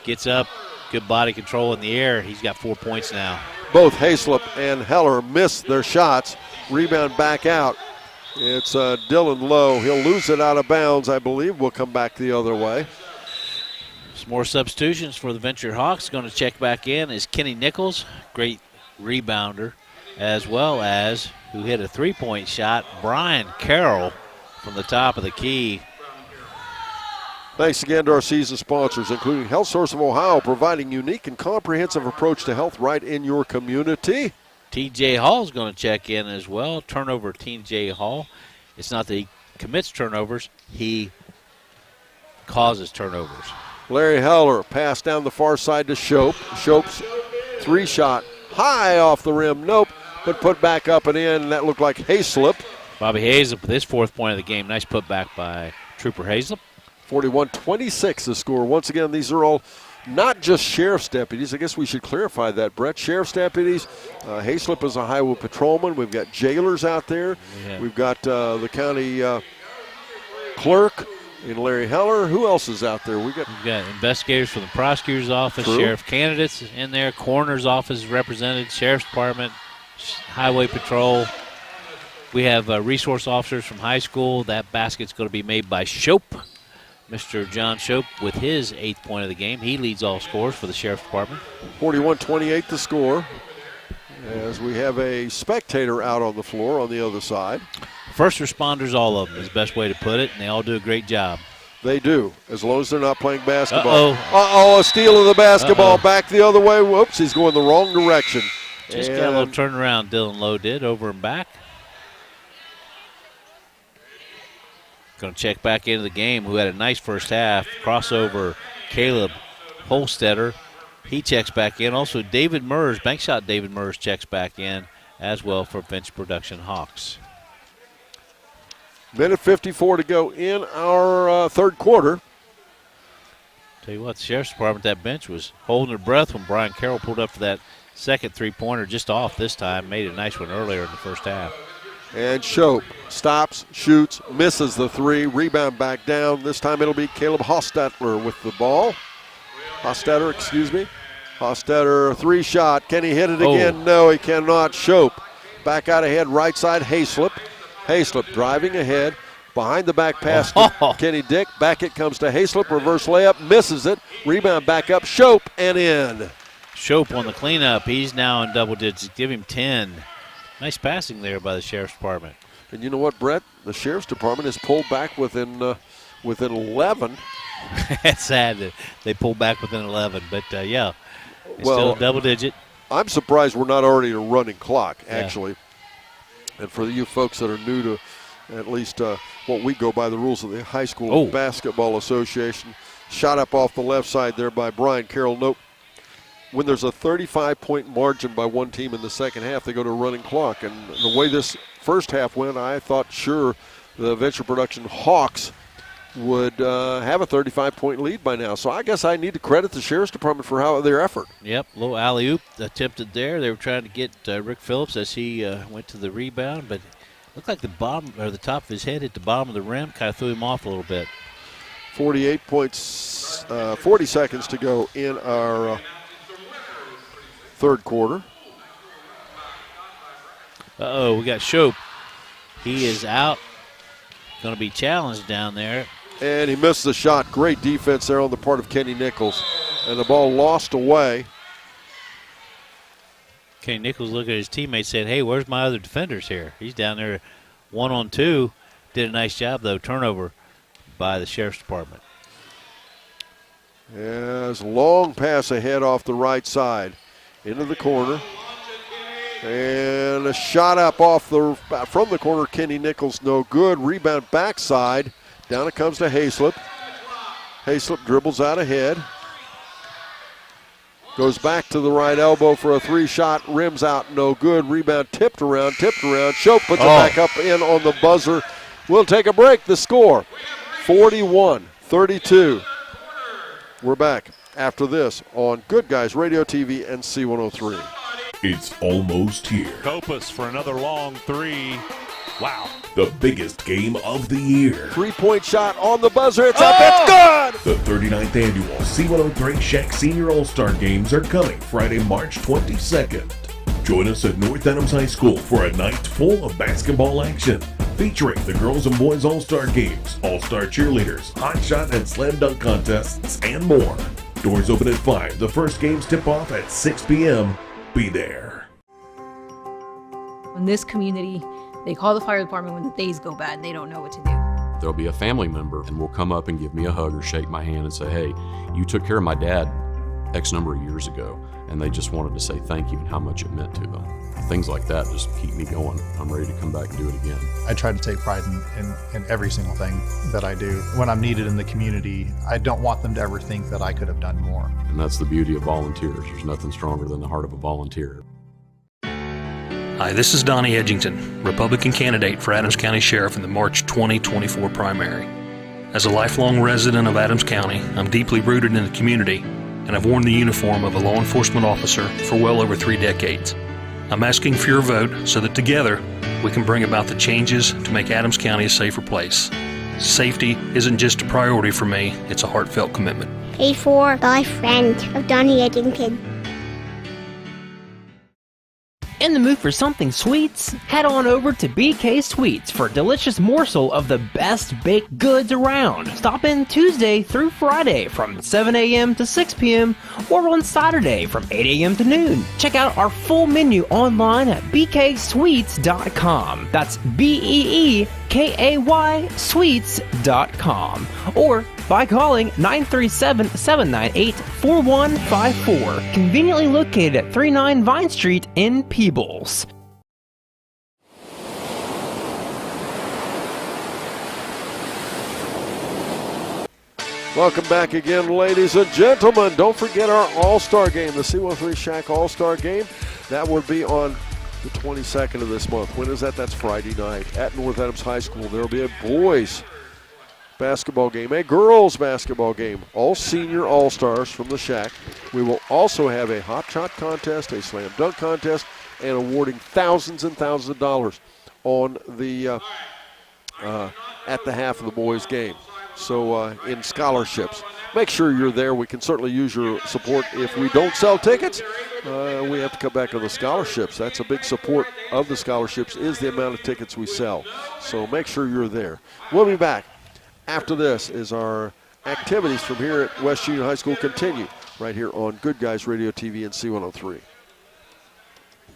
Speaker 17: Gets up, good body control in the air. He's got 4 points now.
Speaker 1: Both Hazlip and Heller miss their shots. Rebound back out. It's Dylan Lowe. He'll lose it out of bounds, I believe. We'll come back the other way.
Speaker 17: Some more substitutions for the Venture Hawks. Going to check back in is Kenny Nichols, great rebounder, as well as, who hit a 3-point shot, Brian Carroll from the top of the key.
Speaker 1: Thanks again to our season sponsors, including Health Source of Ohio, providing unique and comprehensive approach to health right in your community.
Speaker 17: T.J. Hall's going to check in as well. Turnover, T.J. Hall. It's not that he commits turnovers, he causes turnovers.
Speaker 1: Larry Heller pass down the far side to Shope. Shope's 3-shot high off the rim. Nope, but put back up and in, and that looked like Hazlip.
Speaker 17: Bobby Hazlip with his 4th point of the game. Nice putback by Trooper Hazlip.
Speaker 1: 41-26 the score. Once again, these are all not just sheriff's deputies. I guess we should clarify that, Brett. Sheriff's deputies. Hazlip is a highway patrolman. We've got jailers out there.
Speaker 17: Yeah.
Speaker 1: We've got the county clerk in Larry Heller. Who else is out there? We've got
Speaker 17: investigators from the prosecutor's office,
Speaker 1: True.
Speaker 17: sheriff candidates in there, coroner's office is represented, sheriff's department, highway patrol. We have resource officers from high school. That basket's going to be made by Shope. Mr. John Shope with his 8th point of the game. He leads all scores for the Sheriff's Department.
Speaker 1: 41-28 the score, as we have a spectator out on the floor on the other side.
Speaker 17: First responders, all of them, is the best way to put it, and they all do a great job.
Speaker 1: They do, as long as they're not playing basketball. A steal of the basketball. Back the other way. Whoops, he's going the wrong direction.
Speaker 17: Just got a little turnaround, Dylan Lowe did, over and back. Going to check back into the game, who had a nice first half. Crossover, Caleb Holstetter. He checks back in. Also, David Mers, bank shot David Mers checks back in as well for Venture Production Hawks.
Speaker 1: Minute 54 to go in our third quarter.
Speaker 17: Tell you what, the Sheriff's Department, that bench was holding their breath when Brian Carroll pulled up for that second 3-pointer, just off this time. Made a nice one earlier in the first half.
Speaker 1: And Shope stops, shoots, misses the 3. Rebound back down. This time it'll be Caleb Hostetler with the ball. Hostetter, 3-shot. Can he hit it again? No, he cannot. Shope back out ahead, right side, Hazlip. Hazlip driving ahead, Behind the back pass to Kenny Dick. Back it comes to Hayslip. Reverse layup. Misses it. Rebound back up. Shope and in.
Speaker 17: Shope on the cleanup. He's now in double digits. Give him 10. Nice passing there by the Sheriff's Department.
Speaker 1: And you know what, Brett? The Sheriff's Department is pulled back within 11.
Speaker 17: It's sad that they pulled back within 11. But, yeah, it's still a double digit.
Speaker 1: I'm surprised we're not already at a running clock, actually. Yeah. And for you folks that are new to at least what we go by the rules of the High School Basketball Association, shot up off the left side there by Brian Carroll. Nope. When there's a 35-point margin by one team in the second half, they go to a running clock. And the way this first half went, I thought sure the Venture Production Hawks would have a 35-point lead by now. So I guess I need to credit the Sheriff's Department for their effort.
Speaker 17: Yep, little alley-oop attempted there. They were trying to get Rick Phillips as he went to the rebound, but looked like the bottom or the top of his head hit the bottom of the rim, kind of threw him off a little bit.
Speaker 1: 48 points, 40 seconds to go in our third quarter.
Speaker 17: Uh-oh, we got Shope. He is out. Going to be challenged down there.
Speaker 1: And he missed the shot. Great defense there on the part of Kenny Nichols. And the ball lost away.
Speaker 17: Kenny Nichols looked at his teammates, said, hey, where's my other defenders here? He's down there 1-on-2. Did a nice job, though. Turnover by the Sheriff's Department.
Speaker 1: Yes, long pass ahead off the right side. Into the corner. And a shot up from the corner. Kenny Nichols, no good. Rebound backside. Down it comes to Hayslip. Hayslip dribbles out ahead. Goes back to the right elbow for a three-shot. Rims out, no good. Rebound tipped around. Shope puts it back up in on the buzzer. We'll take a break. The score, 41-32. We're back after this on Good Guys Radio TV and C103.
Speaker 11: It's almost here.
Speaker 14: Kopus for another long three. Wow.
Speaker 11: The biggest game of the year.
Speaker 1: Three-point shot on the buzzer. It's up. It's good.
Speaker 11: The 39th annual C103 Shack Senior All-Star Games are coming Friday, March 22nd. Join us at North Adams High School for a night full of basketball action, featuring the girls and boys All-Star Games, All-Star Cheerleaders, Hot Shot and Slam Dunk contests, and more. Doors open at 5. The first games tip off at 6 p.m. Be there.
Speaker 12: In this community, they call the fire department when the days go bad and they don't know what to do.
Speaker 15: There'll be a family member and will come up and give me a hug or shake my hand and say, hey, you took care of my dad X number of years ago, and they just wanted to say thank you and how much it meant to them. Things like that just keep me going. I'm ready to come back and do it again.
Speaker 16: I try to take pride in every single thing that I do. When I'm needed in the community, I don't want them to ever think that I could have done more.
Speaker 15: And that's the beauty of volunteers. There's nothing stronger than the heart of a volunteer.
Speaker 2: Hi, this is Donnie Edgington, Republican candidate for Adams County Sheriff in the March 2024 primary. As a lifelong resident of Adams County, I'm deeply rooted in the community, and I've worn the uniform of a law enforcement officer for well over 3 decades. I'm asking for your vote so that together we can bring about the changes to make Adams County a safer place. Safety isn't just a priority for me, it's a heartfelt commitment.
Speaker 3: Paid for by a friend of Donnie Edgington.
Speaker 4: In the mood for something sweets? Head on over to BK Sweets for a delicious morsel of the best baked goods around. Stop in Tuesday through Friday from 7 a.m. to 6 p.m. or on Saturday from 8 a.m. to noon. Check out our full menu online at bksweets.com. That's BEEKAY Sweets.com. Or by calling 937-798-4154. Conveniently located at 39 Vine Street in Peebles.
Speaker 1: Welcome back again, ladies and gentlemen. Don't forget our All-Star Game, the C103 Shack All-Star Game. That will be on the 22nd of this month. When is that? That's Friday night at North Adams High School. There will be a boys basketball game, a girls basketball game, all senior all-stars from the Shack. We will also have a hot shot contest, a slam dunk contest, and awarding thousands and thousands of dollars on the at the half of the boys' game. So in scholarships, make sure you're there. We can certainly use your support. If we don't sell tickets, we have to come back to the scholarships. That's a big support of the scholarships is the amount of tickets we sell. So make sure you're there. We'll be back after this as our activities from here at West Union High School continue right here on Good Guys Radio TV and C103.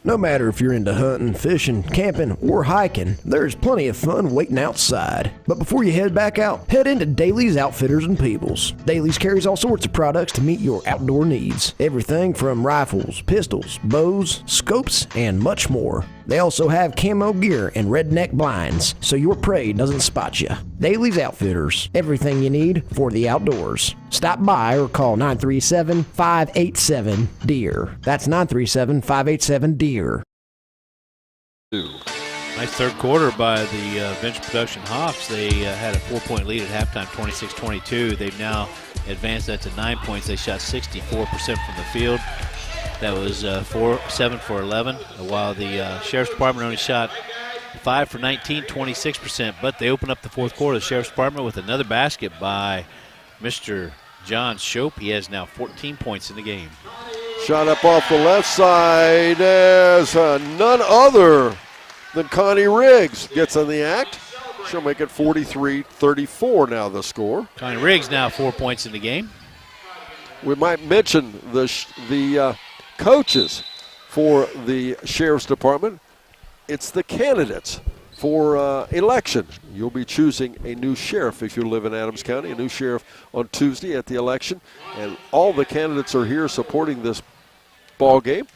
Speaker 5: No matter if you're into hunting, fishing, camping, or hiking, there's plenty of fun waiting outside. But before you head back out, head into Daly's Outfitters and Peebles. Daly's carries all sorts of products to meet your outdoor needs. Everything from rifles, pistols, bows, scopes, and much more. They also have camo gear and redneck blinds, so your prey doesn't spot you. Daly's Outfitters, everything you need for the outdoors. Stop by or call 937-587-DEER. That's 937-587-DEER.
Speaker 17: Nice third quarter by the Venture Production Hawks. They had a 4-point lead at halftime, 26-22. They've now advanced that to 9 points. They shot 64% from the field. That was 7 for 11, while the Sheriff's Department only shot 5 for 19, 26%. But they open up the fourth quarter, the Sheriff's Department, with another basket by Mr. John Shope. He has now 14 points in the game.
Speaker 1: Shot up off the left side as none other than Connie Riggs gets on the act. She'll make it 43-34 now the score.
Speaker 17: Connie Riggs now 4 points in the game.
Speaker 1: We might mention the coaches for the Sheriff's Department. It's the candidates for election. You'll be choosing a new sheriff if you live in Adams County, a new sheriff on Tuesday at the election. And all the candidates are here supporting this ball game.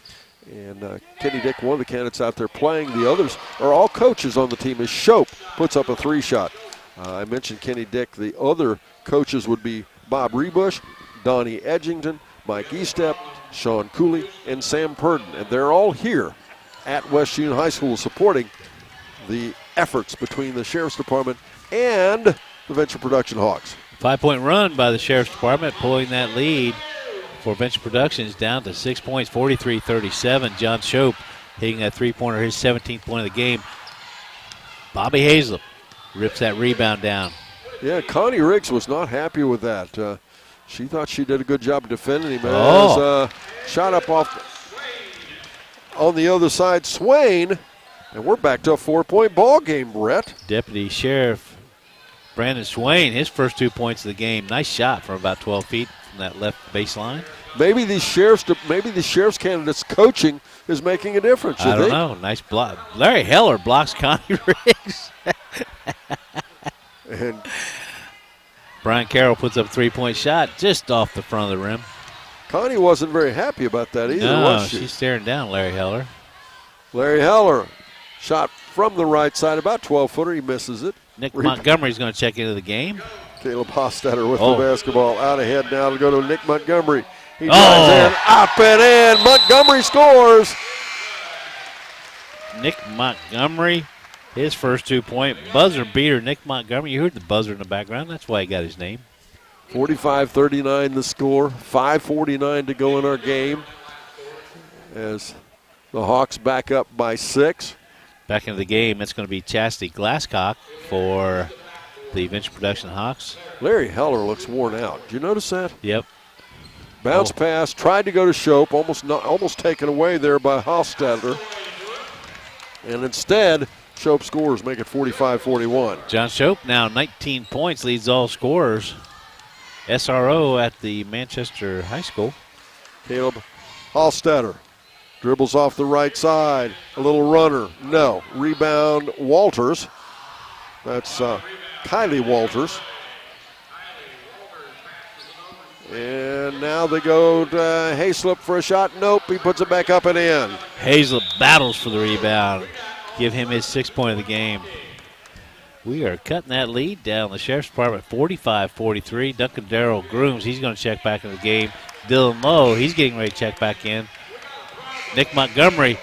Speaker 1: And Kenny Dick, one of the candidates out there playing. The others are all coaches on the team as Shope puts up a 3-shot. I mentioned Kenny Dick. The other coaches would be Bob Rebush, Donnie Edgington, Mike Eastep, Sean Cooley, and Sam Purdon. And they're all here at West Union High School supporting the efforts between the Sheriff's Department and the Venture Production Hawks.
Speaker 17: 5-point run by the Sheriff's Department, pulling that lead for Venture Productions down to 6 points, 43-37. John Shope hitting that three-pointer, his 17th point of the game. Bobby Hazlett rips that rebound down.
Speaker 1: Yeah, Connie Riggs was not happy with that. She thought she did a good job defending him. As shot up off on the other side, Swain, and we're back to a 4-point ball game, Brett.
Speaker 17: Deputy Sheriff Brandon Swain, his first 2 points of the game. Nice shot from about 12 feet from that left baseline.
Speaker 1: Maybe the sheriff's candidates coaching is making a difference.
Speaker 17: I don't know. Nice block. Larry Heller blocks Connie Riggs.
Speaker 1: And
Speaker 17: Brian Carroll puts up a 3-point shot just off the front of the rim.
Speaker 1: Connie wasn't very happy about that either, was she?
Speaker 17: She's staring down Larry Heller.
Speaker 1: Larry Heller shot from the right side, about 12-footer. He misses it.
Speaker 17: Nick Montgomery's going to check into the game.
Speaker 1: Caleb Hostetter with the basketball out ahead now to go to Nick Montgomery. He drives in, up and in. Montgomery scores.
Speaker 17: Nick Montgomery, his first 2-point buzzer beater. Nick Montgomery, you heard the buzzer in the background. That's why he got his name.
Speaker 1: 45-39 the score. 5:49 to go in our game as the Hawks back up by 6.
Speaker 17: Back into the game, it's going to be Chastity Glasscock for the Venture Production Hawks.
Speaker 1: Larry Heller looks worn out. Did you notice that?
Speaker 17: Yep.
Speaker 1: Bounce pass, tried to go to Shope, almost taken away there by Hofstadter. And instead, Shope scores, make it 45-41.
Speaker 17: John Shope now 19 points, leads all scorers. SRO at the Manchester High School.
Speaker 1: Caleb Hofstadter dribbles off the right side. A little runner. No. Rebound, Walters. That's Kylie Walters. And now they go to Hayslip for a shot. Nope, he puts it back up and in.
Speaker 17: Hazlett battles for the rebound. Give him his 6th point of the game. We are cutting that lead down. The Sheriff's Department 45-43. Duncan Darrell Grooms, he's going to check back in the game. Dylan Lowe, he's getting ready to check back in. Nick Montgomery,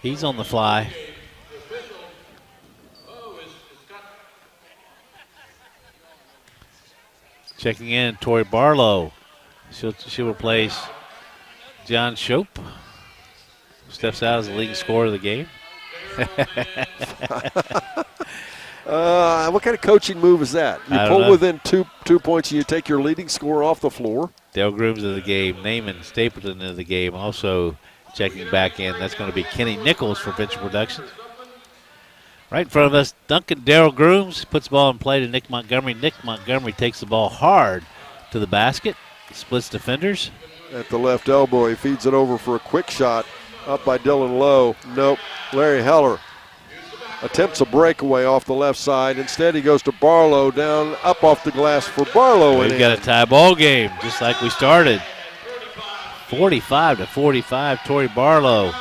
Speaker 17: he's on the fly. Checking in, Tori Barlow. She'll replace John Shope. Steps out as the leading scorer of the game.
Speaker 1: What kind of coaching move is that? You pull
Speaker 17: know.
Speaker 1: within two points and you take your leading scorer off the floor.
Speaker 17: Dale Grooms of the game. Naaman Stapleton of the game. Also checking back in. That's going to be Kenny Nichols for Venture Productions. Right in front of us, Duncan Darrell Grooms puts the ball in play to Nick Montgomery. Nick Montgomery takes the ball hard to the basket. Splits defenders.
Speaker 1: At the left elbow, he feeds it over for a quick shot. Up by Dylan Lowe. Nope. Larry Heller attempts a breakaway off the left side. Instead, he goes to Barlow, down, up off the glass for Barlow.
Speaker 17: We've got a tie ball game, just like we started. 45-45, Tori Barlow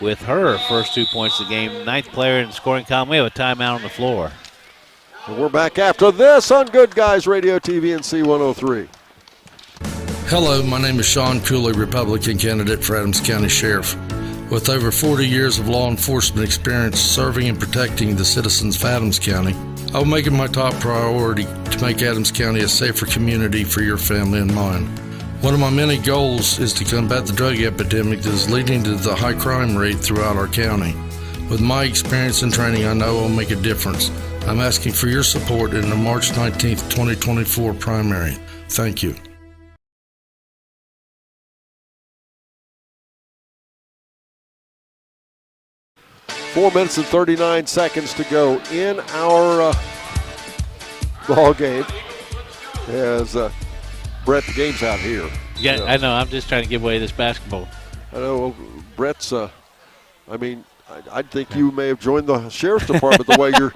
Speaker 17: with her first 2 points of the game. Ninth player in the scoring column. We have a timeout on the floor.
Speaker 1: And we're back after this on Good Guys Radio TV and C103.
Speaker 6: Hello, my name is Sean Cooley, Republican candidate for Adams County Sheriff. With over 40 years of law enforcement experience serving and protecting the citizens of Adams County, I will make it my top priority to make Adams County a safer community for your family and mine. One of my many goals is to combat the drug epidemic that is leading to the high crime rate throughout our county. With my experience and training, I know I'll make a difference. I'm asking for your support in the March 19th, 2024 primary. Thank you.
Speaker 1: Four minutes and 39 seconds to go in our ball game. As Brett, the game's out here.
Speaker 17: Yeah, I know. I'm just trying to give away this basketball.
Speaker 1: I know Brett's. I think you may have joined the sheriff's department the way you're.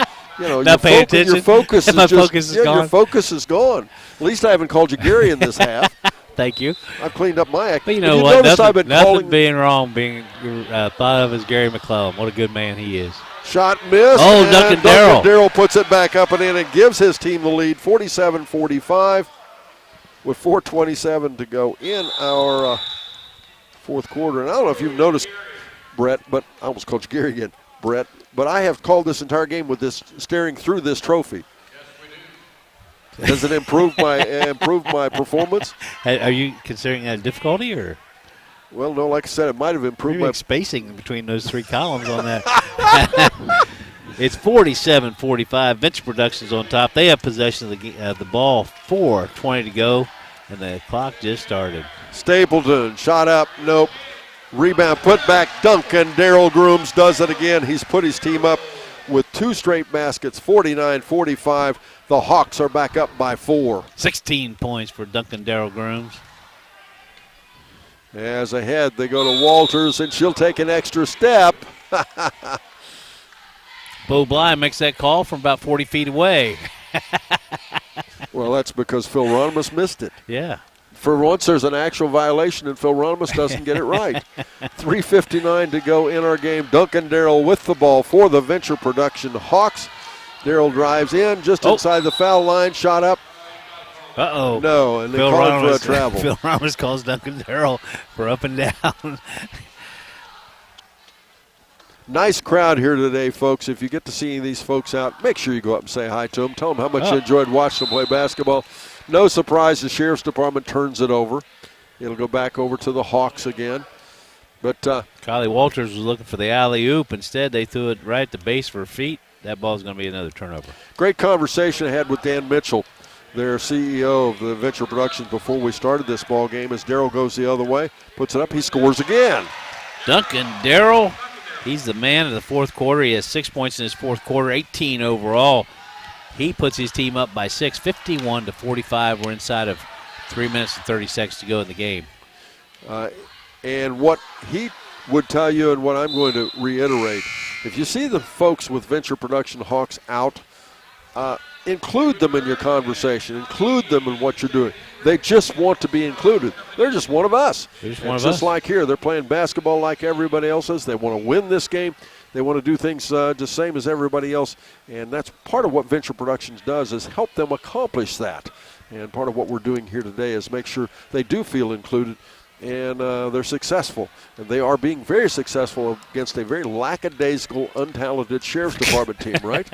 Speaker 17: Not paying attention.
Speaker 1: Your focus is
Speaker 17: My focus is gone.
Speaker 1: Your focus is gone. At least I haven't called you Gary in this half.
Speaker 17: Thank you.
Speaker 1: I've cleaned up my act.
Speaker 17: But you know what? Nothing being wrong, being thought of as Gary McClellan. What a good man he is.
Speaker 1: Shot missed.
Speaker 17: Oh, Duncan Darrell.
Speaker 1: Darrell puts it back up and in and gives his team the lead, 47-45, with 4:27 to go in our fourth quarter. And I don't know if you've noticed, Brett, but I almost called you Gary again, Brett. But I have called this entire game with this staring through this trophy. Does it improve my performance?
Speaker 17: Are you considering that a difficulty or?
Speaker 1: Well, no. Like I said, it might have improved my
Speaker 17: spacing between those three columns on that. It's 47-45. Venture Productions on top. They have possession of the ball. 4:20 to go, and the clock just started.
Speaker 1: Stapleton shot up. Nope. Rebound put back. Duncan Darrell Grooms does it again. He's put his team up with two straight baskets, 49-45. The Hawks are back up by 4.
Speaker 17: 16 points for Duncan Darrell Grooms.
Speaker 1: As ahead, they go to Walters, and she'll take an extra step.
Speaker 17: Bo Bly makes that call from about 40 feet away.
Speaker 1: Well, that's because Phil Ronimus missed it.
Speaker 17: Yeah.
Speaker 1: For once, there's an actual violation, and Phil Ronimus doesn't get it right. 3:59 to go in our game. Duncan Darrell with the ball for the Venture Production Hawks. Darrell drives in just inside the foul line, shot up.
Speaker 17: Uh-oh.
Speaker 1: No, and they call him for a travel.
Speaker 17: Phil Ramos calls Duncan Darrell for up and down.
Speaker 1: Nice crowd here today, folks. If you get to see these folks out, make sure you go up and say hi to them. Tell them how much you enjoyed watching them play basketball. No surprise, the Sheriff's Department turns it over. It'll go back over to the Hawks again. But
Speaker 17: Kylie Walters was looking for the alley-oop. Instead, they threw it right at the base for her feet. That ball's going to be another turnover.
Speaker 1: Great conversation I had with Dan Mitchell, their CEO of the Venture Productions, before we started this ball game. As Darrell goes the other way, puts it up, he scores again.
Speaker 17: Duncan Darrell, he's the man of the fourth quarter. He has 6 points in his fourth quarter, 18 overall. He puts his team up by 6, 51-45. We're inside of 3 minutes and 30 seconds to go in the game.
Speaker 1: And what he would tell you, and what I'm going to reiterate, if you see the folks with Venture Production Hawks out, include them in your conversation. Include them in what you're doing. They just want to be included. They're just one of us. Just like here, they're playing basketball like everybody else is. They want to win this game. They want to do things the same as everybody else, and that's part of what Venture Productions does, is help them accomplish that. And part of what we're doing here today is make sure they do feel included, and they're successful. And they are being very successful against a very lackadaisical, untalented Sheriff's Department team, right?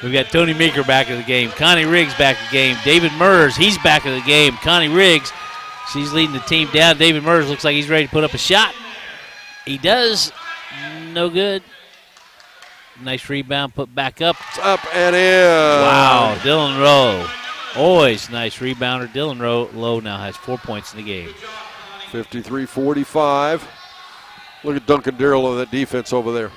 Speaker 17: We've got Tony Meeker back in the game. Connie Riggs back in the game. David Mers, he's back in the game. Connie Riggs, she's leading the team down. David Mers looks like he's ready to put up a shot. He does. No good. nice rebound, put back up.
Speaker 1: It's up and in.
Speaker 17: Wow, Dylan Rowe. Always nice rebounder. Dylan Lowe now has 4 points in the game.
Speaker 1: 53-45. Look at Duncan Darrell on that defense over there.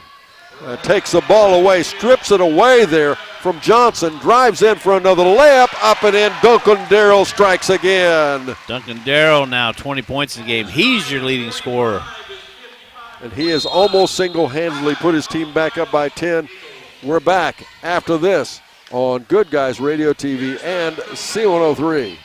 Speaker 1: Takes the ball away, strips it away there from Johnson, drives in for another layup, up and in. Duncan Darrell strikes again.
Speaker 17: Duncan Darrell now 20 points in the game. He's your leading scorer.
Speaker 1: And he has almost single-handedly put his team back up by 10. We're back after this on Good Guys Radio TV and C103.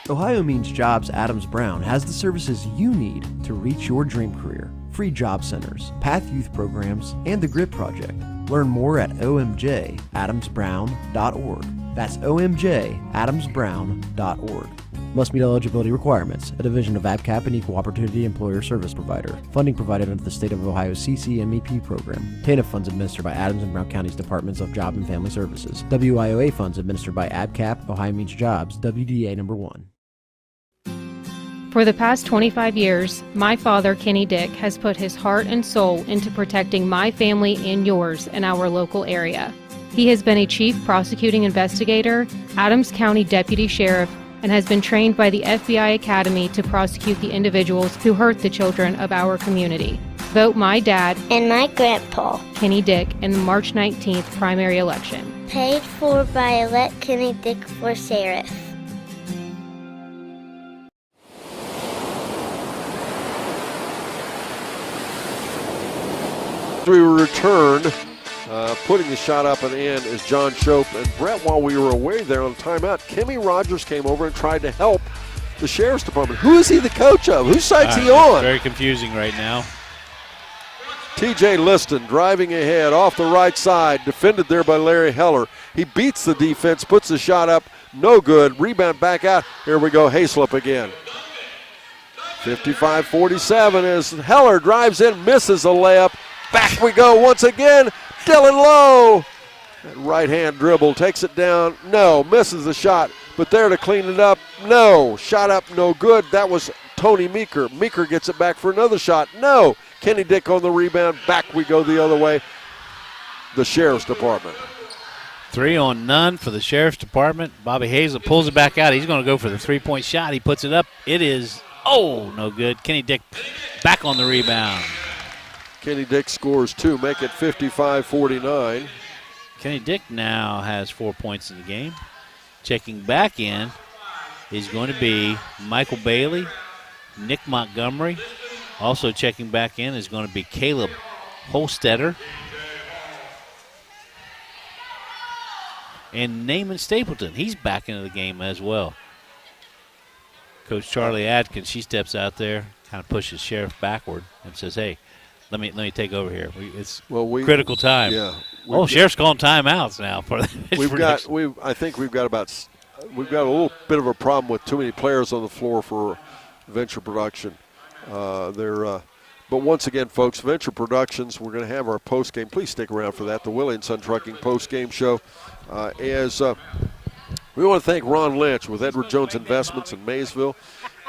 Speaker 7: Ohio Means Jobs Adams Brown has the services you need to reach your dream career. Free job centers, Path Youth programs, and the Grid Project. Learn more at omjadamsbrown.org. That's omjadamsbrown.org. Must meet eligibility requirements. A division of ABCAP and Equal Opportunity Employer Service Provider. Funding provided under the State of Ohio CCMEP program. TANF funds administered by Adams and Brown County's Departments of Job and Family Services. WIOA funds administered by ABCAP, Ohio Means Jobs, WDA number 1.
Speaker 8: For the past 25 years, my father, Kenny Dick, has put his heart and soul into protecting my family and yours in our local area. He has been a chief prosecuting investigator, Adams County deputy sheriff, and has been trained by the FBI Academy to prosecute the individuals who hurt the children of our community. Vote my dad
Speaker 3: and my grandpa,
Speaker 8: Kenny Dick, in the March 19th primary election.
Speaker 3: Paid for by Elect Kenny Dick for Sheriff.
Speaker 1: We return, putting the shot up and in is John Shope. And Brett, while we were away there on timeout, Kimmy Rogers came over and tried to help the Sheriff's Department. Who is he the coach of? Whose side's he on?
Speaker 17: Very confusing right now.
Speaker 1: TJ Liston driving ahead off the right side, defended there by Larry Heller. He beats the defense, puts the shot up, no good. Rebound back out. Here we go, Hayslip again. 55-47 as Heller drives in, misses a layup. Back we go once again. Dylan Lowe. Right hand dribble, takes it down. No, misses the shot, but there to clean it up. No, shot up, no good. That was Tony Meeker. Meeker gets it back for another shot. No, Kenny Dick on the rebound. Back we go the other way. The Sheriff's Department.
Speaker 17: 3 on none for the Sheriff's Department. Bobby Hazel pulls it back out. He's going to go for the three-point shot. He puts it up. It is, no good. Kenny Dick back on the rebound.
Speaker 1: Kenny Dick scores 2, make it 55-49.
Speaker 17: Kenny Dick now has 4 points in the game. Checking back in is going to be Michael Bailey, Nick Montgomery. Also checking back in is going to be Caleb Holstetter. And Naaman Stapleton, he's back into the game as well. Coach Charlie Adkins, she steps out there, kind of pushes Sheriff backward and says, hey, let me take over here. It's critical time.
Speaker 1: Yeah.
Speaker 17: Sheriff's calling timeouts now for the
Speaker 1: I think we've got a little bit of a problem with too many players on the floor for Venture Production. But once again, folks, Venture Productions, we're going to have our post-game. Please stick around for that. The Willie & Son Trucking post-game show. We want to thank Ron Lynch with Edward Jones Investments in Maysville,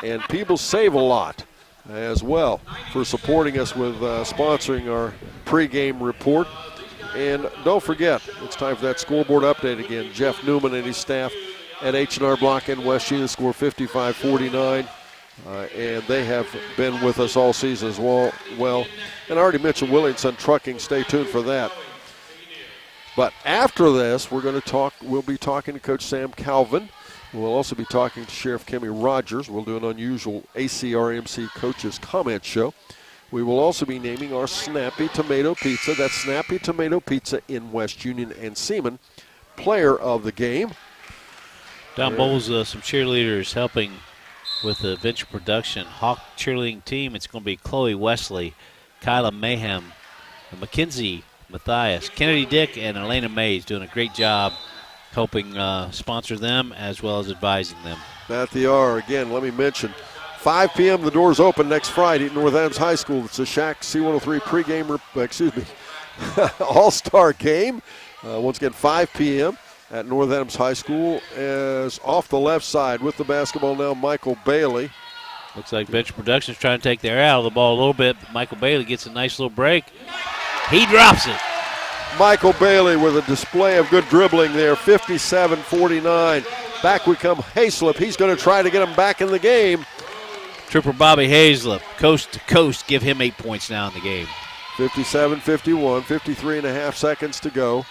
Speaker 1: and People Save a Lot as well for supporting us with sponsoring our pregame report. And don't forget, it's time for that scoreboard update again. Jeff Newman and his staff at H&R Block in West Union score 55-49. And they have been with us all season as well. And I already mentioned Willie & Son Trucking. Stay tuned for that. But after this, we'll be talking to Coach Sam Calvin. We'll also be talking to Sheriff Kimmy Rogers. We'll do an unusual ACRMC Coaches Comment Show. We will also be naming our Snappy Tomato Pizza. That's Snappy Tomato Pizza in West Union and Seaman, player of the game.
Speaker 17: Down Bowles, some cheerleaders helping with the Venture Production Hawk cheerleading team. It's going to be Chloe Wesley, Kyla Mayhem, Mackenzie Matthias, Kennedy Dick, and Elena Mays doing a great job helping sponsor them as well as advising them.
Speaker 1: That they are. Again, let me mention, 5 p.m. the doors open next Friday at North Adams High School. It's a Shack C103 pregame, all-star game. Once again, 5 p.m. at North Adams High School. As off the left side with the basketball now, Michael Bailey.
Speaker 17: Looks like Venture Productions trying to take their eye out of the ball a little bit, but Michael Bailey gets a nice little break. He drops it.
Speaker 1: Michael Bailey with a display of good dribbling there, 57-49. Back we come Hayslip. He's going to try to get him back in the game.
Speaker 17: Trooper Bobby Hayslip, coast to coast, give him 8 points now in the game.
Speaker 1: 57-51, 53 and a half seconds to go.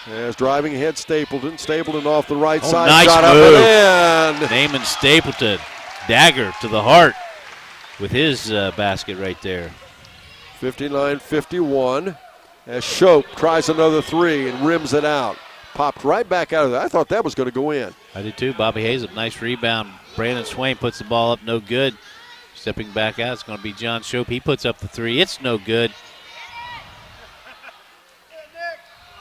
Speaker 1: As driving ahead Stapleton. Stapleton off the right side.
Speaker 17: Nice
Speaker 1: shot
Speaker 17: move.
Speaker 1: Up and in.
Speaker 17: Naaman Stapleton, dagger to the heart with his basket right there.
Speaker 1: 59-51 as Shope tries another three and rims it out. Popped right back out of there. I thought that was going to go in.
Speaker 17: I did too. Bobby Hayslip, nice rebound. Brandon Swain puts the ball up, no good. Stepping back out, it's going to be John Shope. He puts up the three. It's no good.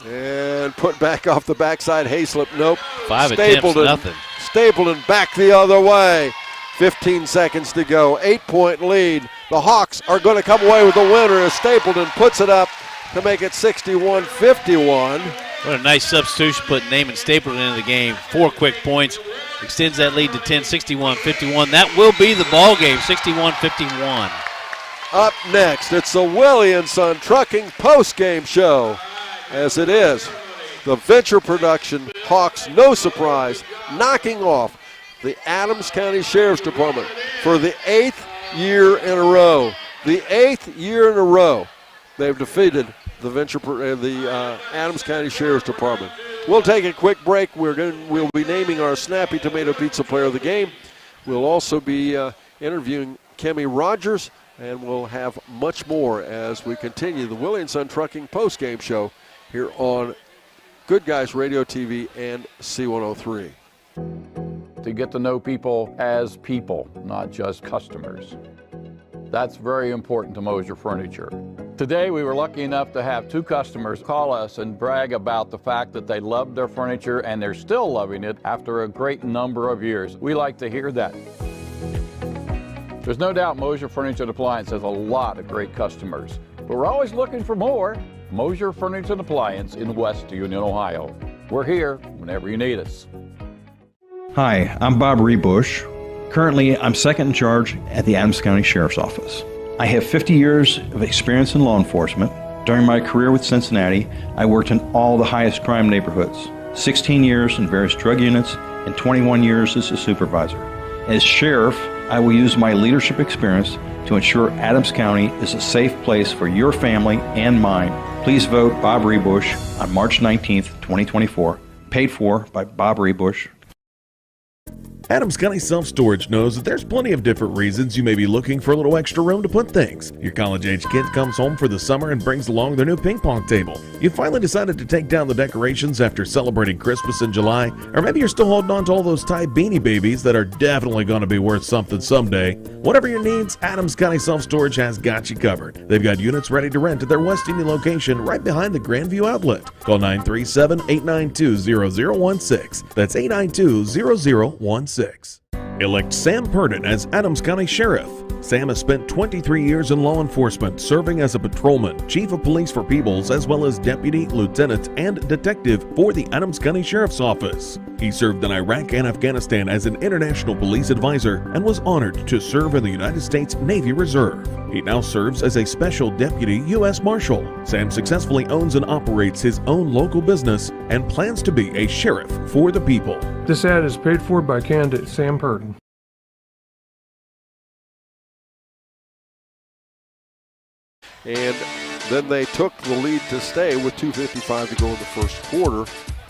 Speaker 1: And put back off the backside. Hayslip, nope.
Speaker 17: 5 attempts, nothing.
Speaker 1: Stapleton back the other way. 15 seconds to go. 8-point lead. The Hawks are going to come away with the winner as Stapleton puts it up to make it 61-51.
Speaker 17: What a nice substitution, putting Naaman Stapleton into the game. 4 quick points. Extends that lead to 10, 61-51. That will be the ball game, 61-51.
Speaker 1: Up next, it's the Willie & Son Trucking post-game show. As it is, the Venture Production Hawks, no surprise, knocking off the Adams County Sheriff's Department for the 8th year in a row. The 8th year in a row they've defeated the Adams County Sheriff's Department. We'll take a quick break. We'll be naming our Snappy Tomato Pizza Player of the Game. We'll also be interviewing Kemi Rogers, and we'll have much more as we continue the Willie & Son Trucking post-game show here on Good Guys Radio TV and C103.
Speaker 9: To get to know people as people, not just customers. That's very important to Mosier Furniture. Today we were lucky enough to have 2 customers call us and brag about the fact that they loved their furniture and they're still loving it after a great number of years. We like to hear that. There's no doubt Mosier Furniture and Appliance has a lot of great customers, but we're always looking for more. Mosier Furniture and Appliance in West Union, Ohio. We're here whenever you need us.
Speaker 10: Hi, I'm Bob Rebush. Currently, I'm second in charge at the Adams County Sheriff's Office. I have 50 years of experience in law enforcement. During my career with Cincinnati, I worked in all the highest crime neighborhoods, 16 years in various drug units, and 21 years as a supervisor. As sheriff, I will use my leadership experience to ensure Adams County is a safe place for your family and mine. Please vote Bob Rebush on March 19th, 2024. Paid for by Bob Rebush.
Speaker 11: Adams County Self-Storage knows that there's plenty of different reasons you may be looking for a little extra room to put things. Your college-age kid comes home for the summer and brings along their new ping pong table. You finally decided to take down the decorations after celebrating Christmas in July, or maybe you're still holding on to all those Thai beanie babies that are definitely going to be worth something someday. Whatever your needs, Adams County Self-Storage has got you covered. They've got units ready to rent at their West Union location right behind the Grandview Outlet. Call 937-892-0016. That's 892-0016. Elect Sam Purdon as Adams County Sheriff. Sam has spent 23 years in law enforcement, serving as a patrolman, chief of police for Peebles, as well as deputy, lieutenant, and detective for the Adams County Sheriff's Office. He served in Iraq and Afghanistan as an international police advisor and was honored to serve in the United States Navy Reserve. He now serves as a special deputy U.S. Marshal. Sam successfully owns and operates his own local business and plans to be a sheriff for the people.
Speaker 21: This ad is paid for by candidate Sam Purdon.
Speaker 1: And then they took the lead to stay with 2:55 to go in the first quarter,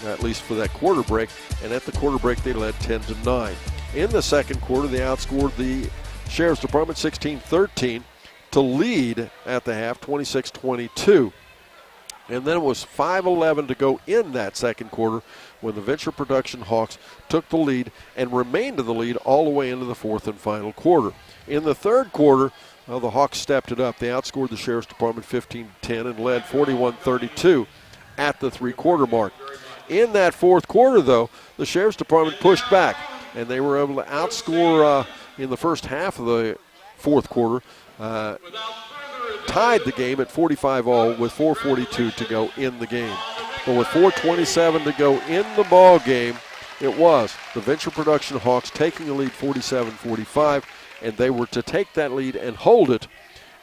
Speaker 1: at least for that quarter break. And at the quarter break, they led 10-9. In the second quarter, they outscored the Sheriff's Department 16-13 to lead at the half, 26-22. And then it was 5:11 to go in that second quarter when the Venture Production Hawks took the lead and remained in the lead all the way into the fourth and final quarter. In the third quarter, the Hawks stepped it up. They outscored the Sheriff's Department 15-10 and led 41-32 at the three-quarter mark. In that fourth quarter, though, the Sheriff's Department pushed back, and they were able to outscore in the first half of the fourth quarter, tied the game at 45-all with 4:42 to go in the game. But with 4:27 to go in the ball game, it was the Venture Production Hawks taking the lead 47-45, and they were to take that lead and hold it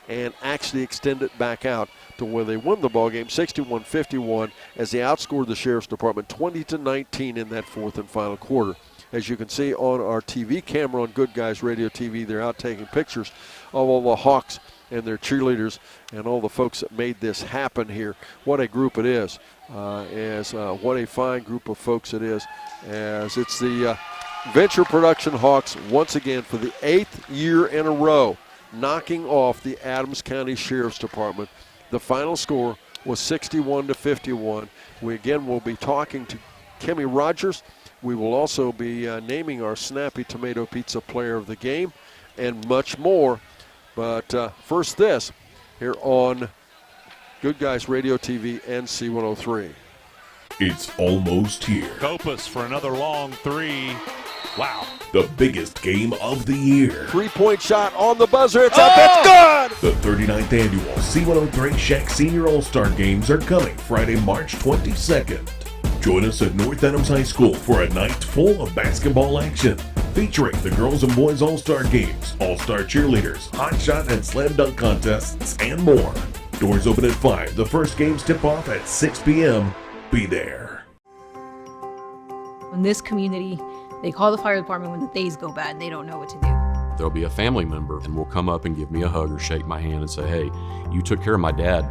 Speaker 1: and actually extend it back out to where they won the ball game 61-51 as they outscored the Sheriff's Department 20-19 in that fourth and final quarter. As you can see on our TV camera on Good Guys Radio TV, they're out taking pictures of all the Hawks and their cheerleaders and all the folks that made this happen here. What a group it is. What a fine group of folks it is, as it's the Venture Production Hawks once again for the 8th year in a row knocking off the Adams County Sheriff's Department. The final score was 61-51. We again will be talking to Kimmy Rogers. We will also be naming our Snappy Tomato Pizza Player of the Game and much more. But first this here on Good Guys Radio TV and C103.
Speaker 11: It's almost here.
Speaker 14: Kopus for another long three. Wow.
Speaker 11: The biggest game of the year.
Speaker 1: 3-point shot on the buzzer. It's up. It's good.
Speaker 11: The 39th annual C103 Shack Senior All-Star Games are coming Friday, March 22nd. Join us at North Adams High School for a night full of basketball action, featuring the girls and boys all-star games, all-star cheerleaders, hot shot and slam dunk contests, and more. Doors open at 5. The first games tip off at 6 p.m. Be there.
Speaker 12: In this community, they call the fire department when the things go bad and they don't know what to do.
Speaker 15: There'll be a family member and will come up and give me a hug or shake my hand and say, hey, you took care of my dad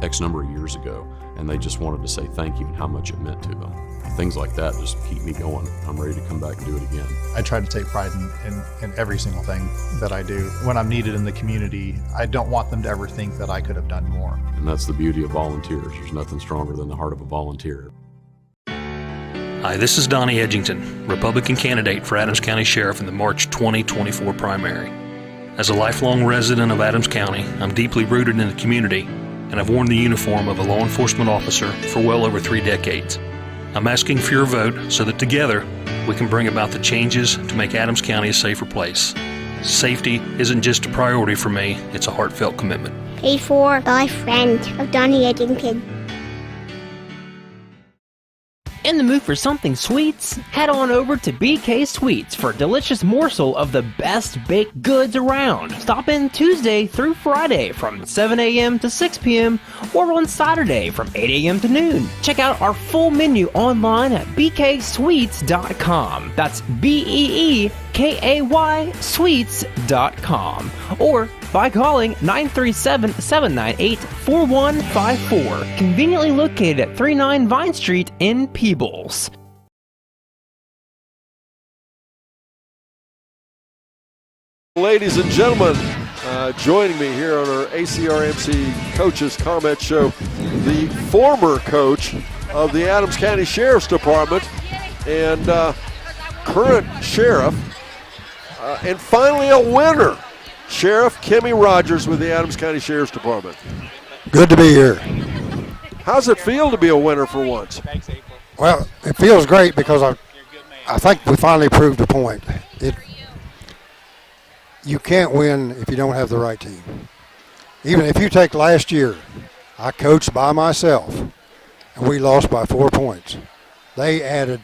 Speaker 15: X number of years ago. And they just wanted to say thank you and how much it meant to them. Things like that just keep me going. I'm ready to come back and do it again.
Speaker 16: I try to take pride in every single thing that I do. When I'm needed in the community, I don't want them to ever think that I could have done more.
Speaker 15: And that's the beauty of volunteers. There's nothing stronger than the heart of a volunteer.
Speaker 2: Hi, this is Donnie Edgington, Republican candidate for Adams County Sheriff in the March 2024 primary. As a lifelong resident of Adams County, I'm deeply rooted in the community, and I've worn the uniform of a law enforcement officer for well over 3 decades. I'm asking for your vote so that together we can bring about the changes to make Adams County a safer place. Safety isn't just a priority for me, it's a heartfelt commitment.
Speaker 3: Paid for by a friend of Donnie Edgington.
Speaker 4: In the mood for something sweets? Head on over to BK Sweets for a delicious morsel of the best baked goods around. Stop in Tuesday through Friday from 7 a.m. to 6 p.m. or on Saturday from 8 a.m. to noon. Check out our full menu online at bksweets.com. That's BEEKAY Sweets.com. Or by calling 937-798-4154. Conveniently located at 39 Vine Street in Peebles.
Speaker 1: Ladies and gentlemen, joining me here on our ACRMC Coaches Comment Show, the former coach of the Adams County Sheriff's Department and current sheriff, and finally a winner, Sheriff Kimmy Rogers with the Adams County Sheriff's Department.
Speaker 13: Good to be here.
Speaker 1: How's it feel to be a winner for once?
Speaker 13: Well, it feels great because I think we finally proved a point. You can't win if you don't have the right team. Even if you take last year, I coached by myself, and we lost by 4 points. They had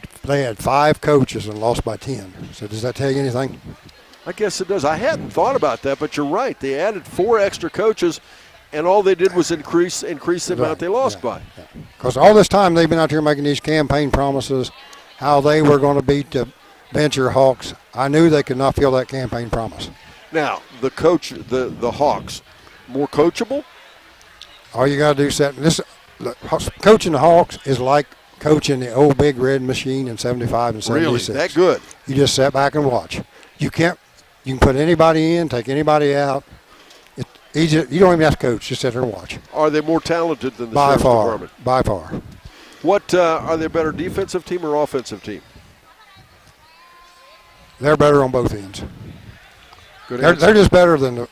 Speaker 13: 5 coaches and lost by 10. So does that tell you anything?
Speaker 1: I guess it does. I hadn't thought about that, but you're right. They added 4 extra coaches, and all they did was increase the amount they lost by.
Speaker 13: Because all this time they've been out here making these campaign promises, how they were going to beat the Venture Hawks. I knew they could not fill that campaign promise.
Speaker 1: Now, the Hawks, more coachable?
Speaker 13: All you got to do is coaching the Hawks is like coaching the old Big Red Machine in 75 and 76.
Speaker 1: Really? That good?
Speaker 13: You just sit back and watch. You can put anybody in, take anybody out. You don't even have to coach. Just sit there and watch.
Speaker 1: Are they more talented than the Sheriff's Department?
Speaker 13: By far.
Speaker 1: What are they a better defensive team or offensive team?
Speaker 13: They're better on both ends.
Speaker 1: They're
Speaker 13: just better than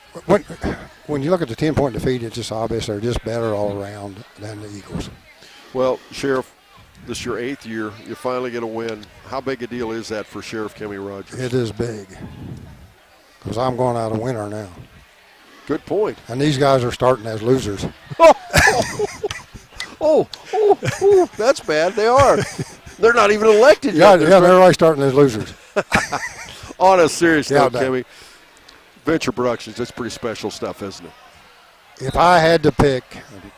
Speaker 13: when you look at the 10-point defeat, it's just obvious they're just better all around than the Eagles.
Speaker 1: Well, Sheriff, this is your 8th year. You finally get a win. How big a deal is that for Sheriff Kimmy Rogers?
Speaker 13: It is big because I'm going out a winner now.
Speaker 1: Good point.
Speaker 13: And these guys are starting as losers.
Speaker 1: Oh, that's bad. They are. They're not even elected
Speaker 13: yet.
Speaker 1: Yeah,
Speaker 13: they're already starting as losers.
Speaker 1: On a serious note,
Speaker 13: Yeah,
Speaker 1: Kimmy, Venture Productions, that's pretty special stuff, isn't it?
Speaker 13: If I had to pick,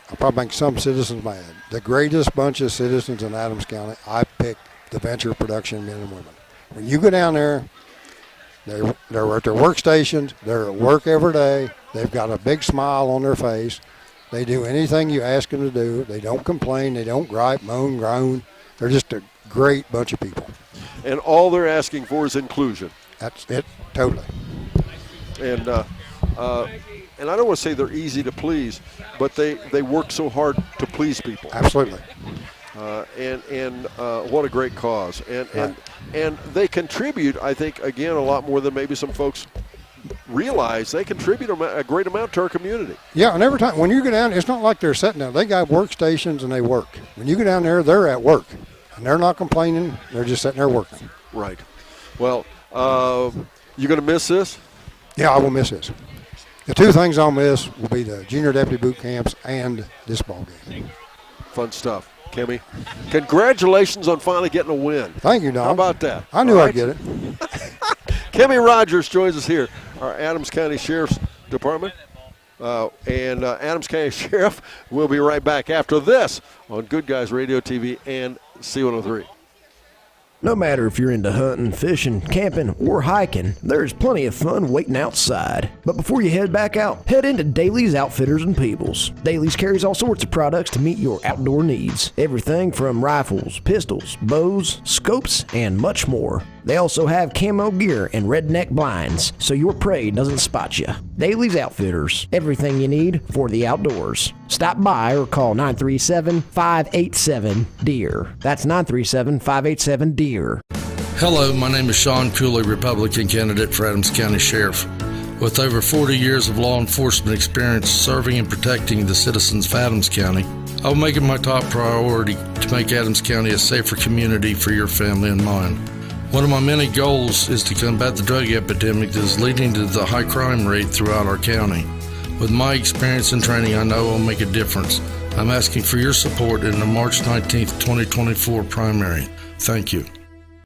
Speaker 13: I'll probably make some citizens mad, the greatest bunch of citizens in Adams County, I pick the venture production men and women. When you go down there, they're at their workstations, they're at work every day, they've got a big smile on their face, they do anything you ask them to do, they don't complain, they don't gripe, moan, groan, they're just a great bunch of people.
Speaker 1: And all they're asking for is inclusion.
Speaker 13: That's it, totally.
Speaker 1: And I don't want to say they're easy to please, but they work so hard to please people.
Speaker 13: Absolutely.
Speaker 1: And what a great cause.
Speaker 13: Right.
Speaker 1: And they contribute, I think, again, a lot more than maybe some folks realize. They contribute a great amount to our community.
Speaker 13: Yeah, and every time, when you go down, it's not like they're sitting down. They got workstations and they work. When you go down there, they're at work. And they're not complaining. They're just sitting there working.
Speaker 1: Right. Well, you going to miss this?
Speaker 13: Yeah, I will miss this. The two things I'll miss will be the junior deputy boot camps and this ball game.
Speaker 1: Fun stuff. Kimmy, congratulations on finally getting a win.
Speaker 13: Thank you, Don.
Speaker 1: How about that?
Speaker 13: I knew I'd get it.
Speaker 1: Kimmy Rogers joins us here, our Adams County Sheriff's Department. And Adams County Sheriff will be right back after this on Good Guys Radio TV and C103.
Speaker 5: No matter if you're into hunting, fishing, camping, or hiking, there's plenty of fun waiting outside. But before you head back out, head into Daly's Outfitters and Peebles. Daly's carries all sorts of products to meet your outdoor needs. Everything from rifles, pistols, bows, scopes, and much more. They also have camo gear and redneck blinds, so your prey doesn't spot you. Daly's Outfitters, everything you need for the outdoors. Stop by or call 937-587-DEER. That's 937-587-DEER.
Speaker 6: Hello, my name is Sean Cooley, Republican candidate for Adams County Sheriff. With over 40 years of law enforcement experience serving and protecting the citizens of Adams County, I will make it my top priority to make Adams County a safer community for your family and mine. One of my many goals is to combat the drug epidemic that is leading to the high crime rate throughout our county. With my experience and training, I know I'll make a difference. I'm asking for your support in the March 19th, 2024 primary. Thank you.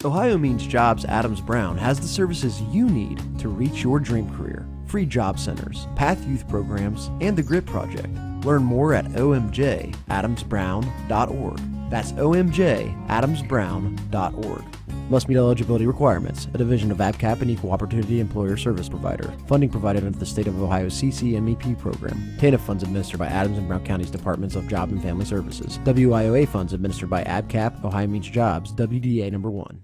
Speaker 7: Ohio Means Jobs Adams Brown has the services you need to reach your dream career. Free job centers, PATH youth programs, and the GRID Project. Learn more at omjadamsbrown.org. That's omjadamsbrown.org. Must meet eligibility requirements. A division of ABCAP and Equal Opportunity Employer Service Provider. Funding provided under the State of Ohio CCMEP program. TANF funds administered by Adams and Brown Counties Departments of Job and Family Services. WIOA funds administered by ABCAP, Ohio Means Jobs, WDA number 1.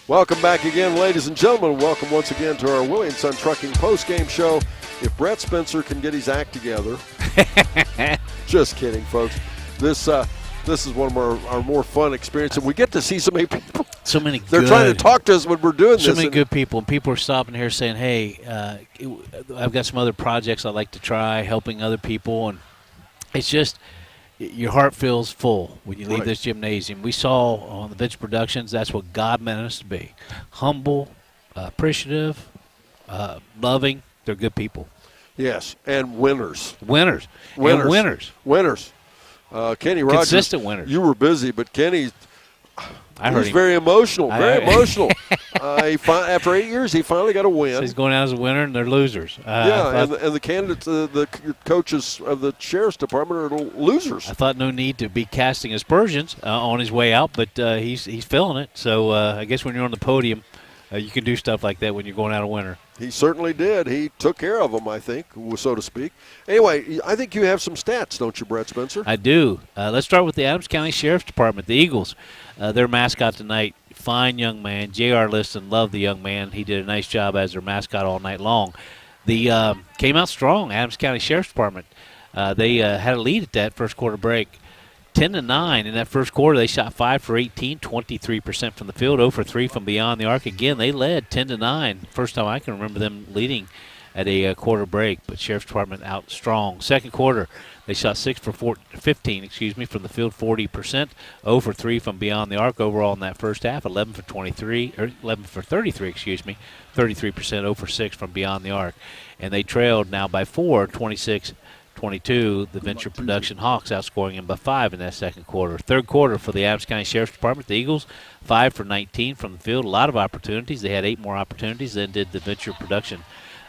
Speaker 1: Welcome back again, ladies and gentlemen. Welcome once again to our Willie & Son Trucking postgame show. If Brett Spencer can get his act together. Just kidding, folks. This is one of our more fun experiences. We get to see so many people.
Speaker 17: So many
Speaker 1: They're trying to talk to us when we're doing this.
Speaker 17: So many good people. And people are stopping here saying, hey, I've got some other projects I'd like to try, helping other people. And it's just – your heart feels full when you leave this gymnasium. We saw on the Venture Productions, that's what God meant us to be. Humble, appreciative, loving. They're good people.
Speaker 1: Yes, and winners.
Speaker 17: Winners.
Speaker 1: Winners.
Speaker 17: And winners.
Speaker 1: Winners. Kenny Rogers.
Speaker 17: Consistent winners.
Speaker 1: You were busy, but Kenny,
Speaker 17: I heard
Speaker 1: he's
Speaker 17: him.
Speaker 1: very emotional. Very emotional. After 8 years, he finally got a win.
Speaker 17: So he's going out as a winner, and they're losers.
Speaker 1: And the candidates, the coaches of the Sheriff's Department are losers.
Speaker 17: I thought no need to be casting aspersions on his way out, but he's feeling it. So I guess when you're on the podium, you can do stuff like that when you're going out a winner.
Speaker 1: He certainly did. He took care of them, I think, so to speak. Anyway, I think you have some stats, don't you, Brett Spencer?
Speaker 17: I do. Let's start with the Adams County Sheriff's Department, the Eagles. Their mascot tonight, fine young man. J.R. Liston, loved the young man. He did a nice job as their mascot all night long. The came out strong, Adams County Sheriff's Department. They had a lead at that first quarter break. 10-9 in that first quarter. They shot 5 for 18, 23% from the field, 0 for 3 from beyond the arc. Again, they led 10-9. First time I can remember them leading at a quarter break, but Sheriff's Department out strong. Second quarter, they shot 6 for 15 from the field, 40%, 0 for 3 from beyond the arc overall in that first half, 11 for 33, 33%, 0 for 6 from beyond the arc. And they trailed now by 4, 26 22, the Venture Production Hawks outscoring him by 5 in that second quarter. Third quarter for the Adams County Sheriff's Department, the Eagles, 5 for 19 from the field. A lot of opportunities. They had 8 more opportunities than did the Venture Production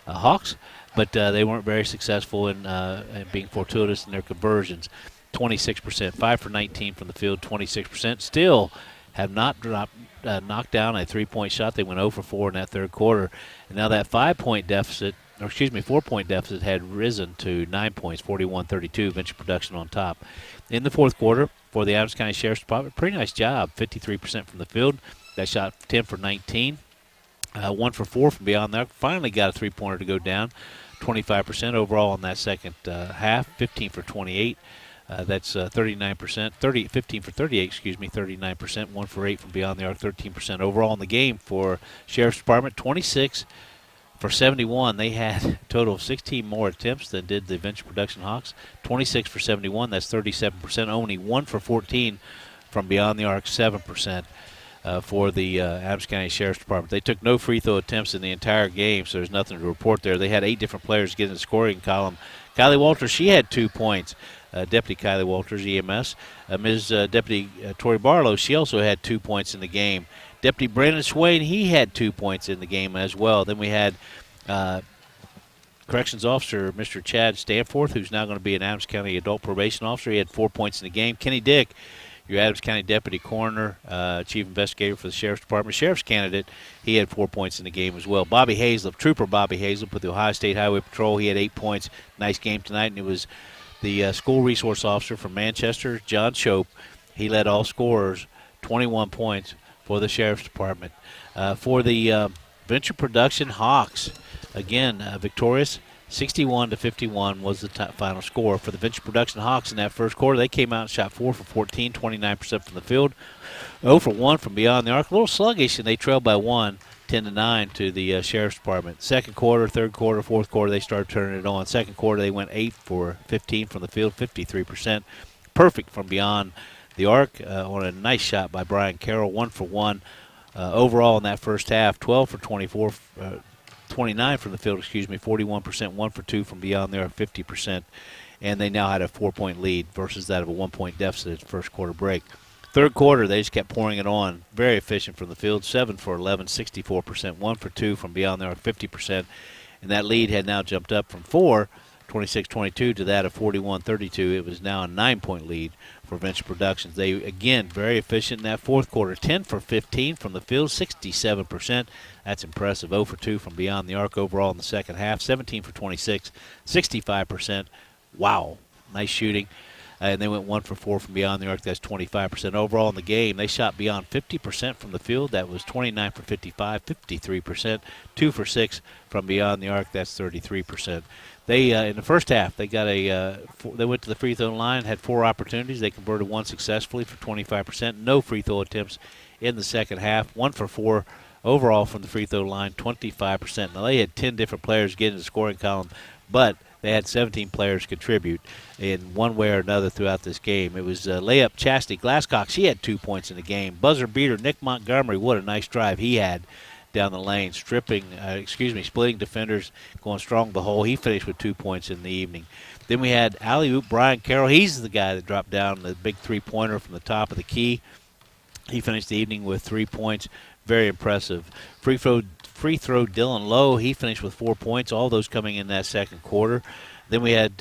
Speaker 17: Hawks, but they weren't very successful in being fortuitous in their conversions. 26%, 5 for 19 from the field, 26%. Still have not knocked down a three-point shot. They went 0 for 4 in that third quarter. And now that 4-point deficit had risen to 9 points, 41-32, Venture Production on top. In the fourth quarter for the Adams County Sheriff's Department, pretty nice job, 53% from the field. They shot 10 for 19, 1 for 4 from beyond there. Finally got a three-pointer to go down, 25% overall in that second half, 15 for 28. That's 39%, 15 for 38, 39%, 1 for 8 from beyond the arc, 13% overall in the game for Sheriff's Department, 26 for 71. They had a total of 16 more attempts than did the Venture Production Hawks. 26 for 71, that's 37%. Only 1 for 14 from beyond the arc, 7% for the Adams County Sheriff's Department. They took no free throw attempts in the entire game, so there's nothing to report there. They had 8 different players get in the scoring column. Kylie Walters, she had 2 points. Deputy Kylie Walters, EMS. Ms. Deputy Tori Barlow, she also had 2 points in the game. Deputy Brandon Swain, he had 2 points in the game as well. Then we had Corrections Officer Mr. Chad Stanforth, who's now going to be an Adams County Adult Probation Officer. He had 4 points in the game. Kenny Dick, your Adams County Deputy Coroner, Chief Investigator for the Sheriff's Department, Sheriff's candidate, he had 4 points in the game as well. Bobby Hazlip, Trooper Bobby Hazlip with the Ohio State Highway Patrol, he had 8 points. Nice game tonight, and it was the School Resource Officer from Manchester, John Shope. He led all scorers, 21 points for the Sheriff's Department. For the Venture Production Hawks, again, victorious, 61-51 was the final score. For the Venture Production Hawks in that first quarter, they came out and shot 4 for 14, 29% from the field, 0 for 1 from beyond the arc. A little sluggish, and they trailed by 1. 10-9 to the Sheriff's Department. Second quarter, third quarter, fourth quarter, they started turning it on. Second quarter, they went 8 for 15 from the field, 53%. Perfect from beyond the arc on a nice shot by Brian Carroll, 1 for 1. Overall in that first half, 12 for 24, 29 from the field, 41%, 1 for 2 from beyond the arc, 50%. And they now had a 4-point lead versus that of a 1-point deficit at the first quarter break. Third quarter, they just kept pouring it on. Very efficient from the field, 7 for 11, 64%, 1 for 2 from beyond the arc, 50%. And that lead had now jumped up from 4, 26-22, to that of 41-32. It was now a 9-point lead for Venture Productions. They, again, very efficient in that fourth quarter, 10 for 15 from the field, 67%. That's impressive. 0 for 2 from beyond the arc overall in the second half, 17 for 26, 65%. Wow, nice shooting. And they went 1 for 4 from beyond the arc. That's 25%. Overall in the game, they shot beyond 50% from the field. That was 29 for 55, 53%. 2 for 6 from beyond the arc. That's 33%. They in the first half, they got they went to the free throw line, had 4 opportunities. They converted 1 successfully for 25%. No free throw attempts in the second half. 1 for 4 overall from the free throw line, 25%. Now they had 10 different players get in the scoring column, but they had 17 players contribute in one way or another throughout this game. It was layup Chastity Glasscock. She had 2 points in the game. Buzzer beater Nick Montgomery. What a nice drive he had down the lane, splitting defenders, going strong the hole. He finished with 2 points in the evening. Then we had alley-oop Brian Carroll. He's the guy that dropped down the big three-pointer from the top of the key. He finished the evening with 3 points. Very impressive. Free throw Dylan Lowe. He finished with 4 points, all those coming in that second quarter. Then we had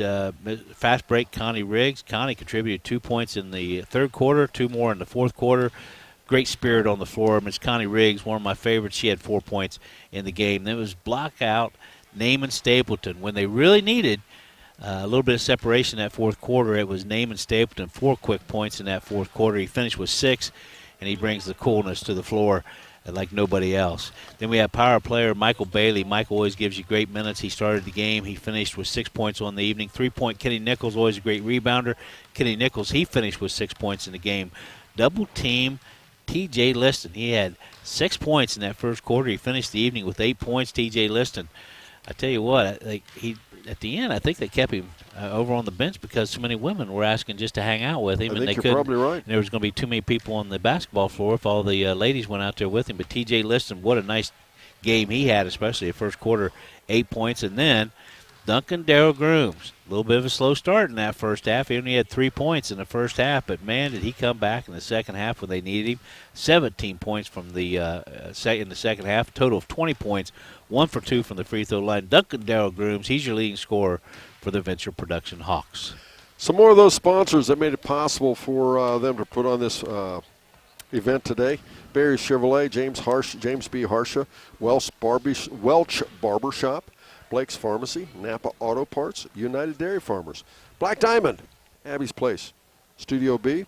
Speaker 17: fast break Connie Riggs. Connie contributed 2 points in the third quarter, 2 more in the fourth quarter. Great spirit on the floor. Miss Connie Riggs, one of my favorites, she had 4 points in the game. Then it was block out Naaman Stapleton. When they really needed a little bit of separation in that fourth quarter, it was Naaman Stapleton, 4 quick points in that fourth quarter. He finished with 6, and he brings the coolness to the floor like nobody else. Then we have power player Michael Bailey. Michael always gives you great minutes. He started the game. He finished with 6 points on the evening. 3-point Kenny Nichols, always a great rebounder. Kenny Nichols, he finished with 6 points in the game. Double team T.J. Liston. He had 6 points in that first quarter. He finished the evening with 8 points. T.J. Liston, I tell you what, at the end, I think they kept him over on the bench because so many women were asking just to hang out with him.
Speaker 1: I think you're probably right.
Speaker 17: And there was going to be too many people on the basketball floor if all the ladies went out there with him. But T.J. Liston, what a nice game he had, especially the first quarter, 8 points. And then Duncan Darrell Grooms. A little bit of a slow start in that first half. He only had 3 points in the first half, but, man, did he come back in the second half when they needed him. 17 points from the in the second half, a total of 20 points, 1 for 2 from the free throw line. Duncan Darrell Grooms, he's your leading scorer for the Venture Production Hawks.
Speaker 1: Some more of those sponsors that made it possible for them to put on this event today. Barry Chevrolet, James B. Harsha, Welch Barbershop, Blake's Pharmacy, Napa Auto Parts, United Dairy Farmers, Black Diamond, Abby's Place, Studio B,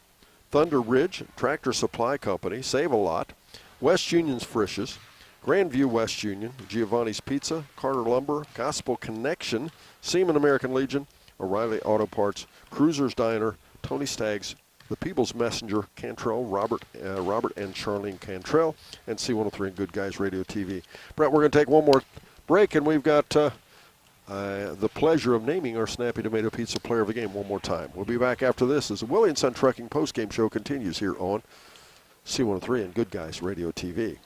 Speaker 1: Thunder Ridge, Tractor Supply Company, Save a Lot, West Union's Frisch's, Grandview West Union, Giovanni's Pizza, Carter Lumber, Gospel Connection, Seaman American Legion, O'Reilly Auto Parts, Cruiser's Diner, Tony Staggs, The People's Messenger, Cantrell, Robert and Charlene Cantrell, and C103 and Good Guys Radio TV. Brett, we're going to take one more break, and we've got the pleasure of naming our Snappy Tomato Pizza Player of the Game one more time. We'll be back after this as the Willie & Son Trucking Postgame Show continues here on C103 and Good Guys Radio TV.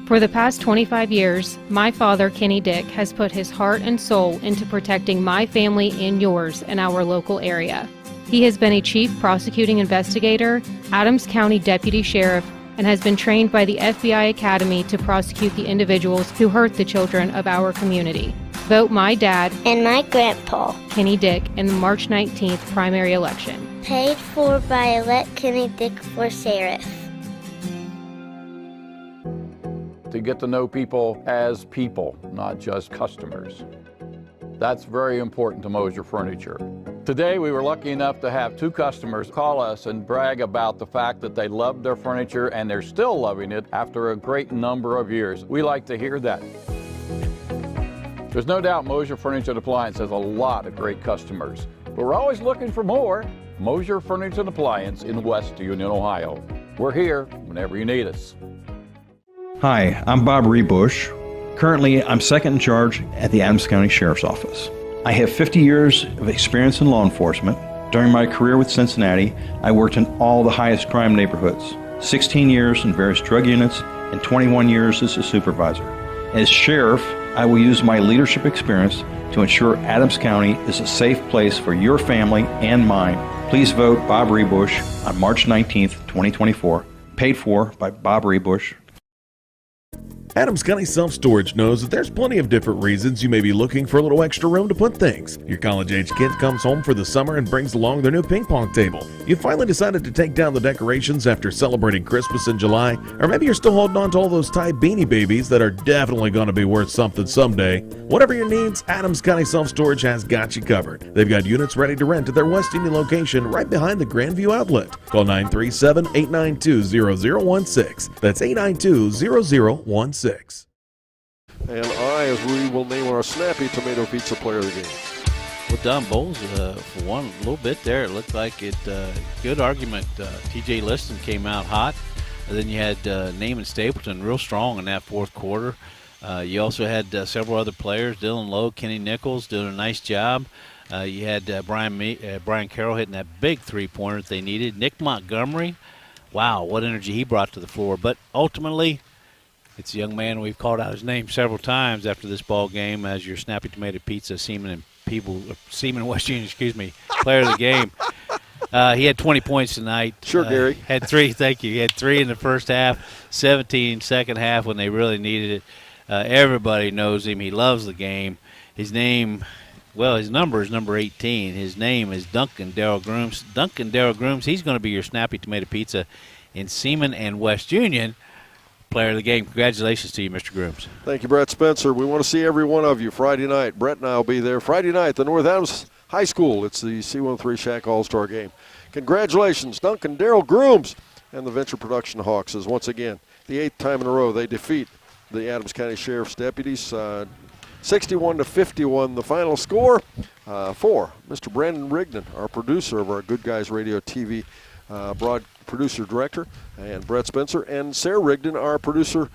Speaker 8: For the past 25 years, my father, Kenny Dick, has put his heart and soul into protecting my family and yours in our local area. He has been a chief prosecuting investigator, Adams County Deputy Sheriff, and has been trained by the FBI Academy to prosecute the individuals who hurt the children of our community. Vote my dad
Speaker 3: and my grandpa,
Speaker 8: Kenny Dick, in the March 19th primary election.
Speaker 3: Paid for by Elect Kenny Dick for Sheriff.
Speaker 9: To get to know people as people, not just customers. That's very important to Mosier Furniture. Today we were lucky enough to have 2 customers call us and brag about the fact that they loved their furniture and they're still loving it after a great number of years. We like to hear that. There's no doubt Mosier Furniture and Appliance has a lot of great customers, but we're always looking for more. Mosier Furniture and Appliance in West Union, Ohio. We're here whenever you need us.
Speaker 10: Hi, I'm Bob Rebush. Currently, I'm second in charge at the Adams County Sheriff's Office. I have 50 years of experience in law enforcement. During my career with Cincinnati, I worked in all the highest crime neighborhoods, 16 years in various drug units, and 21 years as a supervisor. As sheriff, I will use my leadership experience to ensure Adams County is a safe place for your family and mine. Please vote Bob Rebush on March 19th, 2024. Paid for by Bob Rebush.
Speaker 11: Adams County Self-Storage knows that there's plenty of different reasons you may be looking for a little extra room to put things. Your college-age kid comes home for the summer and brings along their new ping pong table. You finally decided to take down the decorations after celebrating Christmas in July, or maybe you're still holding on to all those Thai beanie babies that are definitely going to be worth something someday. Whatever your needs, Adams County Self-Storage has got you covered. They've got units ready to rent at their West Union location right behind the Grandview Outlet. Call 937-892-0016. That's 892-0016.
Speaker 1: And as we will name our Snappy Tomato Pizza Player of the Game.
Speaker 17: Well done, Bowles. For one, a little bit there, it looked like it. Good argument. T.J. Liston came out hot. And then you had Naaman Stapleton real strong in that fourth quarter. You also had several other players, Dylan Lowe, Kenny Nichols, doing a nice job. You had Brian Carroll hitting that big three-pointer that they needed. Nick Montgomery, wow, what energy he brought to the floor. But ultimately, it's a young man. We've called out his name several times after this ball game as your Snappy Tomato Pizza Seaman West Union, player of the game. He had 20 points tonight.
Speaker 1: Sure, Gary.
Speaker 17: Had 3, thank you. He had 3 in the first half, 17 second half when they really needed it. Everybody knows him. He loves the game. His number is number 18. His name is Duncan Darrell Grooms. Duncan Darrell Grooms, he's going to be your Snappy Tomato Pizza in Seaman and West Union. Player of the game. Congratulations to you, Mr. Grooms.
Speaker 1: Thank you, Brett Spencer. We want to see every one of you Friday night. Brett and I will be there Friday night at the North Adams High School. It's the C13 Shack All-Star Game. Congratulations, Duncan Darrell Grooms and the Venture Production Hawks, as once again, the 8th time in a row they defeat the Adams County Sheriff's deputies. 61-51 the final score for Mr. Brandon Rigdon, our producer of our Good Guys Radio TV producer director, and Brett Spencer, and Sarah Rigdon, our producer,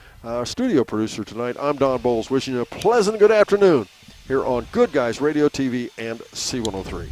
Speaker 1: studio producer tonight. I'm Don Bowles, wishing you a pleasant good afternoon here on Good Guys Radio TV and C103.